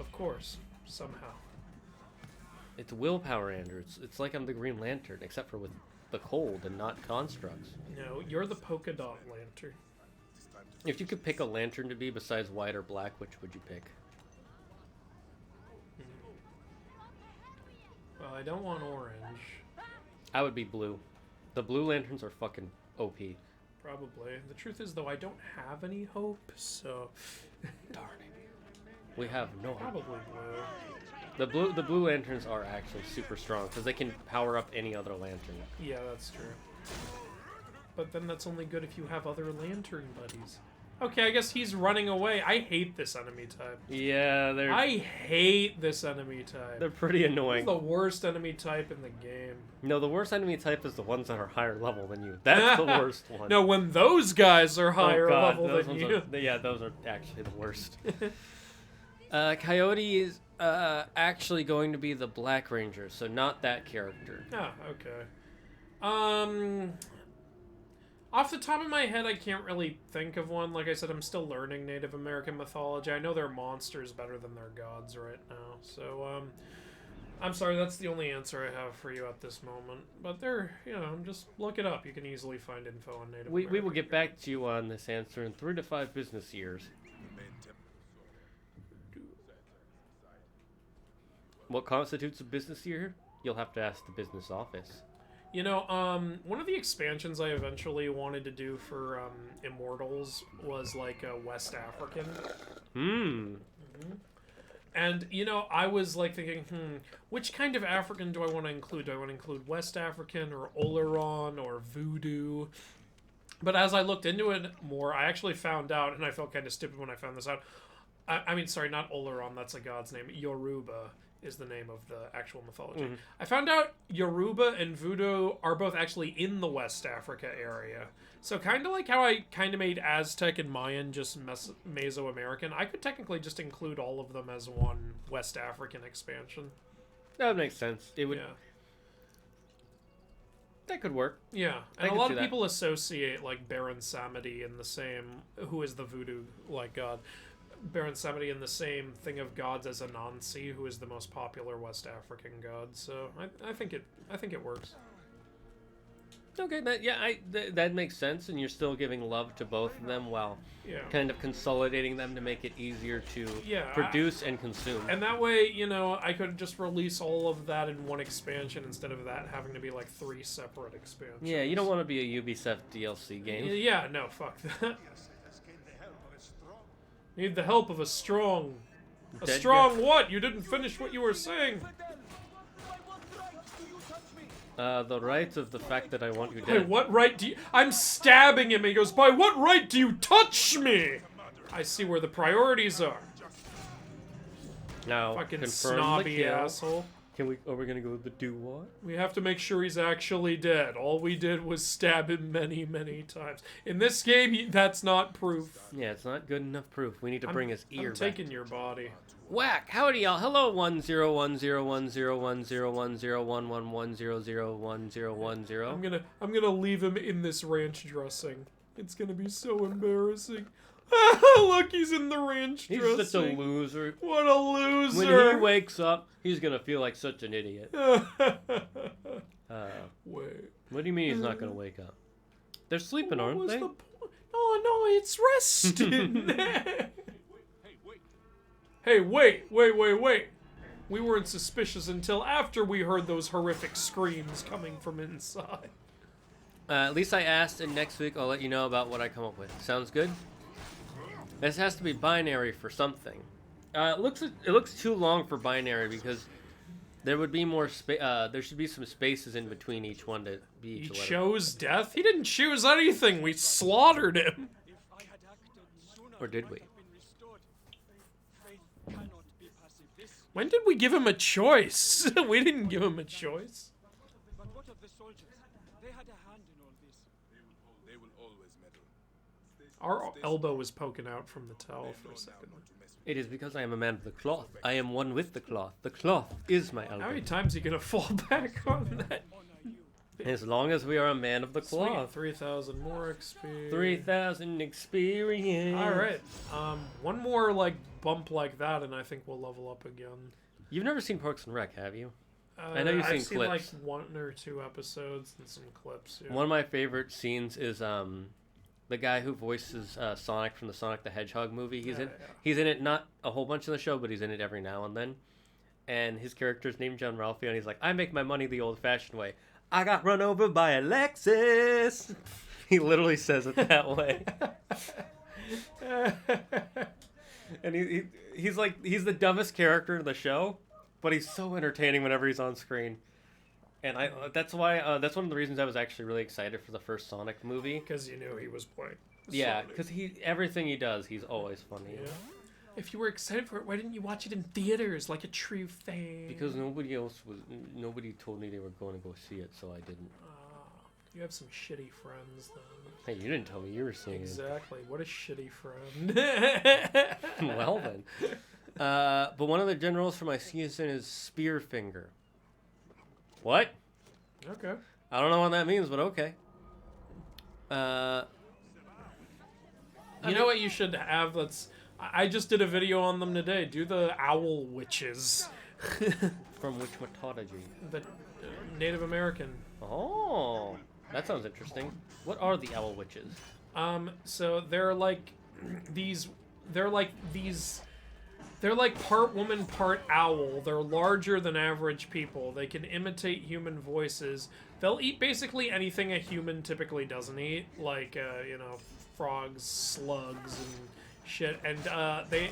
Of course, somehow. It's willpower, Andrew. It's like I'm the Green Lantern, except for with the cold and not constructs. No, you're the polka dot lantern. If you could pick a lantern to be besides white or black, which would you pick? Well, I don't want orange. I would be blue. The blue lanterns are fucking OP. Probably. The truth is, though, I don't have any hope, so... Darn it. We have no hope. Probably blue. The blue lanterns are actually super strong, because they can power up any other lantern. Yeah, that's true. But then that's only good if you have other lantern buddies. Okay, I guess he's running away. I hate this enemy type. Yeah, I hate this enemy type. they're pretty annoying. It's the worst enemy type in the game. No, the worst enemy type is the ones that are higher level than you. That's the worst one. No, when those guys are higher level those than ones you. yeah, those are actually the worst. Coyote is actually going to be the Black Ranger, so not that character. Ah, okay. Off the top of my head, I can't really think of one. Like I said, I'm still learning Native American mythology. I know they're monsters better than they're gods right now. So, I'm sorry, that's the only answer I have for you at this moment. But they're, just look it up. You can easily find info on Native American. We will get back to you on this answer in 3 to 5 business years. What constitutes a business year? You'll have to ask the business office. One of the expansions I eventually wanted to do for Immortals was like West African. And, I was like thinking, which kind of African do I want to include? Do I want to include West African or Oleron or Voodoo? But as I looked into it more, I actually found out, and I felt kind of stupid when I found this out. I mean, sorry, not Oleron, that's a god's name. Yoruba is the name of the actual mythology. I found out Yoruba and Voodoo are both actually in the West Africa area. So kind of like how I kind of made Aztec and Mayan just Mesoamerican, I could technically just include all of them as one West African expansion. That makes sense. It would. Yeah. That could work. Yeah, I and a could lot see of that. people associate like Baron Samedi in the same, who is the voodoo like god, Baron Samedi in the same thing of gods as Anansi, who is the most popular West African god. So I think it works. Okay, that makes sense, and you're still giving love to both of them while kind of consolidating them to make it easier to produce and consume. And that way, I could just release all of that in one expansion instead of that having to be like 3 separate expansions. Yeah, you don't want to be a Ubisoft DLC game. Yeah, no, fuck that. Need the help of a strong... A Dead strong guy. what? You didn't finish what you were saying. The rights of the fact that I want you By dead. what right do you... I'm stabbing him. He goes, by what right do you touch me? I see where the priorities are. Now, Fucking confirm snobby the kill. asshole. Are we gonna go with the do what? We have to make sure he's actually dead. All we did was stab him many, many times. In this game, that's not proof. Yeah, it's not good enough proof. We need to bring his ear I'm back. taking your body. Whack! Howdy, y'all. Hello, 1010101010100101010. I'm gonna leave him in this ranch dressing. It's gonna be so embarrassing. Look, he's in the ranch He's dressing. such a loser. What a loser! When he wakes up, he's gonna feel like such an idiot. Wait. What do you mean he's not gonna wake up? They're sleeping, What aren't was they? the point? Oh no, it's resting. Hey, wait. We weren't suspicious until after we heard those horrific screams coming from inside. At least I asked, and next week I'll let you know about what I come up with. Sounds good? This has to be binary for something. It looks too long for binary because there would be more space. There should be some spaces in between each one to be each He letter. chose death? He didn't choose anything. We slaughtered him. If I had acted sooner, Or did he we? might have been restored. Faith cannot be passive. This. When did we give him a choice? We didn't give him a choice. But what of the soldiers? They had a hand in all this. They will always meddle. Our elbow was poking out from the towel for a second. It is because I am a man of the cloth. I am one with the cloth. The cloth is my How elbow. many times are you gonna fall back on that? As long as we are a man of the Sweet, cloth. 3,000 more XP. 3,000 experience. All right. One more like bump like that, and I think we'll level up again. You've never seen Parks and Rec, have you? I know you've I've seen like clips. 1 or 2 episodes and some clips. Yeah. One of my favorite scenes is the guy who voices Sonic from the Sonic the Hedgehog movie. He's in it, not a whole bunch of the show, but he's in it every now and then. And his character's named John Ralphio, and he's like, I make my money the old-fashioned way. I got run over by a Lexus. He literally says it that way. And he's the dumbest character in the show, but he's so entertaining whenever he's on screen. And that's why that's one of the reasons I was actually really excited for the first Sonic movie. Because you knew he was playing. Yeah, Sonic. because everything he does, he's always funny. Yeah. If you were excited for it, why didn't you watch it in theaters like a true fan? Because nobody told me they were going to go see it, so I didn't. You have some shitty friends then. Hey, you didn't tell me you were seeing Exactly. What a shitty friend. it. Well then. But one of the generals for my season is Spearfinger. What? Okay. I don't know what that means, but okay. You know what you should have? I just did a video on them today. Do the owl witches. From which mythology? The Native American. Oh, that sounds interesting. What are the owl witches? So they're like these. They're like part woman, part owl. They're larger than average people. They can imitate human voices. They'll eat basically anything a human typically doesn't eat, like you know, frogs, slugs, and shit. And they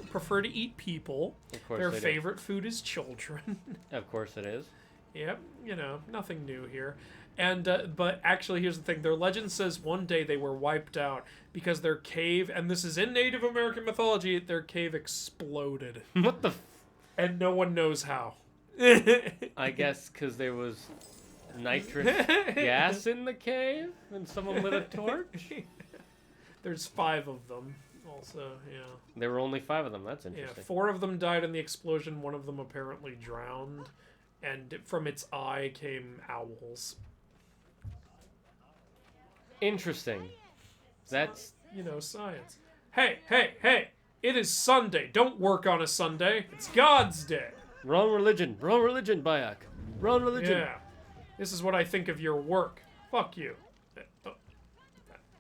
prefer to eat people. Of course Their they do. favorite food is children. Of course it is. Yep, you know, nothing new here. And but actually, here's the thing: their legend says one day they were wiped out because their cave, and this is in Native American mythology, their cave exploded, What the? and no one knows how. I guess because there was nitrous gas in the cave, and someone lit a torch. There's 5 of them, also. Yeah. There were only 5 of them. That's Yeah. interesting. 4 of them died in the explosion. 1 of them apparently drowned, and from its eye came owls. Interesting. That's You know, science. Hey, hey, hey! It is Sunday. Don't work on a Sunday. It's God's day. wrong religion. Wrong religion, Bayak. Wrong religion. Yeah. This is what I think of your work. Fuck you.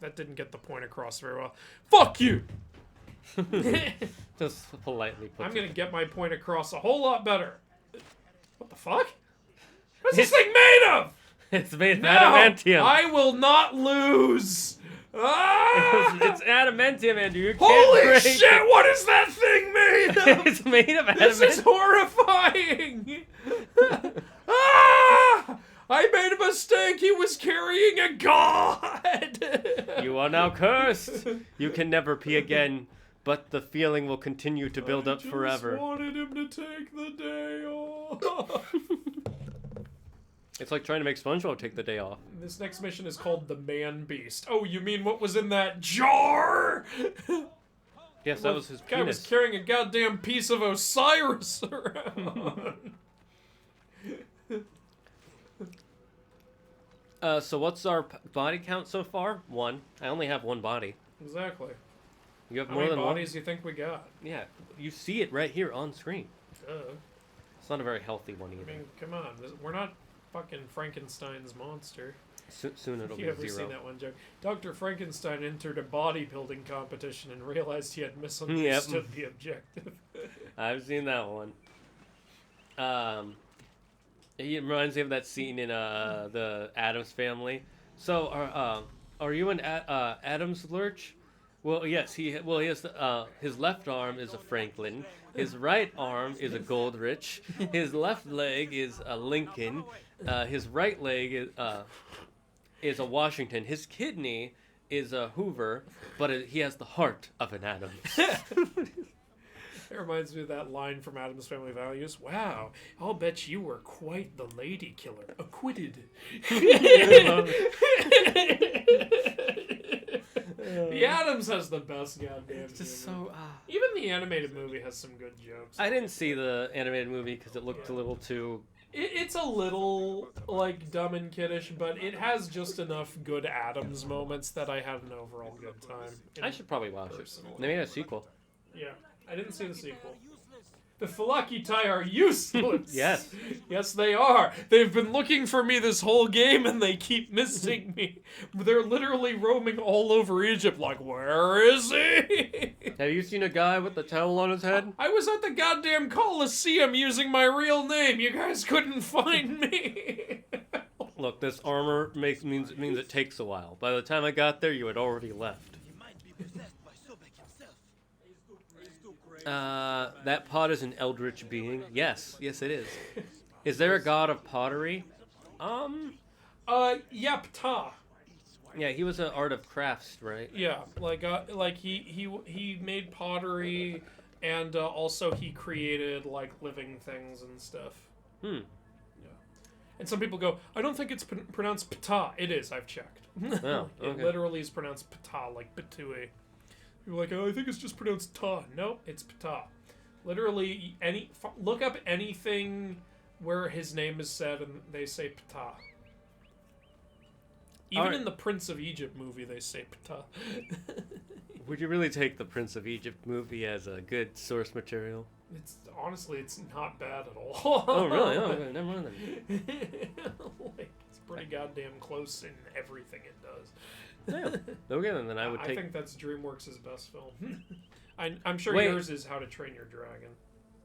That didn't get the point across very well. Fuck you! Just politely put I'm it. gonna get my point across a whole lot better. What the fuck? What's this thing made of? It's made of No! adamantium. I will not lose! Ah! It's adamantium, Andrew. You can't Holy break shit, it. what is that thing made of? It's made of This is adamantium. horrifying! Ah! I made a mistake. He was carrying a god. You are now cursed. You can never pee again, but the feeling will continue to build up I forever. just wanted him to take the day off. It's like trying to make SpongeBob take the day off. This next mission is called the Man Beast. Oh, you mean what was in that jar? Yes, that was his Guy was penis. carrying a goddamn piece of Osiris around. So what's our body count so far? 1. I only have 1 body. Exactly. You have How more many than bodies do you think we got? 1? Yeah, you see it right here on screen. It's not a very healthy one I either. mean, come on. We're not fucking Frankenstein's monster. Soon it'll You be ever 0. seen that one joke? Dr. Frankenstein entered a bodybuilding competition and realized he had misunderstood the objective. I've seen that one. It reminds me of that scene in the Addams Family. So are you an Adams Lurch? Well, yes. He has his left arm is a Franklin. His right arm is a Goldrich. His left leg is a Lincoln. His right leg is a Washington. His kidney is a Hoover, but he has the heart of an Adams. It reminds me of that line from Addams Family Values. Wow, I'll bet you were quite the lady killer. Acquitted. The Addams has the best goddamn It's just humor. so. Even the animated movie has some good jokes. I didn't see the animated movie because it looked a little too. It's a little, like, dumb and kiddish, but it has just enough good Addams moments that I had an overall good time. I should probably watch it. Personally. They made a sequel. Yeah, I didn't see the sequel. The Falaki are useless. Yes. Yes, they are. They've been looking for me this whole game, and they keep missing me. They're literally roaming all over Egypt like, where is he? Have you seen a guy with the towel on his head? I was at the goddamn Coliseum using my real name. You guys couldn't find me. Look, this armor means it takes a while. By the time I got there, you had already left. That pot is an eldritch being. Yes, it is. Is there a god of pottery? Yeah, Ptah. Yeah, he was an art of crafts, right? Yeah, like he made pottery, and also he created like living things and stuff. Hmm. Yeah. And some people go, I don't think it's pronounced Ptah. It is. I've checked. Oh, It okay. literally is pronounced Ptah, like Betue. You're like, oh, I think it's just pronounced Ta. No, it's Ptah. Literally, look up anything where his name is said and they say Ptah. Even Alright. in the Prince of Egypt movie, they say ptah. Would you really take the Prince of Egypt movie as a good source material? It's honestly, it's not bad at all. Oh, really? Oh, okay, never mind then. Like, it's pretty goddamn close in everything it does. Yeah. Okay, then I would I take... think that's DreamWorks' best film. I'm sure Wait. yours is How to Train Your Dragon.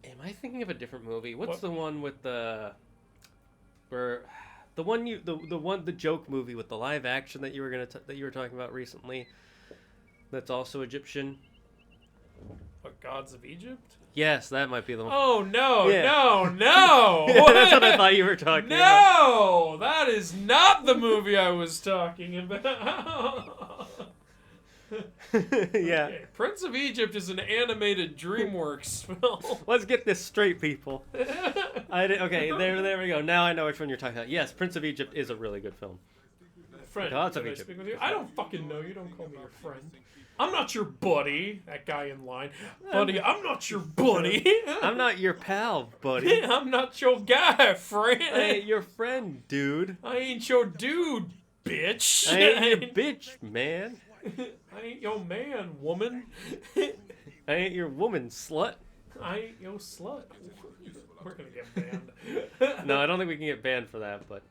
Am I thinking of a different movie? What's What? the one with the... Where... The joke movie with the live action that you were that you were talking about recently, that's also Egyptian. What, Gods of Egypt? Yes, that might be the one. Oh no, Yeah. no! Yeah, that's what I thought you were talking about. No, that is not the movie I was talking about. Yeah. Okay, Prince of Egypt is an animated DreamWorks film. Let's get this straight, people. Okay, there we go. Now I know which one you're talking about. Yes, Prince of Egypt is a really good film. Friend, Gods of can I Egypt. speak with you? I don't fucking know you. Don't call me your friend. I'm not your buddy. That guy in line. Buddy, I'm not your buddy. I'm not your pal, buddy. I'm not your guy, friend. I ain't your friend, dude. I ain't your dude, bitch. I ain't your bitch, man. I ain't your man, woman. I ain't your woman, slut. I ain't your slut. We're gonna get banned. No, I don't think we can get banned for that, but...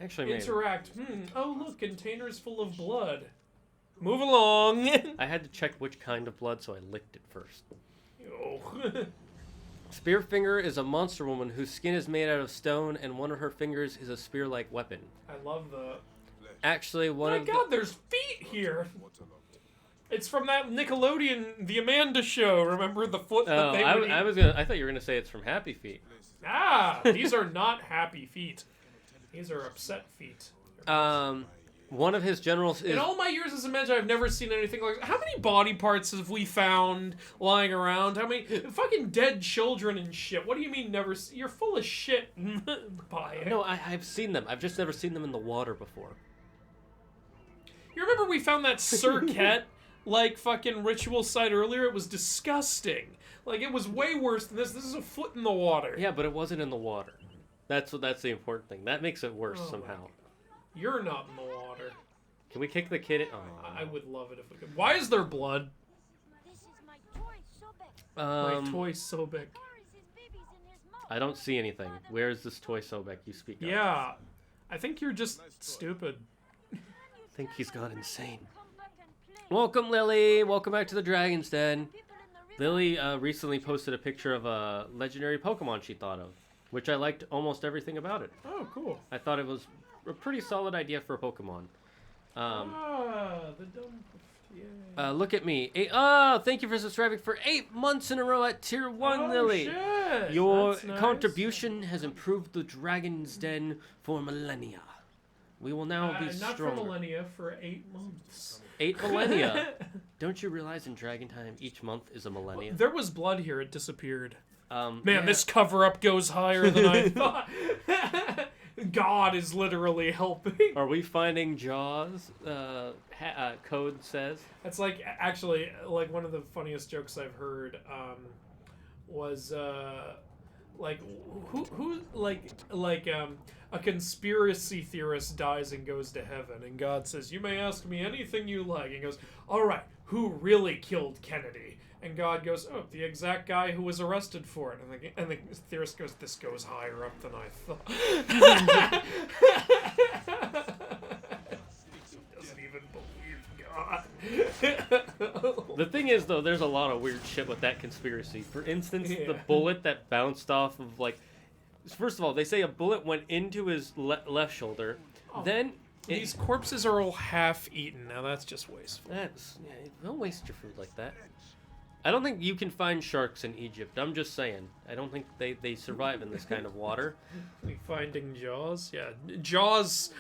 Actually, maybe. Interact. Oh, look, containers full of blood. Move along. I had to check which kind of blood, so I licked it first. Yo. Spearfinger is a monster woman whose skin is made out of stone, and one of her fingers is a spear-like weapon. I love the... Actually, Oh one my of god, there's feet here. It's from that Nickelodeon, The Amanda Show. Remember the foot that they would eat? I thought you were gonna say it's from Happy Feet. Ah, these are not happy feet. These are upset feet. One of his generals is... In all my years as a manager, I've never seen anything like... How many body parts have we found lying around? How many fucking dead children and shit? What do you mean never... You're full of shit. Bye. No, I've seen them. I've just never seen them in the water before. You remember we found that Cirquette, like, fucking ritual site earlier? It was disgusting. Like, it was way worse than this. This is a foot in the water. Yeah, but it wasn't in the water. That's the important thing. That makes it worse somehow. You're not in the water. Can we kick the kid in? Oh. I would love it if we could. Why is there blood? This is my toy, Sobek. My toy Sobek. Where is his babies in his mouth? I don't see anything. Where is this toy Sobek you speak of? Yeah. I think you're just stupid. I think he's gone insane. Come back and play. Welcome, Lily. Welcome back to the Dragon's Den. People in the river. Lily recently posted a picture of a legendary Pokemon she thought of, which I liked almost everything about it. Oh, cool. I thought it was a pretty solid idea for a Pokemon. The dumb... Look at me. Thank you for subscribing for 8 months in a row at Tier 1, Lily. Shit. Your That's nice. contribution has improved the Dragon's Den for millennia. We will now be Not stronger. for millennia, for 8 months. 8 millennia. Don't you realize in Dragon Time, each month is a millennia? There was blood here. It disappeared. Man, Man, this cover-up goes higher than I thought. God is literally helping. Are we finding Jaws? Code says. That's like, actually, like one of the funniest jokes I've heard was, like, a conspiracy theorist dies and goes to heaven, and God says, "You may ask me anything you like." And he goes, "All right, who really killed Kennedy?" And God goes, "Oh, the exact guy who was arrested for it." And the theorist goes, "This goes higher up than I thought." Doesn't even believe God. The thing is, though, there's a lot of weird shit with that conspiracy. For instance, the Yeah. bullet that bounced off of, like... First of all, they say a bullet went into his left shoulder. Then... These corpses are all half-eaten. Now that's just wasteful. Don't waste your food like that. I don't think you can find sharks in Egypt. I'm just saying. I don't think they survive in this kind of water. We finding Jaws? Yeah. Jaws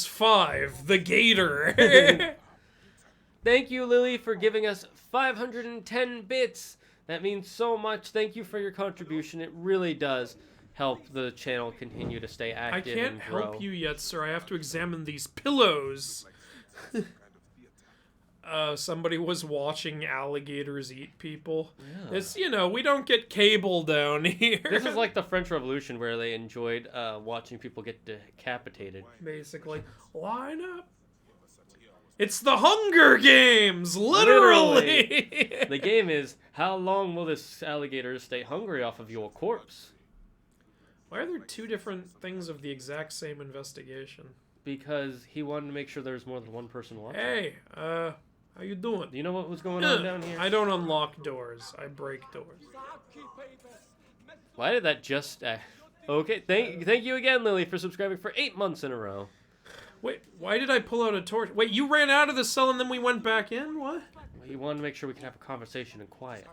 5, the gator. Thank you, Lily, for giving us 510 bits. That means so much. Thank you for your contribution. It really does help the channel continue to stay I active can't and grow. help you yet, sir. I have to examine these pillows. somebody was watching alligators eat people. Yeah. It's, you know, we don't get cable down here. This is like the French Revolution where they enjoyed watching people get decapitated. Basically. Line up. It's the Hunger Games, literally. The game is, how long will this alligator stay hungry off of your corpse? Why are there two different things of the exact same investigation? Because he wanted to make sure there's more than one person watching. Hey, how you doing? Do you know what was going on down here? I don't unlock doors. I break doors. Why did that just... Okay, thank you again, Lily, for subscribing for 8 months in a row. Wait, why did I pull out a torch? Wait, you ran out of the cell and then we went back in? What? You wanted to make sure we could have a conversation in quiet.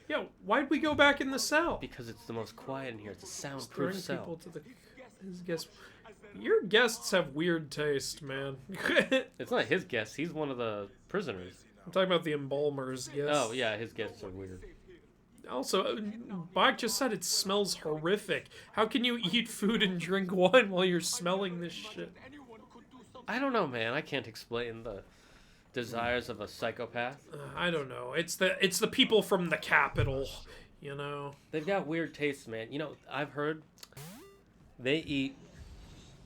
Yeah, why'd we go back in the cell? Because it's the most quiet in here. It's a soundproof cell. People to the... His guests... Your guests have weird taste, man. It's not his guests. He's one of the prisoners. I'm talking about the embalmer's guests. Oh, yeah, his guests are weird. Also, Bach just said it smells horrific. How can you eat food and drink wine while you're smelling this shit? I don't know, man. I can't explain the desires of a psychopath. I don't know. It's the people from the capital, you know. They've got weird tastes, man. You know, I've heard they eat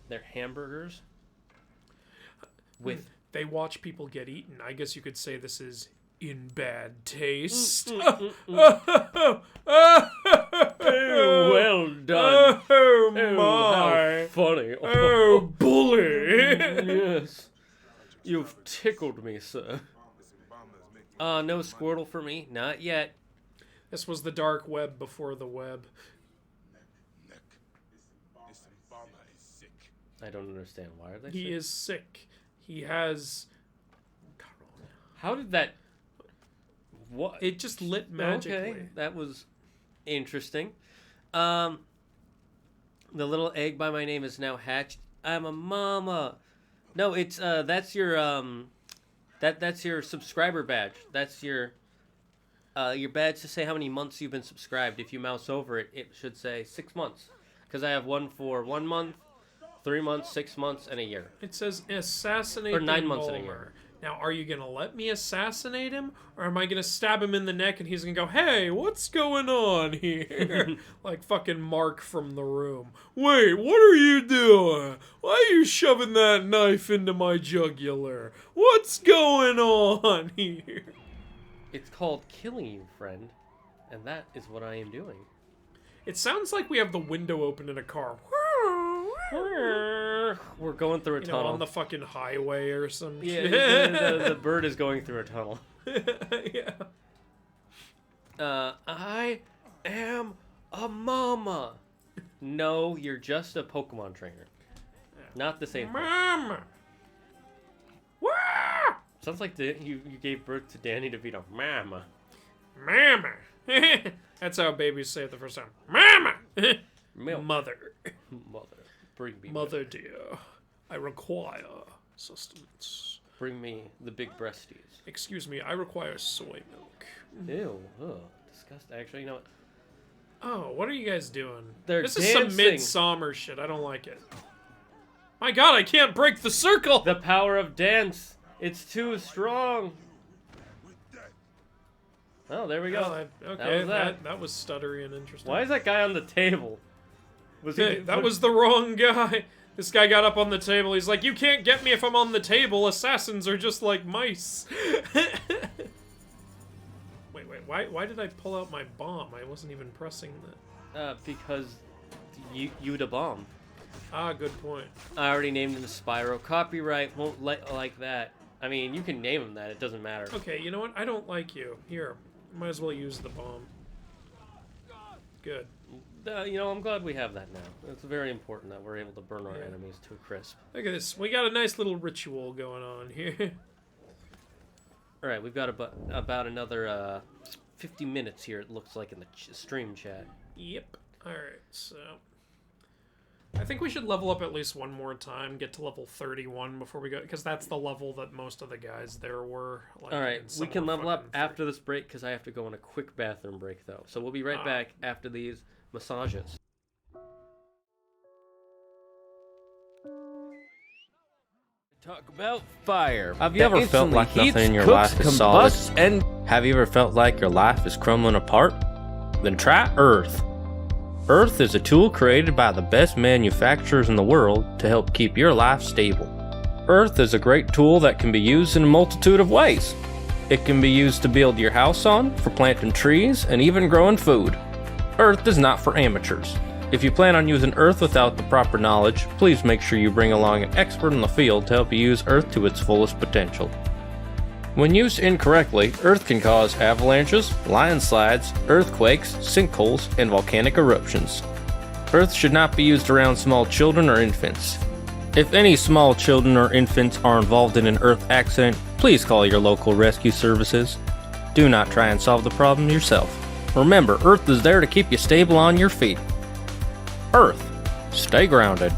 their hamburgers with... They watch people get eaten. I guess you could say this is in bad taste. Well done. Oh, my. How funny. Oh, bully. Yes. You've tickled me, sir. No Squirtle for me. Not yet. This was the dark web before the web. I don't understand. Why are they He sick? is sick. He has... How did that... What? It just lit magically. Okay, that was interesting. The little egg by my name is now hatched. I'm a mama. No, it's that's your that's your subscriber badge. That's your badge to say how many months you've been subscribed. If you mouse over it, it should say 6 months. Because I have one for 1 month, 3 months, 6 months, and a year. It says assassinate or 9 the months and a Bulmer. year. Now, are you going to let me assassinate him? Or am I going to stab him in the neck and he's going to go, hey, what's going on here? Like fucking Mark from The Room. Wait, what are you doing? Why are you shoving that knife into my jugular? What's going on here? It's called killing you, friend. And that is what I am doing. It sounds like we have the window open in a car. We're going through a You tunnel. know, on the fucking highway or some Yeah, shit. the bird is going through a tunnel. Yeah. I am a mama. No, you're just a Pokemon trainer. Not the same thing. Mama. Wah! Sounds like you gave birth to Danny DeVito. Mama. Mama. That's how babies say it the first time. Mama. Milk. Mother. Mother. Bring me Mother milk. dear. I require sustenance. Bring me the big breasties. Excuse me, I require soy milk. Ew. Ugh. Disgusting. Actually, you know what? Oh, what are you guys doing? They're This is some dancing. midsummer shit. I don't like it. My god, I can't break the circle! The power of dance. It's too strong. Oh, there we go. Oh, okay, was that. that was stuttery and interesting. Why is that guy on the table? Was he? That was the wrong guy. This guy got up on the table. He's like, you can't get me if I'm on the table. Assassins are just like mice. Wait, why did I pull out my bomb? I wasn't even pressing that. Because you the bomb. Ah, good point. I already named him Spyro. Copyright won't like that. I mean, you can name him that. It doesn't matter. Okay, you know what? I don't like you. Here, might as well use the bomb. Good. You know, I'm glad we have that now. It's very important that we're able to burn our enemies to a crisp. Look at this. We got a nice little ritual going on here. All right, we've got about another 50 minutes here, it looks like, in the stream chat. Yep. Alright, so... I think we should level up at least one more time, get to level 31 before we go, because that's the level that most of the guys there were. Like, All right, and some we can were level up fucking after this break because I have to go on a quick bathroom break, though. So we'll be right back after these massages. Talk about fire. Have you ever felt Instantly like nothing heats, in your cooks, life is solid? combusts, and Have you ever felt like your life is crumbling apart? Then try Earth. Earth is a tool created by the best manufacturers in the world to help keep your life stable. Earth is a great tool that can be used in a multitude of ways. It can be used to build your house on, for planting trees, and even growing food. Earth is not for amateurs. If you plan on using Earth without the proper knowledge, please make sure you bring along an expert in the field to help you use Earth to its fullest potential. When used incorrectly, Earth can cause avalanches, landslides, earthquakes, sinkholes, and volcanic eruptions. Earth should not be used around small children or infants. If any small children or infants are involved in an Earth accident, please call your local rescue services. Do not try and solve the problem yourself. Remember, Earth is there to keep you stable on your feet. Earth, stay grounded.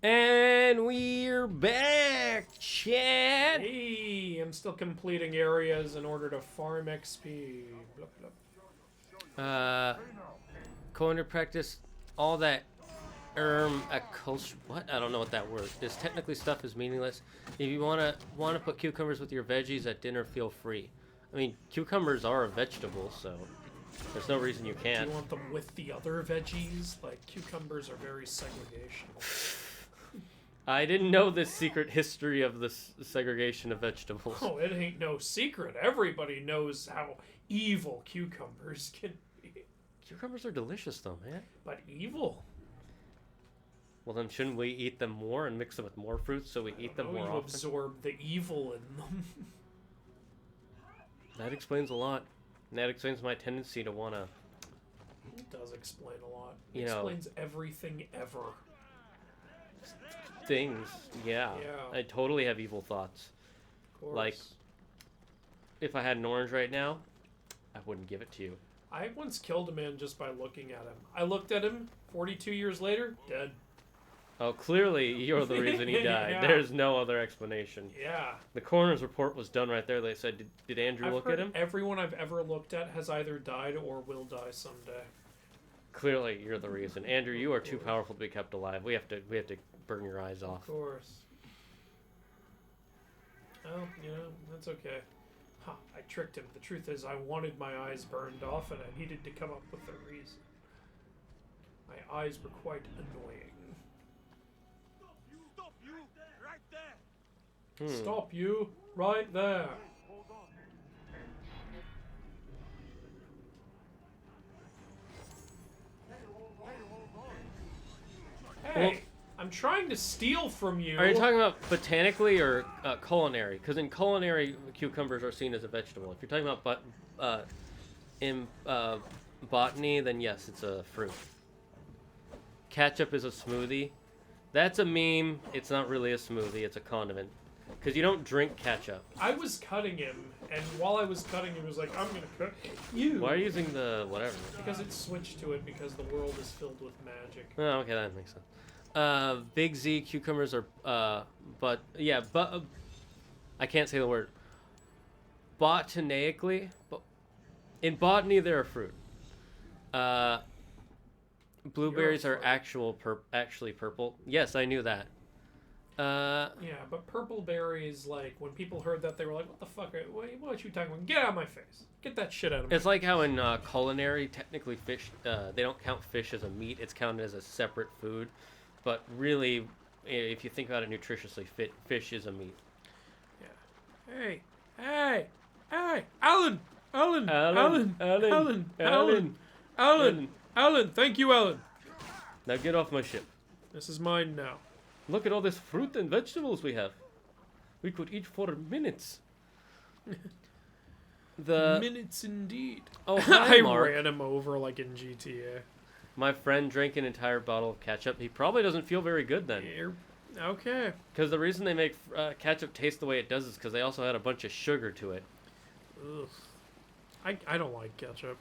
And we're back, chat. Hey, I'm still completing areas in order to farm XP. Blup, blup. Culinary practice, all that culture. What? I don't know what that word is. Technically, stuff is meaningless. If you wanna put cucumbers with your veggies at dinner, feel free. I mean, cucumbers are a vegetable, so there's no reason you Do can't. you want them with the other veggies? Like, cucumbers are very segregational. I didn't know the secret history of this segregation of vegetables. Oh, it ain't no secret. Everybody knows how evil cucumbers can be. Cucumbers are delicious, though, man. But evil? Well, then shouldn't we eat them more and mix them with more fruits so we eat them more You often? absorb the evil in them. That explains a lot. And that explains my tendency to want to... It does explain a lot. It You know. explains everything ever. Things. Yeah. Yeah. I totally have evil thoughts. Of course. Like, if I had an orange right now, I wouldn't give it to you. I once killed a man just by looking at him. I looked at him, 42 years later, dead. Oh, clearly you're the reason he died. Yeah. There's no other explanation. Yeah. The coroner's report was done right there. They said, did Andrew I've look heard at him? everyone I've ever looked at has either died or will die someday. Clearly you're the reason. Andrew, you are too powerful to be kept alive. We have to burn your eyes off. Of course. Oh, you know, that's okay. Huh, I tricked him. The truth is, I wanted my eyes burned off, and I needed to come up with a reason. My eyes were quite annoying. Stop you! Right there! Stop you right there. Hey, Well- I'm trying to steal from you. Are you talking about botanically or culinary? Because in culinary, cucumbers are seen as a vegetable. If you're talking about in botany, then yes, it's a fruit. Ketchup is a smoothie. That's a meme. It's not really a smoothie. It's a condiment. Because you don't drink ketchup. I was cutting him, and while I was cutting him, he was like, I'm gonna cut you. Why are you using the whatever? Because it switched to it because the world is filled with magic. Oh, okay, that makes sense. Big Z cucumbers are, I can't say the word. Botanically, in botany they're a fruit. Blueberries are actually purple. Yes, I knew that. Yeah, but purple berries, like, when people heard that, they were like, what the fuck, what are you talking about? Get out of my face. Get that shit out of my It's like how in culinary, technically fish, they don't count fish as a meat. It's counted as a separate food. But really, if you think about it nutritiously, fish is a meat. Yeah. Hey, Alan, thank you, Alan. Now get off my ship. This is mine now. Look at all this fruit and vegetables we have. We could eat for minutes. Minutes indeed. Oh, hi, I Mark. ran him over like in GTA. My friend drank an entire bottle of ketchup. He probably doesn't feel very good then. Okay. Because the reason they make ketchup taste the way it does is because they also had a bunch of sugar to it. Ugh. I don't like ketchup.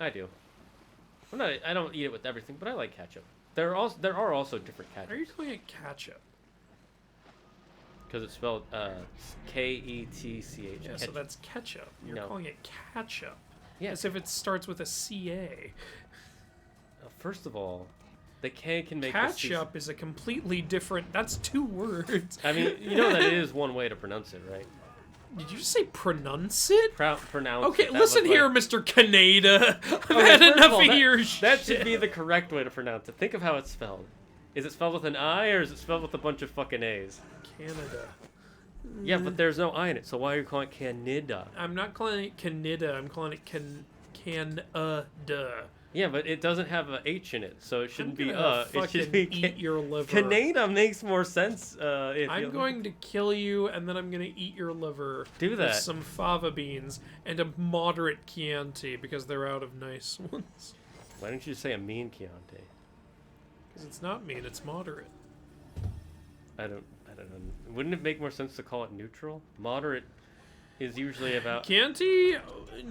I do. I don't eat it with everything, but I like ketchup. There are also different ketchup. Are you calling it ketchup? Because it's spelled Ketch. Yeah, so that's ketchup. You're No. calling it ketchup. Yeah. As if it starts with a CA. First of all, the K can make Ketchup is a completely different... That's two words. I mean, you know that it is one way to pronounce it, right? Did you just say pronounce it? Pronounce Okay, it. That listen was here, like- Mr. Canada. I've Okay, had first of enough all, of that- your That shit. should be the correct way to pronounce it. Think of how it's spelled. Is it spelled with an I or is it spelled with a bunch of fucking A's? Canada. Yeah, but there's no I in it, so why are you calling it Canada? I'm not calling it Canada. I'm calling it Canada. Yeah, but it doesn't have a H in it, so it shouldn't be It It should fucking be eat your liver. Canada makes more sense. I'm going to kill you, and then I'm going to eat your liver. Do that. With some fava beans and a moderate Chianti, because they're out of nice ones. Why don't you just say a mean Chianti? Because it's not mean, it's moderate. I don't know. Wouldn't it make more sense to call it neutral? Moderate. is usually about... Chianti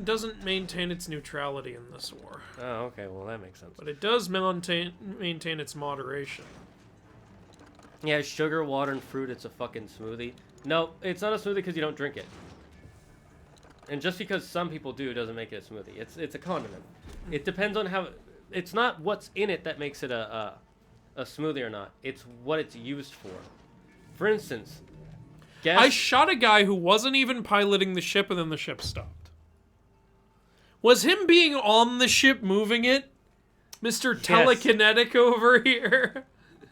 doesn't maintain its neutrality in this war. Oh, okay, well that makes sense. But it does maintain its moderation. Yeah, sugar, water, and fruit, it's a fucking smoothie. No, it's not a smoothie because you don't drink it. And just because some people do doesn't make it a smoothie. It's a condiment. It depends on how... It's not what's in it that makes it a smoothie or not. It's what it's used for. For instance... I shot a guy who wasn't even piloting the ship and then the ship stopped. Was him being on the ship moving it? Mr. Telekinetic over here?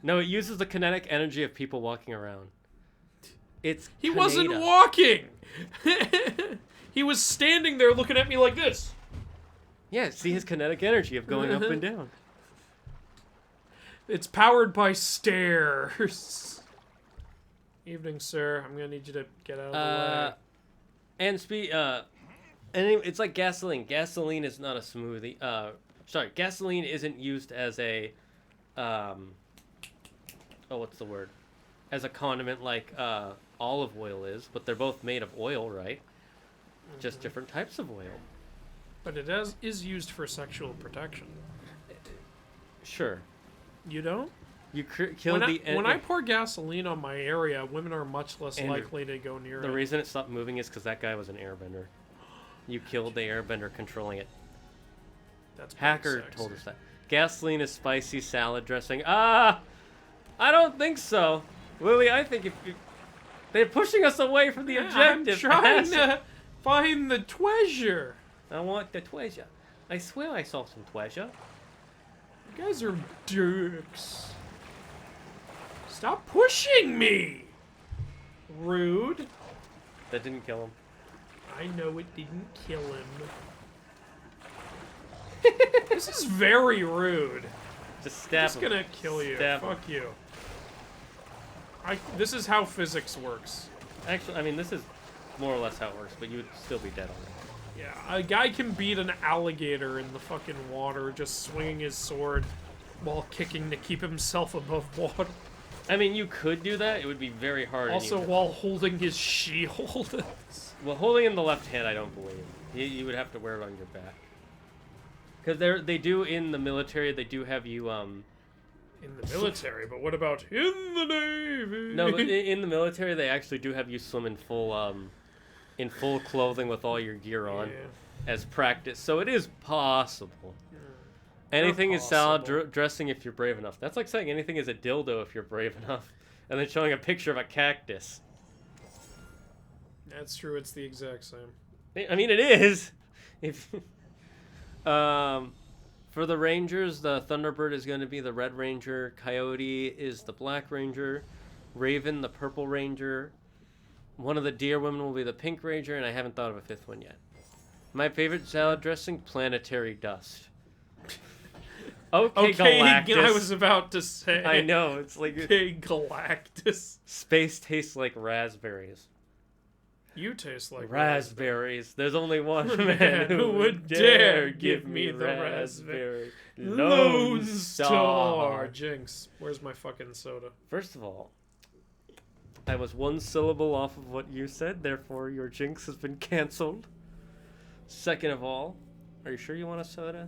No, it uses the kinetic energy of people walking around. He wasn't walking! He was standing there looking at me like this. Yeah, see his kinetic energy of going up and down. It's powered by stairs. Evening, sir. I'm gonna need you to get out of the way. And it's like gasoline. Gasoline is not a smoothie. Sorry, gasoline isn't used as a, what's the word? As a condiment like olive oil is, but they're both made of oil, right? Just different types of oil. But it is used for sexual protection. Sure. You don't? You kill when I pour gasoline on my area, women are much less Andrew, likely to go near it. The reason it stopped moving is because that guy was an airbender. You killed the airbender controlling it. That's Hacker sexy. told us that. Gasoline is spicy salad dressing. I don't think so. Lily, I think if they're pushing us away from the objective. I'm trying to find the treasure. I want the treasure. I swear I saw some treasure. You guys are jerks. Stop pushing me! Rude. That didn't kill him. I know it didn't kill him. This is very rude. Just stab I'm just gonna kill you. Fuck you. This is how physics works. Actually, I mean, this is more or less how it works, but you would still be dead on it. Yeah, a guy can beat an alligator in the fucking water just swinging his sword while kicking to keep himself above water. I mean, you could do that. It would be very hard. Also, while holding his shield. Well, holding in the left hand, I don't believe. You would have to wear it on your back. Because they do in the military, they do have you, In the military, but what about in the Navy? No, but in the military, they actually do have you swim in full clothing with all your gear on as practice. So it is possible. Anything is salad dressing if you're brave enough. That's like saying anything is a dildo if you're brave enough. And then showing a picture of a cactus. That's true, it's the exact same. I mean, it is. For the Rangers, the Thunderbird is going to be the Red Ranger. Coyote is the Black Ranger. Raven, the Purple Ranger. One of the Deer Women will be the Pink Ranger, and I haven't thought of a fifth one yet. My favorite salad dressing, planetary dust. Okay, Galactus. I was about to say. I know, it's like... Okay, Galactus. Space tastes like raspberries. You taste like raspberries. There's only one man who would dare give me the raspberry. Lone Star. Jinx. Where's my fucking soda? First of all, I was one syllable off of what you said, therefore your jinx has been cancelled. Second of all, are you sure you want a soda?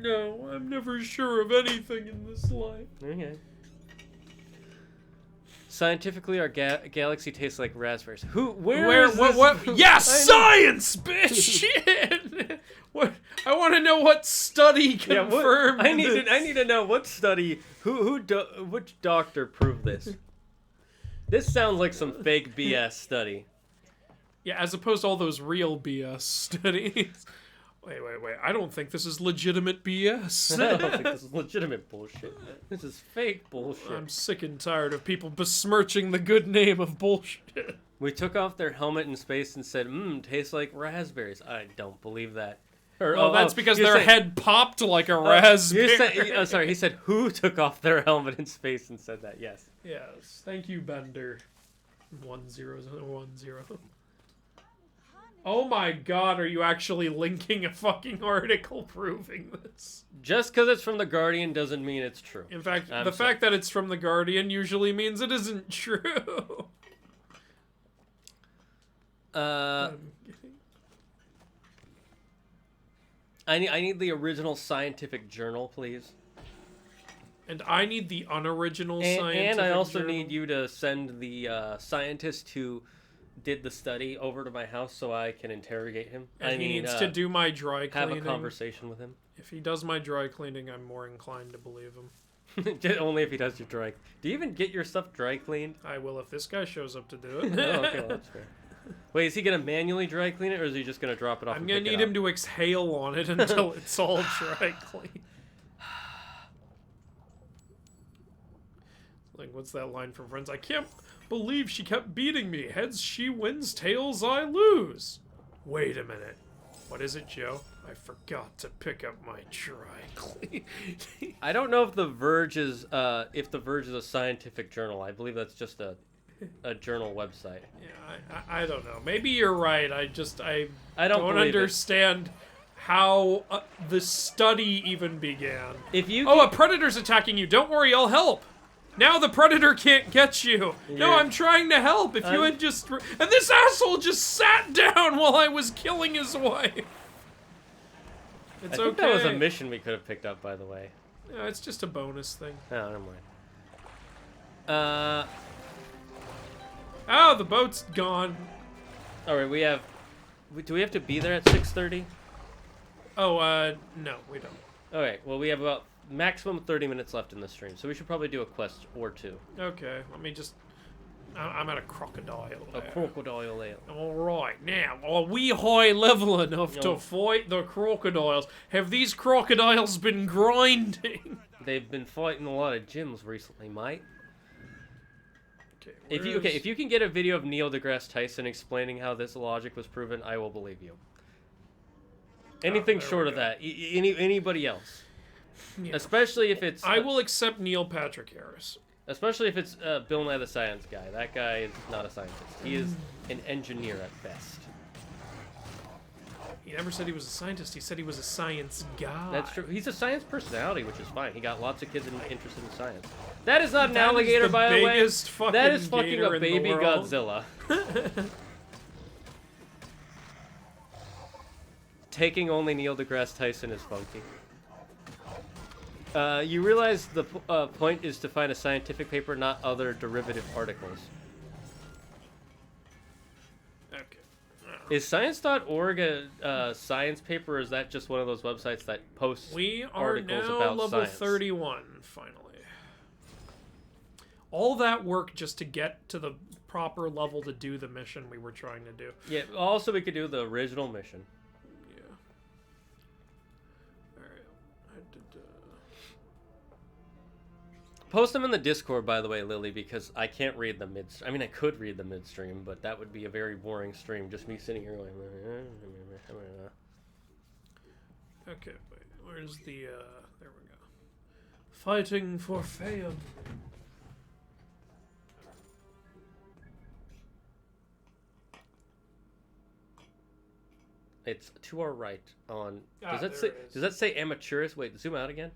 No, I'm never sure of anything in this life. Okay. Scientifically, our galaxy tastes like raspberries. What? Yes, science, bitch! Shit! What? I want to know what study confirmed this. I need to know what study. Which doctor proved this? This sounds like some fake BS study. Yeah, as opposed to all those real BS studies. Wait. I don't think this is legitimate BS. I don't think this is legitimate bullshit. This is fake bullshit. I'm sick and tired of people besmirching the good name of bullshit. We took off their helmet in space and said, tastes like raspberries. I don't believe that. That's because their head popped like a raspberry. Sorry, he said who took off their helmet in space and said that, yes. Yes, thank you, Bender. 1010. Oh my god, are you actually linking a fucking article proving this? Just because it's from The Guardian doesn't mean it's true. In fact, fact that it's from The Guardian usually means it isn't true. I need the original scientific journal, please. And I need the unoriginal scientific And I also journal. need you to send the scientist who did the study over to my house so I can interrogate him. And he needs to do my dry cleaning. Have a conversation with him. If he does my dry cleaning, I'm more inclined to believe him. Only if he does your dry. Do you even get your stuff dry cleaned? I will if this guy shows up to do it. Oh, okay, well, that's fair. Wait, is he gonna manually dry clean it, or is he just gonna drop it off? I'm gonna need him to exhale on it until it's all dry clean. Like, what's that line from Friends? I can't believe she kept beating me. Heads she wins, tails I lose. Wait a minute. What is it, Joe? I forgot to pick up my dry clean. I don't know if the Verge is a scientific journal. I believe that's just a journal website. Yeah, I don't know. Maybe you're right. I don't believe understand how the study even began. If you a predator's attacking you. Don't worry, I'll help. Now the predator can't get you. No, I'm trying to help. If you had just... And this asshole just sat down while I was killing his wife. It's I think that was a mission we could have picked up, by the way. Yeah, it's just a bonus thing. Oh, never mind. Oh, the boat's gone. All right, do we have to be there at 6:30? Oh, no, we don't. All right, well, we have about maximum 30 minutes left in the stream, so we should probably do a quest or two. Okay, let me just... I'm at a crocodile. A crocodile ale. Alright, now, are we high level enough to fight the crocodiles? Have these crocodiles been grinding? They've been fighting a lot of gyms recently, mate. Okay, If you can get a video of Neil deGrasse Tyson explaining how this logic was proven, I will believe you. Anything short of that, anybody else, especially if it's I will accept Neil Patrick Harris. Especially if it's Bill Nye the Science Guy. That guy is not a scientist. He is an engineer at best. He never said he was a scientist. He said he was a science guy. That's true. He's a science personality, which is fine. He got lots of kids interested in science. That is not an alligator, by the way. That is fucking a baby Godzilla. Taking only Neil deGrasse Tyson is funky. You realize the point is to find a scientific paper, not other derivative articles. Okay. Is science.org a science paper, or is that just one of those websites that posts articles about level science? 31, finally. All that work just to get to the proper level to do the mission we were trying to do. Yeah, also we could do the original mission. Post them in the Discord, by the way, Lily, because I can't read the I mean, I could read the midstream, but that would be a very boring stream. Just me sitting here going... Okay, wait. Where's the... there we go. Fighting for fame. It's to our right on... Does that say amateurist? Wait, zoom out again.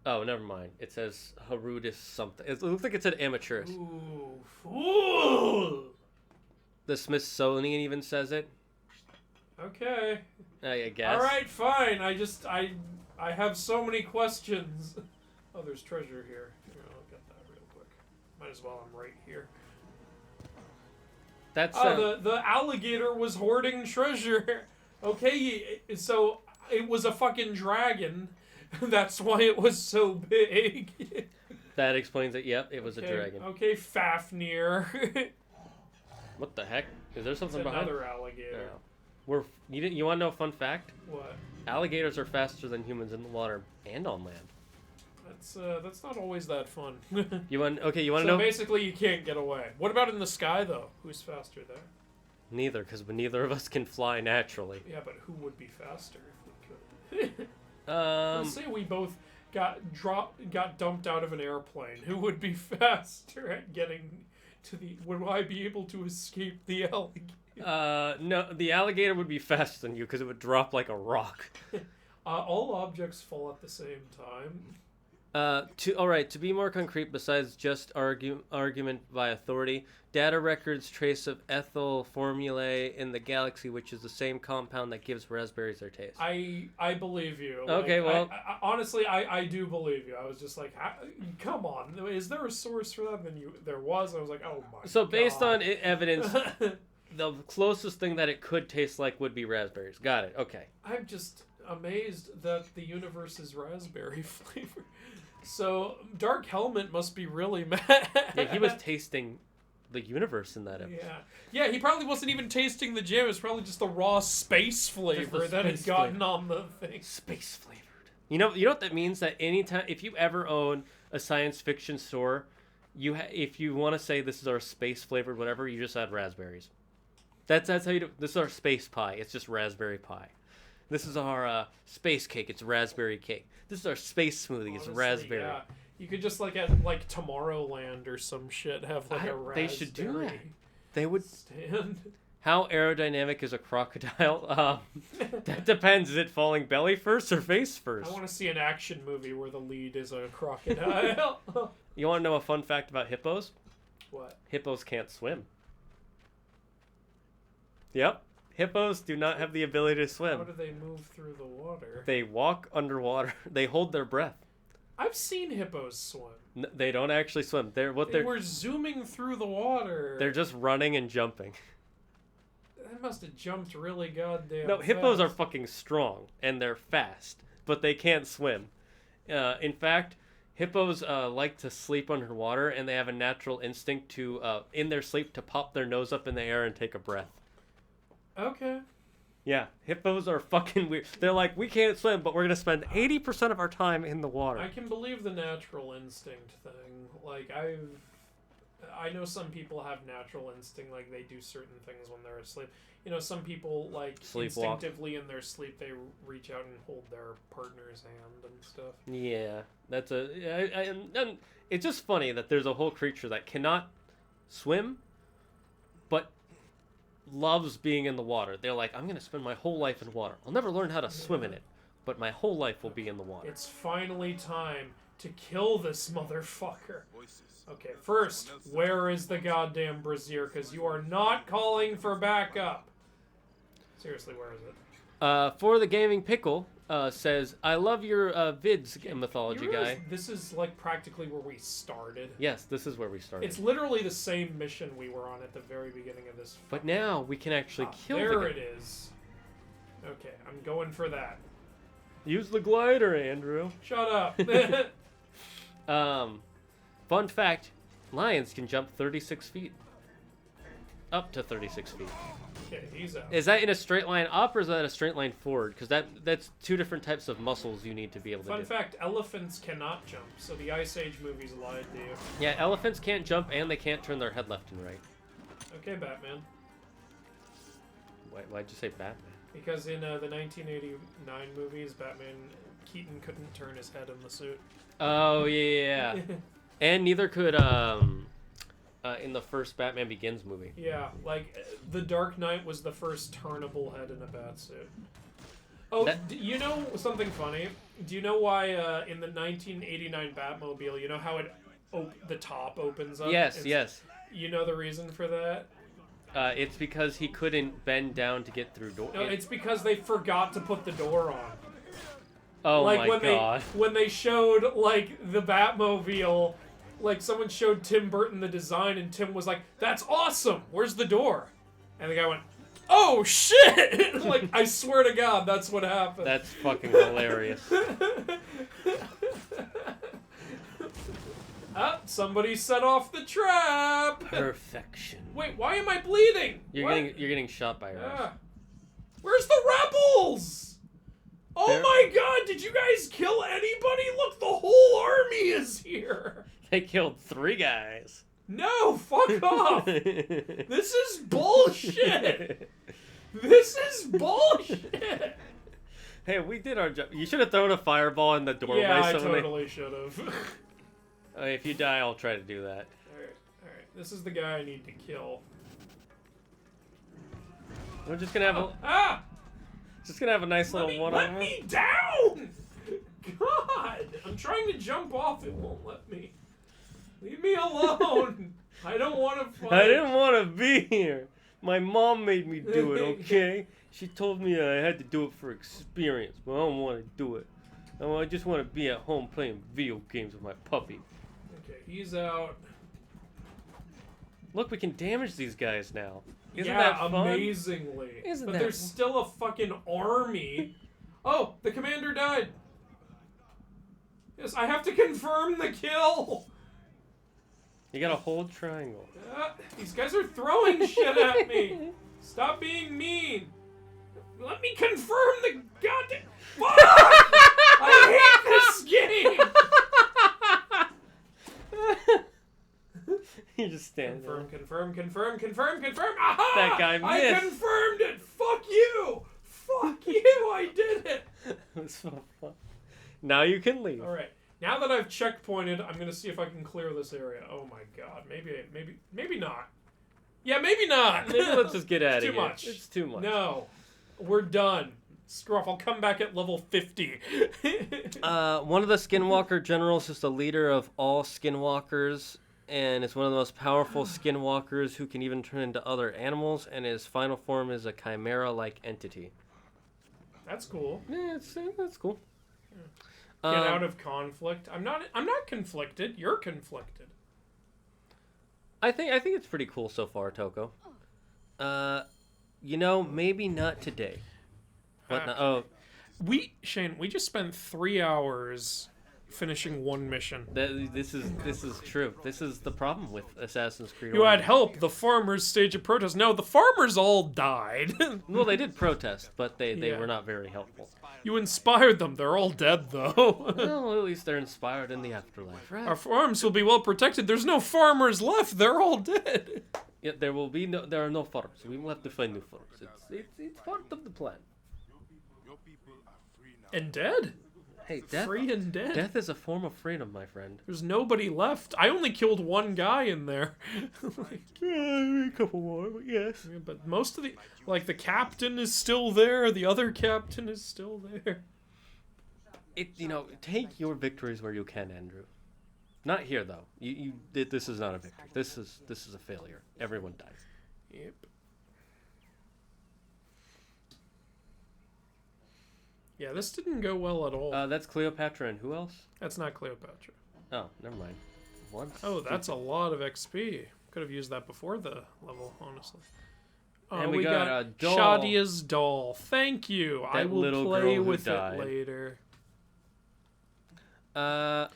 Oh, never mind. It says Harudis something. It looks like it said amateurist. Ooh, fool! The Smithsonian even says it. Okay. I guess. Alright, fine. I have so many questions. Oh, there's treasure here. Here, I'll get that real quick. Might as well, I'm right here. That's the alligator was hoarding treasure. Okay, so it was a fucking dragon. That's why it was so big. That explains it. Yep, it was a dragon. Okay, Fafnir. What the heck? Is there something behind? Another alligator. No. You want to know a fun fact? What? Alligators are faster than humans in the water and on land. That's not always that fun. You want to know? So basically, you can't get away. What about in the sky, though? Who's faster there? Neither, because neither of us can fly naturally. Yeah, but who would be faster if we could? Let's say we both got dumped out of an airplane. Who would be faster at getting to the... Would I be able to escape the alligator? No, the alligator would be faster than you because it would drop like a rock. All objects fall at the same time. To be more concrete, besides just argument by authority, data records trace of ethyl formulae in the galaxy, which is the same compound that gives raspberries their taste. I believe you. Okay, well, honestly, I do believe you. I was just like, come on, is there a source for that? Then there was. And I was like, oh my. So based God. on evidence, the closest thing that it could taste like would be raspberries. Got it. Okay. I'm just amazed that the universe is raspberry flavor. So Dark Helmet must be really mad. Yeah, he was tasting the universe in that episode. Yeah, he probably wasn't even tasting the jam. It was probably just the raw space flavor that had gotten on the thing. Space flavored. You know what that means? That anytime, if you ever own a science fiction store, if you want to say this is our space flavored whatever, you just add raspberries. That's how you do. This is our space pie. It's just raspberry pie. This is our space cake. It's raspberry cake. This is our space smoothie. It's raspberry. Yeah. You could just at Tomorrowland or some shit have a raspberry. They should do that. They would stand. How aerodynamic is a crocodile? That depends. Is it falling belly first or face first? I want to see an action movie where the lead is a crocodile. You want to know a fun fact about hippos? What? Hippos can't swim. Yep. Hippos do not have the ability to swim. How do they move through the water? They walk underwater. They hold their breath. I've seen hippos swim. They don't actually swim. They were zooming through the water. They're just running and jumping. That must have jumped really goddamn No, hippos fast. are fucking strong and they're fast, but they can't swim. In fact, hippos like to sleep underwater, and they have a natural instinct to, in their sleep, to pop their nose up in the air and take a breath. Okay. Yeah, hippos are fucking weird. They're like, we can't swim, but we're gonna spend 80% of our time in the water. I can believe the natural instinct thing. I know some people have natural instinct, like they do certain things when they're asleep. You know, some people instinctively in their sleep they reach out and hold their partner's hand and stuff. Yeah, that's and it's just funny that there's a whole creature that cannot swim, but loves being in the water. They're like, I'm gonna spend my whole life in water. I'll never learn how to swim in it, but my whole life will be in the water. It's finally time to kill this motherfucker. Okay, first, where is the goddamn brazier? Because you are not calling for backup. Seriously, where is it? For the Gaming Pickle says, I love your vids, mythology guy. This is practically where we started. Yes, this is where we started. It's literally the same mission we were on at the very beginning of this. But now we can actually kill the There it is. Okay, I'm going for that. Use the glider, Andrew. Shut up. Fun fact, lions can jump 36 feet. Up to 36 feet. Okay, he's out. Is that in a straight line up, or is that a straight line forward? Because that's two different types of muscles you need to be able to do. Fun fact, elephants cannot jump, so the Ice Age movies lied to you. Yeah, elephants can't jump, and they can't turn their head left and right. Okay, Batman. Why'd you say Batman? Because in the 1989 movies, Keaton couldn't turn his head in the suit. Oh, yeah. And neither could, in the first Batman Begins movie. Yeah, The Dark Knight was the first turnable head in a batsuit. Oh, you know something funny? Do you know why in the 1989 Batmobile, you know how the top opens up? Yes, yes. You know the reason for that? It's because he couldn't bend down to get through door. No, it's because they forgot to put the door on. Oh my god. When they showed, the Batmobile, someone showed Tim Burton the design, and Tim was like, that's awesome! Where's the door? And the guy went, oh shit! I swear to God, that's what happened. That's fucking hilarious. Somebody set off the trap! Perfection. Wait, why am I bleeding? You're getting shot by her. Where's the rebels? Oh my god, did you guys kill anybody? Look, the whole army is here! They killed 3 guys. No, fuck off! This is bullshit! This is bullshit! Hey, we did our job. You should have thrown a fireball in the doorway. Yeah, I totally should have. If you die, I'll try to do that. Alright. This is the guy I need to kill. We're just gonna have a nice little one-on-one. Let me down! God! I'm trying to jump off. It won't let me. Leave me alone. I don't want to fight. I didn't want to be here. My mom made me do it, okay? She told me I had to do it for experience, but I don't want to do it. I just want to be at home playing video games with my puppy. Okay, he's out. Look, we can damage these guys now. Isn't yeah, that fun? amazingly. Isn't but that there's still a fucking army. Oh, the commander died. Yes, I have to confirm the kill. You gotta hold triangle. These guys are throwing shit at me. Stop being mean. Let me confirm the goddamn. Fuck! I hate this game. You just stand there. Confirm. Aha! That guy I missed. confirmed it. Fuck you. Fuck you. I did it. It was so fun. Now you can leave. All right. Now that I've checkpointed, I'm gonna see if I can clear this area. Oh my god. Maybe not. Yeah, maybe not. Maybe let's just get out of Too here. much. It's too much. No. We're done. Screw off. I'll come back at level 50. One of the Skinwalker generals is the leader of all Skinwalkers, and is one of the most powerful Skinwalkers who can even turn into other animals, and his final form is a chimera-like entity. That's cool. Yeah, that's cool. Get out of conflict. I'm not conflicted. You're conflicted. I think it's pretty cool so far, Toko. You know, maybe not today. But Shane, we just spent 3 hours finishing one mission. This is true. This is the problem with Assassin's Creed. You had help. The farmers stage a protest. No, the farmers all died. Well, they did protest, but they Yeah. were not very helpful. You inspired them. They're all dead, though. Well, at least they're inspired in the afterlife, right? Our farms will be well protected. There's no farmers left. They're all dead. Yeah, there are no farms. We will have to find new farms. It's part of the plan. Your people are free now. And dead? Hey, death, Free and dead. death is a form of freedom, my friend. There's nobody left. I only killed one guy in there. A couple more, but yes. Yeah, but most of the captain is still there. The other captain is still there. Take your victories where you can, Andrew. Not here though. This is not a victory. This is a failure. Everyone dies. Yep. Yeah, this didn't go well at all. That's Cleopatra, and who else? That's not Cleopatra. Oh, never mind. What? Oh, that's a lot of XP. Could have used that before the level, honestly. Oh, And we got a doll. Shadia's doll. Thank you. I That will little play girl who with died. it later. Uh,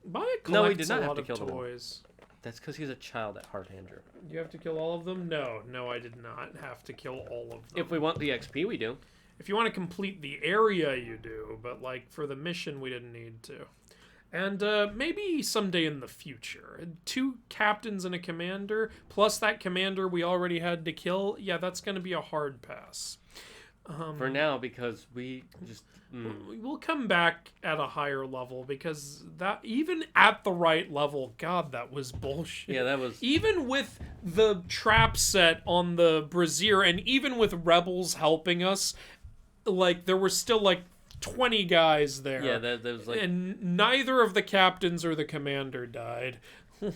Maya collects No, we did not a have lot to of kill them all. toys. that's because he's a child at heart, Andrew. You have to kill all of them? No, I did not have to kill all of them. If we want the XP, we do. If you want to complete the area, you do, but like for the mission, we didn't need to. And maybe someday in the future. 2 captains and a commander, plus that commander we already had to kill. Yeah, that's going to be a hard pass. For now, because we just... We'll come back at a higher level, because that, even at the right level, God, that was bullshit. Yeah, that was... Even with the trap set on the brazier, and even with rebels helping us, like, there were still, like, 20 guys there. Yeah, that was like... And neither of the captains or the commander died.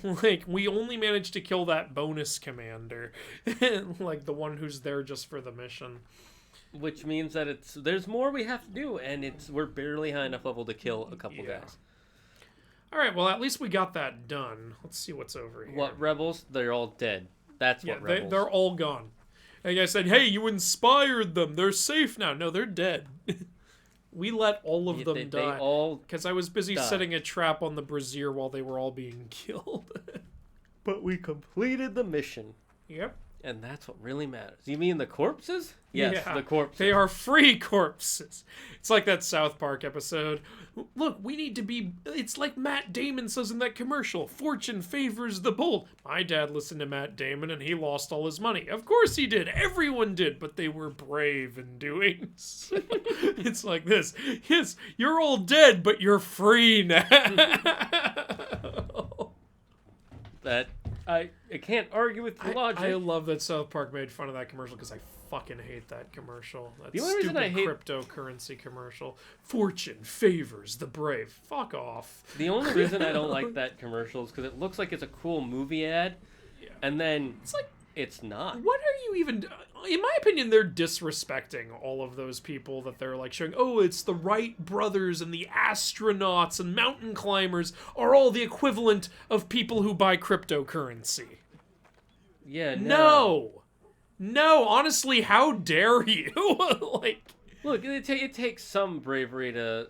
Like, we only managed to kill that bonus commander. Like, the one who's there just for the mission. Which means that there's more we have to do, and we're barely high enough level to kill a couple guys. Alright, well, at least we got that done. Let's see what's over here. What rebels? They're all dead. That's what rebels. They're all gone. Like I said, hey, you inspired them. They're safe now. No, they're dead. We let all of them die. They all because I was busy died. setting a trap on the brazier while they were all being killed. But we completed the mission. Yep. And that's what really matters. You mean the corpses? Yes, Yeah, the corpses. They are free corpses. It's like that South Park episode. Look, we need to be... It's like Matt Damon says in that commercial. Fortune favors the bold. My dad listened to Matt Damon and he lost all his money. Of course he did. Everyone did. But they were brave in doing so. It's like this. Yes, you're all dead, but you're free now. That I can't argue with your logic. I love that South Park made fun of that commercial because I fucking hate that commercial. That The only reason stupid I hate cryptocurrency commercial. Fortune favors the brave. Fuck off. The only reason I don't like that commercial is because it looks like it's a cool movie ad, and then It's like, it's not. what are you even... In my opinion, they're disrespecting all of those people that they're like showing, oh, it's the Wright brothers and the astronauts and mountain climbers are all the equivalent of people who buy cryptocurrency. Yeah, No, honestly, how dare you? Like, Look, it takes some bravery to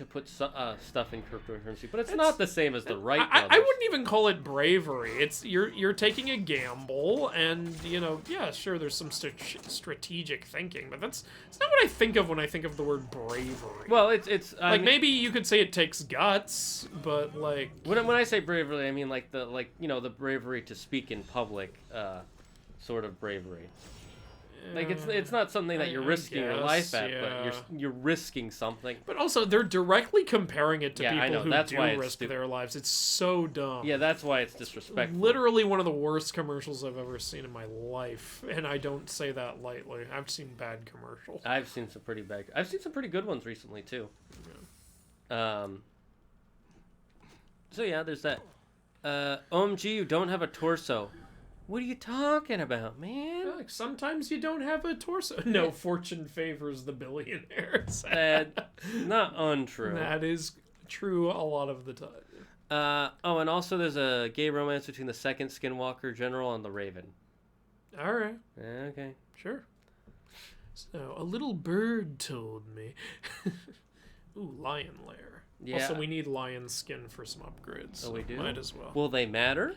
put stuff in cryptocurrency, but it's not the same as the Wright brothers. I wouldn't even call it bravery. It's you're taking a gamble, and yeah, sure, there's some strategic thinking, but it's not what I think of when I think of the word bravery. Well, it's like maybe you could say it takes guts, but like when I say bravery, I mean like the bravery to speak in public, sort of bravery. Like it's not something that you're risking your life at, but you're risking something. But also, they're directly comparing it to people who that's do why it's risk stupid. their lives. It's so dumb. Yeah, that's why it's disrespectful. Literally one of the worst commercials I've ever seen in my life, and I don't say that lightly. I've seen bad commercials. I've seen some pretty good ones recently too. Yeah. So yeah, there's that. OMG, you don't have a torso. What are you talking about, man? Like, sometimes you don't have a torso. No, fortune favors the billionaires. Not untrue. That is true a lot of the time. And also there's a gay romance between the second Skinwalker General and the Raven. All right. Okay. Sure. So, a little bird told me. Ooh, lion lair. Yeah. Also, we need lion skin for some upgrades. So we do? Might as well. Will they matter?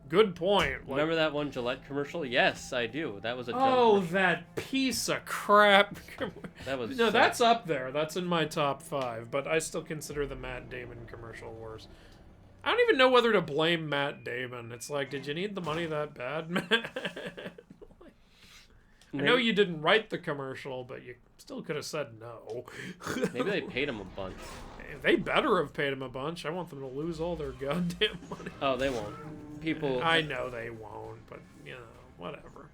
Good point. Remember that one Gillette commercial? Yes, I do. That was a Oh, that piece of crap. That was No, that's up there. That's in my top 5, but I still consider the Matt Damon commercial worse. I don't even know whether to blame Matt Damon. It's like, did you need the money that bad, Matt? I know you didn't write the commercial, but you still could have said no. Maybe they paid him a bunch. They better have paid him a bunch. I want them to lose all their goddamn money. Oh, they won't. I know they won't, but, whatever.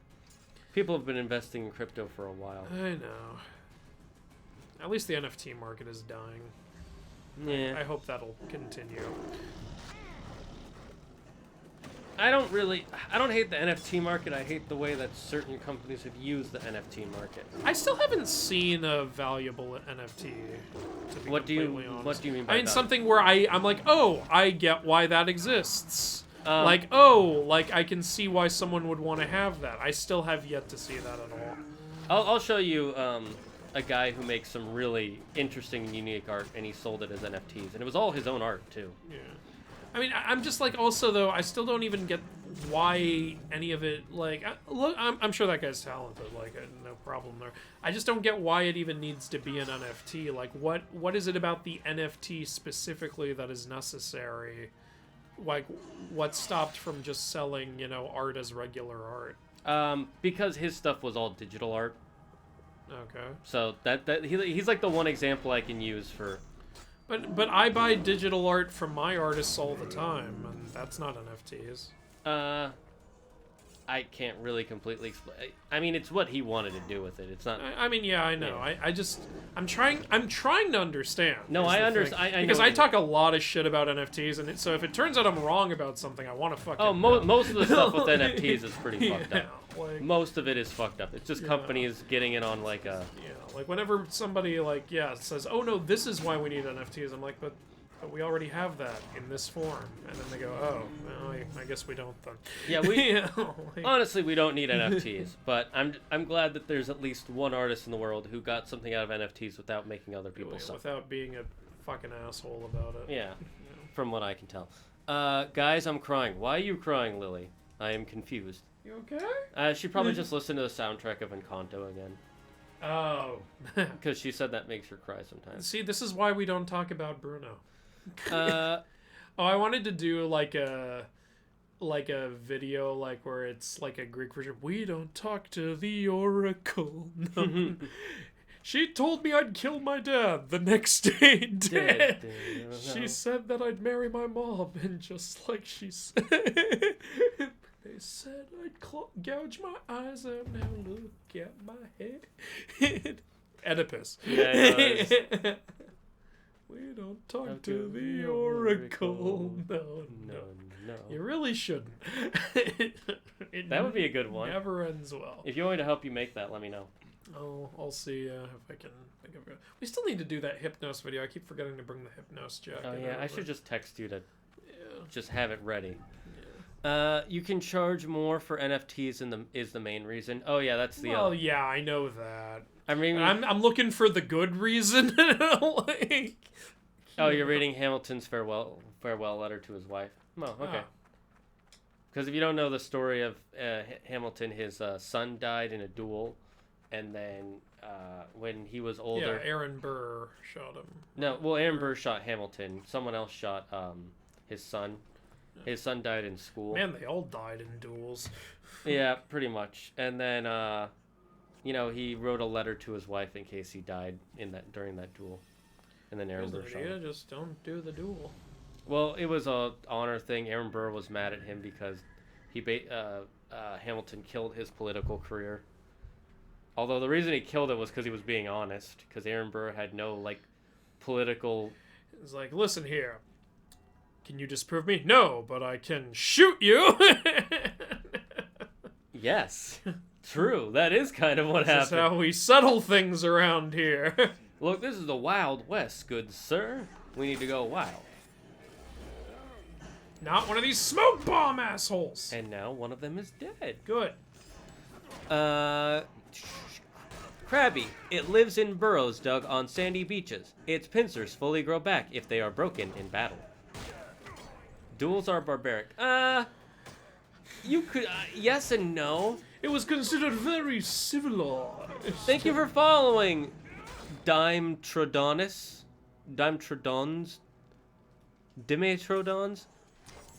People have been investing in crypto for a while. I know. At least the NFT market is dying. Yeah. I hope that'll continue. I don't hate the NFT market. I hate the way that certain companies have used the NFT market. I still haven't seen a valuable NFT, to be completely honest. What do you mean by I mean, that? something where I'm like, oh, I get why that exists. I can see why someone would want to have that. I still have yet to see that at all. I'll show you a guy who makes some really interesting and unique art, and he sold it as NFTs, and it was all his own art too. Yeah. I mean, I'm just like, also though, I still don't even get why any of it, like, look, I'm sure that guy's talented, like, no problem there. I just don't get why it even needs to be an NFT. Like, what is it about the NFT specifically that is necessary? Like, what stopped from just selling, art as regular art? Because his stuff was all digital art. Okay. So he's like the one example I can use for. But I buy digital art from my artists all the time, and that's not NFTs. I can't really completely explain. I mean, it's what he wanted to do with it. It's not. I mean, yeah, I know. Yeah. I'm trying to understand. No, I understand. Because I talk a lot of shit about NFTs, and so if it turns out I'm wrong about something, I want to fucking. Oh, most of the stuff with NFTs is pretty fucked up. Like, most of it is fucked up. It's just companies getting it on like a. Yeah, like whenever somebody says, "Oh no, this is why we need NFTs," I'm like, but we already have that in this form, and then they go, "Oh, well, I guess we don't then." Yeah, honestly, we don't need NFTs, but I'm glad that there's at least one artist in the world who got something out of NFTs without making other people suffer. Without being a fucking asshole about it. Yeah, from what I can tell. Guys, I'm crying. Why are you crying, Lily? I am confused. You okay? She probably just listened to the soundtrack of Encanto again. Oh. Because she said that makes her cry sometimes. See, this is why we don't talk about Bruno. I wanted to do like a video where it's like a Greek version. We don't talk to the oracle. No. She told me I'd kill my dad. The next day, dead. She said that I'd marry my mom, and just like she said, they said I'd gouge my eyes out. Now look at my head. Oedipus. Yeah, We don't talk to the Oracle. No. You really shouldn't. That would be a good one. Never ends well. If you want me to help you make that, let me know. Oh, I'll see if I can. We still need to do that Hypnos video. I keep forgetting to bring the Hypnos jacket. Oh yeah, over. I should just text you to just have it ready. You can charge more for NFTs is the main reason. Oh yeah, that's the. Well, yeah, I know that. I mean, I'm looking for the good reason. Like, oh, you're reading Hamilton's farewell letter to his wife. Oh, okay. Because if you don't know the story of Hamilton, his son died in a duel, and then when he was older, yeah, Aaron Burr shot him. No, well, Aaron Burr shot Hamilton. Someone else shot his son. His son died in school. Man, they all died in duels. Yeah, pretty much. And then he wrote a letter to his wife in case he died during that duel. And then Aaron Burr shot him. Just don't do the duel. Well, it was a honor thing. Aaron Burr was mad at him because Hamilton killed his political career. Although the reason he killed it was because he was being honest. Because Aaron Burr had no political. It's like, listen here. Can you disprove me? No, but I can shoot you. Yes, true. That is kind of what happened. This is how we settle things around here. Look, this is the Wild West, good sir. We need to go wild. Not one of these smoke bomb assholes. And now one of them is dead. Good. Crabby. It lives in burrows dug on sandy beaches. Its pincers fully grow back if they are broken in battle. Duels are barbaric. You could, yes and no. It was considered very civilized. Thank you for following, Dimetrodons, Dimetrodons,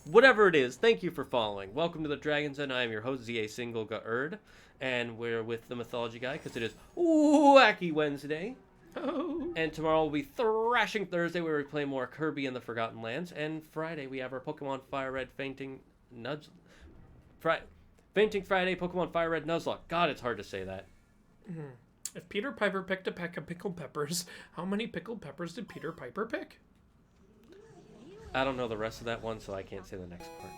whatever it is. Thank you for following. Welcome to the Dragon's Den. I am your host, ZA Single Gaerd, and we're with the Mythology Guy because it is Wacky Wednesday. Oh. And tomorrow will be Thrashing Thursday, where we play more Kirby and the Forgotten Lands. And Friday we have our Pokemon Fire Red Fainting Friday, Pokemon Fire Red Nuzlocke. God, it's hard to say that. If Peter Piper picked a peck of pickled peppers, how many pickled peppers did Peter Piper pick? I don't know the rest of that one, so I can't say the next part.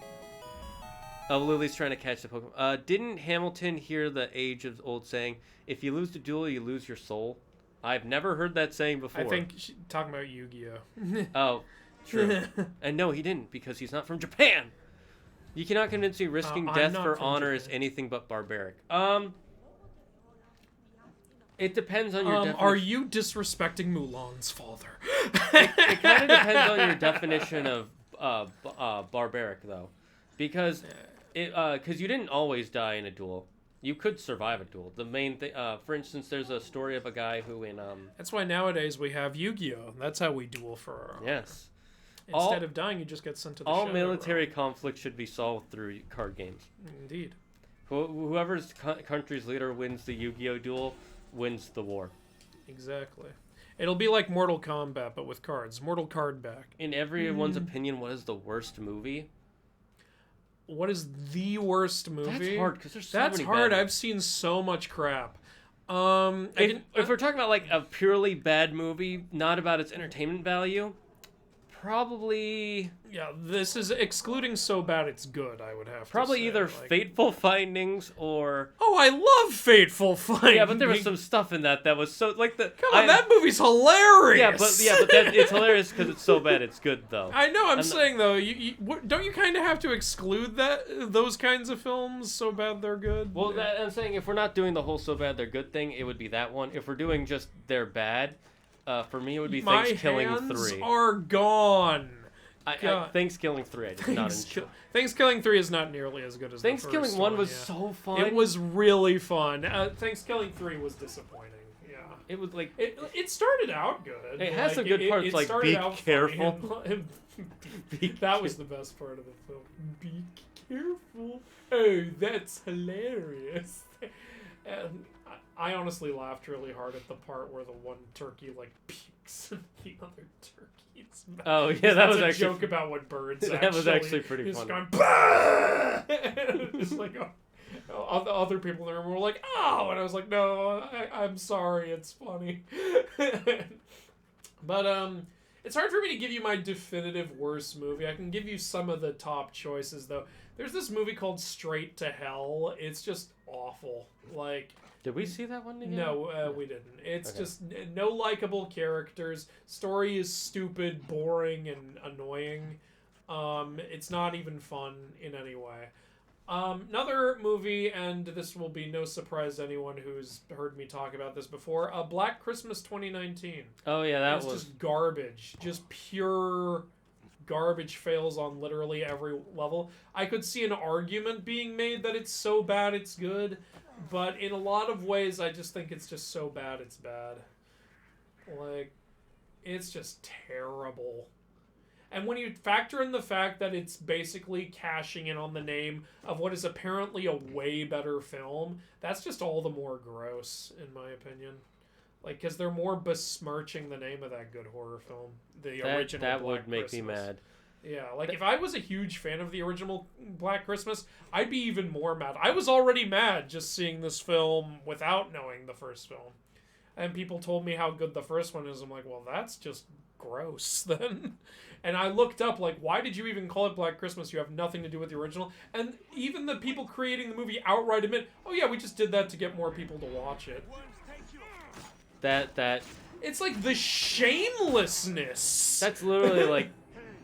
Oh, Lily's trying to catch the Pokemon. Didn't Hamilton hear the age-old saying, if you lose the duel, you lose your soul? I've never heard that saying before. I think she's talking about Yu-Gi-Oh. Oh, true. And no, he didn't, because he's not from Japan. You cannot convince me risking death for honor is anything but barbaric. It depends on your definition. Are you disrespecting Mulan's father? It kind of depends on your definition of barbaric, though. Because you didn't always die in a duel. You could survive a duel. The main thing, for instance, there's a story of a guy who in That's why nowadays we have Yu-Gi-Oh. That's how we duel for our yes. Instead of dying, you just get sent to the all shadow military realm. conflict should be solved through card games. Indeed. Whoever's country's leader wins the Yu-Gi-Oh duel wins the war. Exactly. It'll be like Mortal Kombat, but with cards. Mortal Card back. In everyone's opinion, what is the worst movie? What is the worst movie? That's hard because there's so That's many hard. bad I've seen so much crap. If we're talking about like a purely bad movie, not about its entertainment value, probably. Yeah, this is excluding so bad it's good. I would have probably to say. Either Fateful Findings or. Oh, I love Fateful Findings. Yeah, but there was some stuff in that was so like the. Come on, that movie's hilarious. Yeah, but it's hilarious because it's so bad. It's good though. I know. I'm saying though, don't you kind of have to exclude those kinds of films so bad they're good? Well, I'm saying if we're not doing the whole so bad they're good thing, it would be that one. If we're doing just they're bad, for me it would be Thanksgiving 3. My hands are gone. Thanksgiving 3 I did not enjoy. Thanksgiving 3 is not nearly as good as Thanksgiving the first 1 was so fun. It was really fun. Thanksgiving 3 was disappointing. Yeah. It was like it started out good. It has some good parts like be careful. That was the best part of the film. Be careful. Oh, that's hilarious. And I honestly laughed really hard at the part where the one turkey like peeks at the other turkey's mouth. Oh yeah, that was a actually joke about what birds. that was actually pretty he's funny. Going, bah! It's like other people in the room were like, "Oh," and I was like, "No, I'm sorry, it's funny." But it's hard for me to give you my definitive worst movie. I can give you some of the top choices though. There's this movie called Straight to Hell. It's just awful. Like. Did we see that one together? No, we didn't. It's Okay. just no likable characters. Story is stupid, boring, and annoying. It's not even fun in any way. Another movie, and this will be no surprise to anyone who's heard me talk about this before, Black Christmas 2019. Oh yeah, that It's was just garbage. Just pure garbage, fails on literally every level. I could see an argument being made that it's so bad it's good, but in a lot of ways I just think it's just so bad it's bad. Like, it's just terrible. And when you factor in the fact that it's basically cashing in on the name of what is apparently a way better film, that's just all the more gross, in my opinion. Like, because they're more besmirching the name of that good horror film. The original that Black would make Christmas. me mad. Yeah, like, if I was a huge fan of the original Black Christmas, I'd be even more mad. I was already mad just seeing this film without knowing the first film. And people told me how good the first one is. I'm like, well, that's just gross then. And I looked up, like, why did you even call it Black Christmas? You have nothing to do with the original. And even the people creating the movie outright admit, oh yeah, we just did that to get more people to watch it. That It's like the shamelessness. that's literally like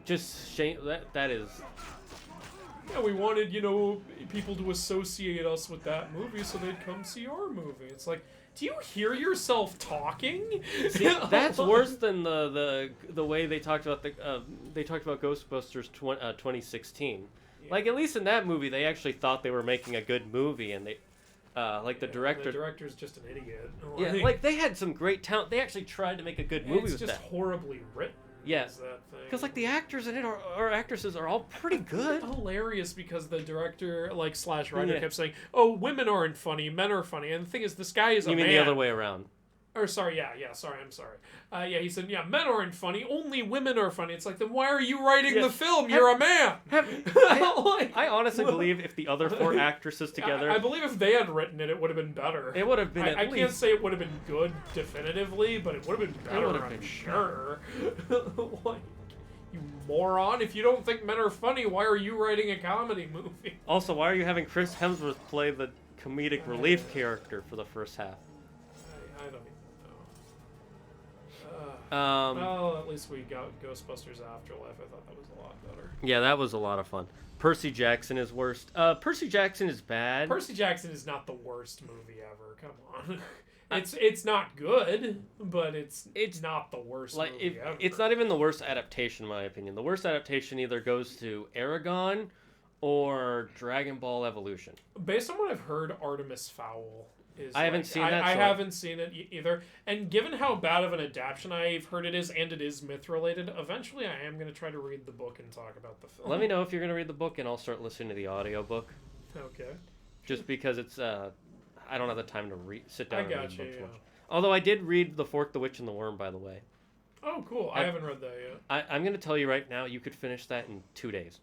just shame. That is. Yeah, we wanted, people to associate us with that movie so they'd come see our movie. It's like, do you hear yourself talking? See, that's worse than the way they talked about Ghostbusters 2016. Yeah. Like, at least in that movie, they actually thought they were making a good movie, and they the director. The director's just an idiot. Yeah, like they had some great talent. They actually tried to make a good movie it's with just that. horribly written. Yeah, is that thing. because like the actors in it or actresses are all pretty good. Hilarious because the director slash writer Yeah. kept saying, "Oh, women aren't funny, men are funny." And the thing is, this guy is You mean the other way around? Or sorry, sorry, I'm sorry. He said, yeah, men aren't funny, only women are funny. It's like, then why are you writing the film? You're a man. I honestly believe if the other four actresses together, I believe if they had written it, it would have been better. it would have been. I can't say it would have been good definitively, but it would have been better, would have I'm been sure. Like, you moron. If you don't think men are funny, why are you writing a comedy movie? Also, why are you having Chris Hemsworth play the comedic relief character for the first half? I don't even know. Well, at least we got Ghostbusters Afterlife. I thought that was a lot better. Yeah, that was a lot of fun. Percy Jackson is worst. Percy Jackson is bad. Percy Jackson is not the worst movie ever. Come on. It's not good, but it's not the worst movie ever. It's not even the worst adaptation, in my opinion. The worst adaptation either goes to Aragon or Dragon Ball Evolution. Based on what I've heard, Artemis Fowl is. I haven't seen that. I haven't seen it either. And given how bad of an adaptation I've heard it is, and it is myth related, eventually I am going to try to read the book and talk about the film. Let me know if you're going to read the book, and I'll start listening to the audiobook. Okay. Just because it's I don't have the time to sit down and read the book too much. Yeah. Although I did read The Fork, the Witch, and the Worm, by the way. Oh, cool. I haven't read that yet. I'm going to tell you right now, you could finish that in 2 days.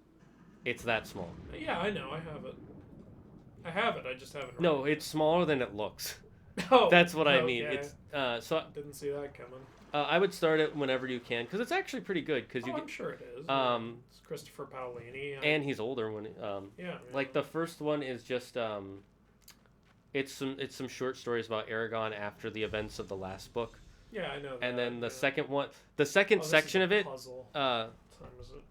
It's that small. Yeah, I know. I have it. I just haven't read No, it's smaller than it looks. Oh, That's what I mean. okay. It's so Didn't see that coming. I would start it whenever you can because it's actually pretty good because you I'm get sure it is. It's Christopher Paolini. and he's older when yeah. like the first one is just it's some short stories about Aragon after the events of the last book. Yeah, I know. And that, then the yeah. second one, the second this section is a of it, puzzle. uh, What time is it?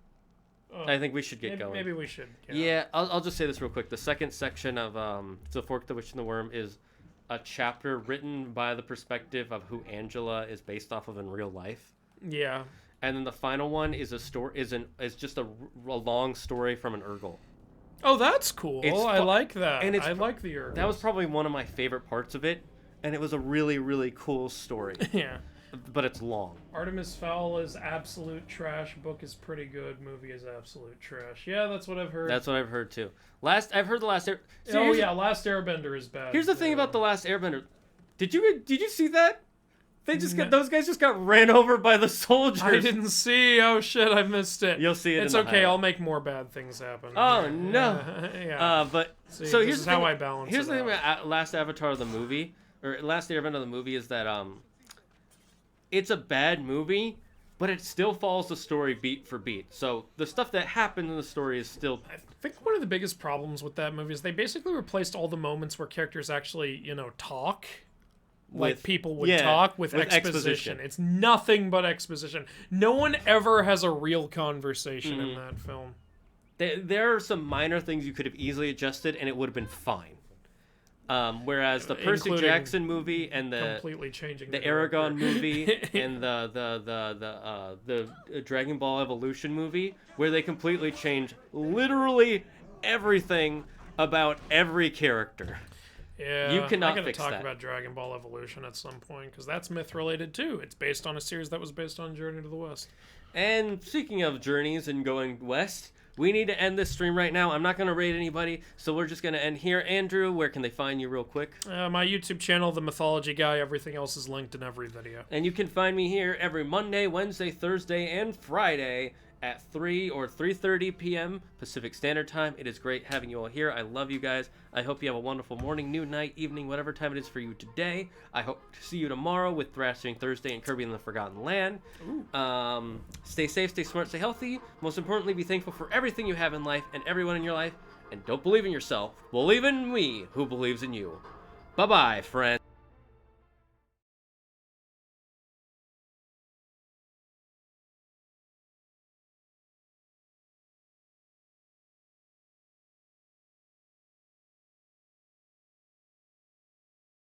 Oh, I think we should get going. Maybe we should. Yeah, I'll just say this real quick. The second section of The Fork, the Witch, and the Worm is a chapter written by the perspective of who Angela is based off of in real life. Yeah. And then the final one is is just a long story from an Urgle. Oh, that's cool. It's I like that. and I like the Urgles. That was probably one of my favorite parts of it, and it was a really, really cool story. Yeah. But it's long. Artemis Fowl is absolute trash. Book is pretty good. Movie is absolute trash. Yeah, that's what I've heard. That's what I've heard too. Last Airbender is bad. Last Airbender is bad. Here's the thing about The Last Airbender. Did you see that? Those guys just got ran over by the soldiers. I didn't see. Oh shit, I missed it. You'll see it. It's in the okay. highlight. I'll make more bad things happen. Oh no. Yeah. But See, so this here's is the how thing, I balance. Here's it the thing out. about Last Avatar of the movie, or Last Airbender of the movie, is that it's a bad movie, but it still follows the story beat for beat. So the stuff that happened in the story is still. I think one of the biggest problems with that movie is they basically replaced all the moments where characters actually, talk. Like With- people would yeah, talk with with exposition. exposition. It's nothing but exposition. No one ever has a real conversation in that film. There are some minor things you could have easily adjusted, and it would have been fine. Whereas the Percy Including Jackson movie and the Completely changing the the Aragon director. movie and the Dragon Ball Evolution movie, where they completely changed literally everything about every character. Yeah, You cannot I'm gonna fix talk that. about Dragon Ball Evolution at some point because that's myth related too. It's based on a series that was based on Journey to the West. And speaking of journeys and going west, we need to end this stream right now. I'm not going to raid anybody, so we're just going to end here. Andrew, where can they find you real quick? My YouTube channel, The Mythology Guy. Everything else is linked in every video. And you can find me here every Monday, Wednesday, Thursday, and Friday at 3 or 3:30 p.m. Pacific Standard Time. It is great having you all here. I love you guys. I hope you have a wonderful morning, noon, night, evening, whatever time it is for you today. I hope to see you tomorrow with Thrashing Thursday and Kirby in the Forgotten Land. Stay safe, stay smart, stay healthy. Most importantly, be thankful for everything you have in life and everyone in your life. And don't believe in yourself. Believe in me, who believes in you. Bye-bye, friends.